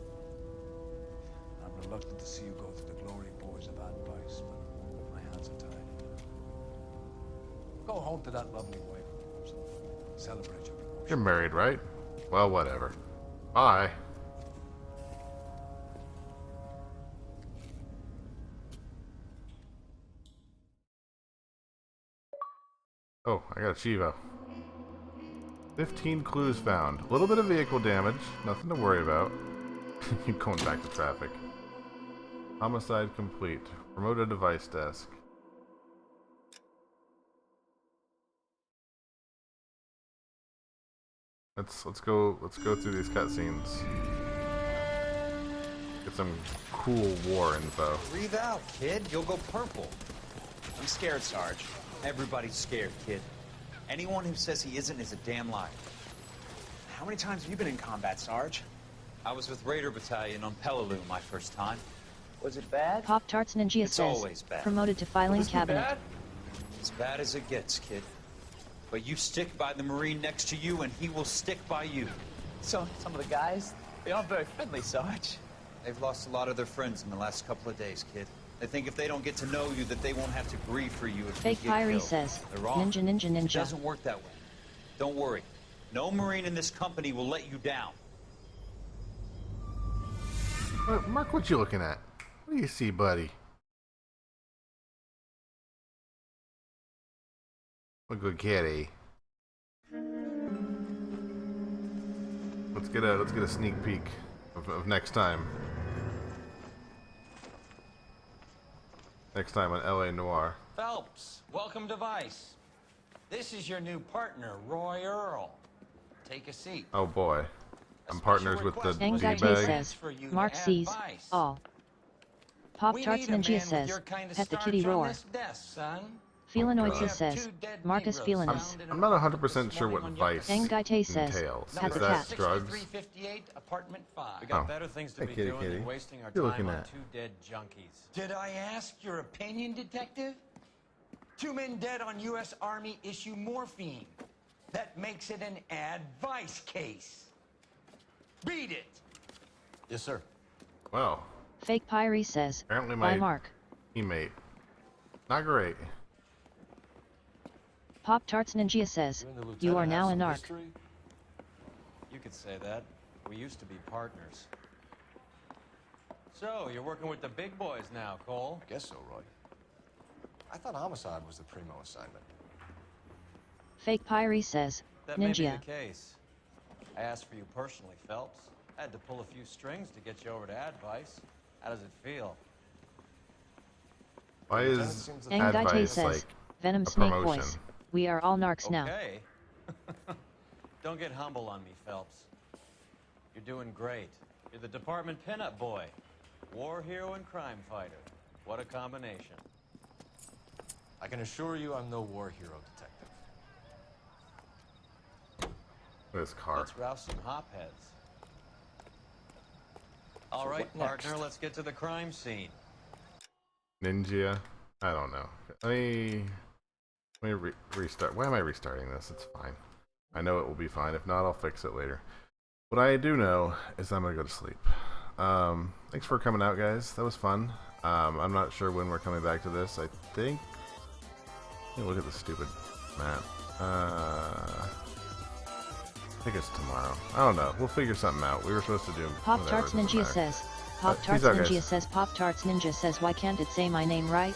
I'm reluctant to see you go to the glory boys of advice, but my hands are tied. Go home to that lovely wife of yours and celebrate your promotion. You're married, right? Well, whatever. Bye. Oh, I got a Chivo. 15 clues found. A little bit of vehicle damage. Nothing to worry about. Keep going back to traffic. Homicide complete. Promoted device desk. Let's go through these cutscenes. Get some cool war info. Breathe out, kid. You'll go purple. I'm scared, Sarge. Everybody's scared, kid. Anyone who says he isn't is a damn liar. How many times have you been in combat, Sarge? I was with Raider Battalion on Peleliu my first time. Was it bad? Pop-Tarts Ninja It's says, always bad. promoted to filing Will this be cabinet. bad? As bad as it gets, kid. But you stick by the Marine next to you, and he will stick by you. So, some of the guys, they aren't very friendly, Sarge. They've lost a lot of their friends in the last couple of days, kid. They think if they don't get to know you, that they won't have to grieve for you if Fake you get Pyrie killed. says, They're wrong. Ninja. It doesn't work that way. Don't worry. No Marine in this company will let you down. Mark, what you looking at? What do you see, buddy? A good kitty. Let's get a sneak peek of next time. Next time on LA Noire. Phelps, welcome to Vice. This is your new partner, Roy Earl. Take a seat. Oh boy. I'm partners with the Engate D-bag. says, Mark sees all. Pop-Tarts Ninja says, pet the kitty roar. Felinoids says, Marcus Felinois. I'm not 100% sure what Vice Engate says, entails. pet Is the that cat. drugs? We got Oh. better things to Hey, be kitty, doing kitty. than wasting our What you time looking on at? two dead junkies. Did I ask your opinion, Detective? 2 men dead on U.S. Army issue morphine. That makes it an advice case. Read it. Yes, sir. Well, Fake Pyrie says, apparently by my Mark. teammate. Not great. Pop-Tarts Ninja says, you are now a narc. You could say that. We used to be partners. So, you're working with the big boys now, Cole? I guess so, Roy. I thought homicide was the primo assignment. Fake Pyrie says, That may be Ninja. the case. I asked for you personally, Phelps. I had to pull a few strings to get you over to Advice. How does it feel? Why is Engate Advice says, like Venom a Snake promotion? Voice. We are all narcs now. Okay. Don't get humble on me, Phelps. You're doing great. You're the department pinup boy. War hero and crime fighter. What a combination. I can assure you I'm no war hero, detective. This car. Let's rouse some hopheads. All right, what next? partner, let's get to the crime scene. Ninja. I don't know. Let me restart. Why am I restarting this? It's fine. I know it will be fine. If not, I'll fix it later. What I do know is I'm gonna go to sleep. Thanks for coming out, guys. That was fun. I'm not sure when we're coming back to this. I think. Let me look at the stupid map. I think it's tomorrow. I don't know. We'll figure something out. We were supposed to do. Pop-Tarts whatever, it doesn't Ninja matter. says, Pop-Tarts peace out, Ninja guys. says, Pop-Tarts Ninja says, why can't it say my name right?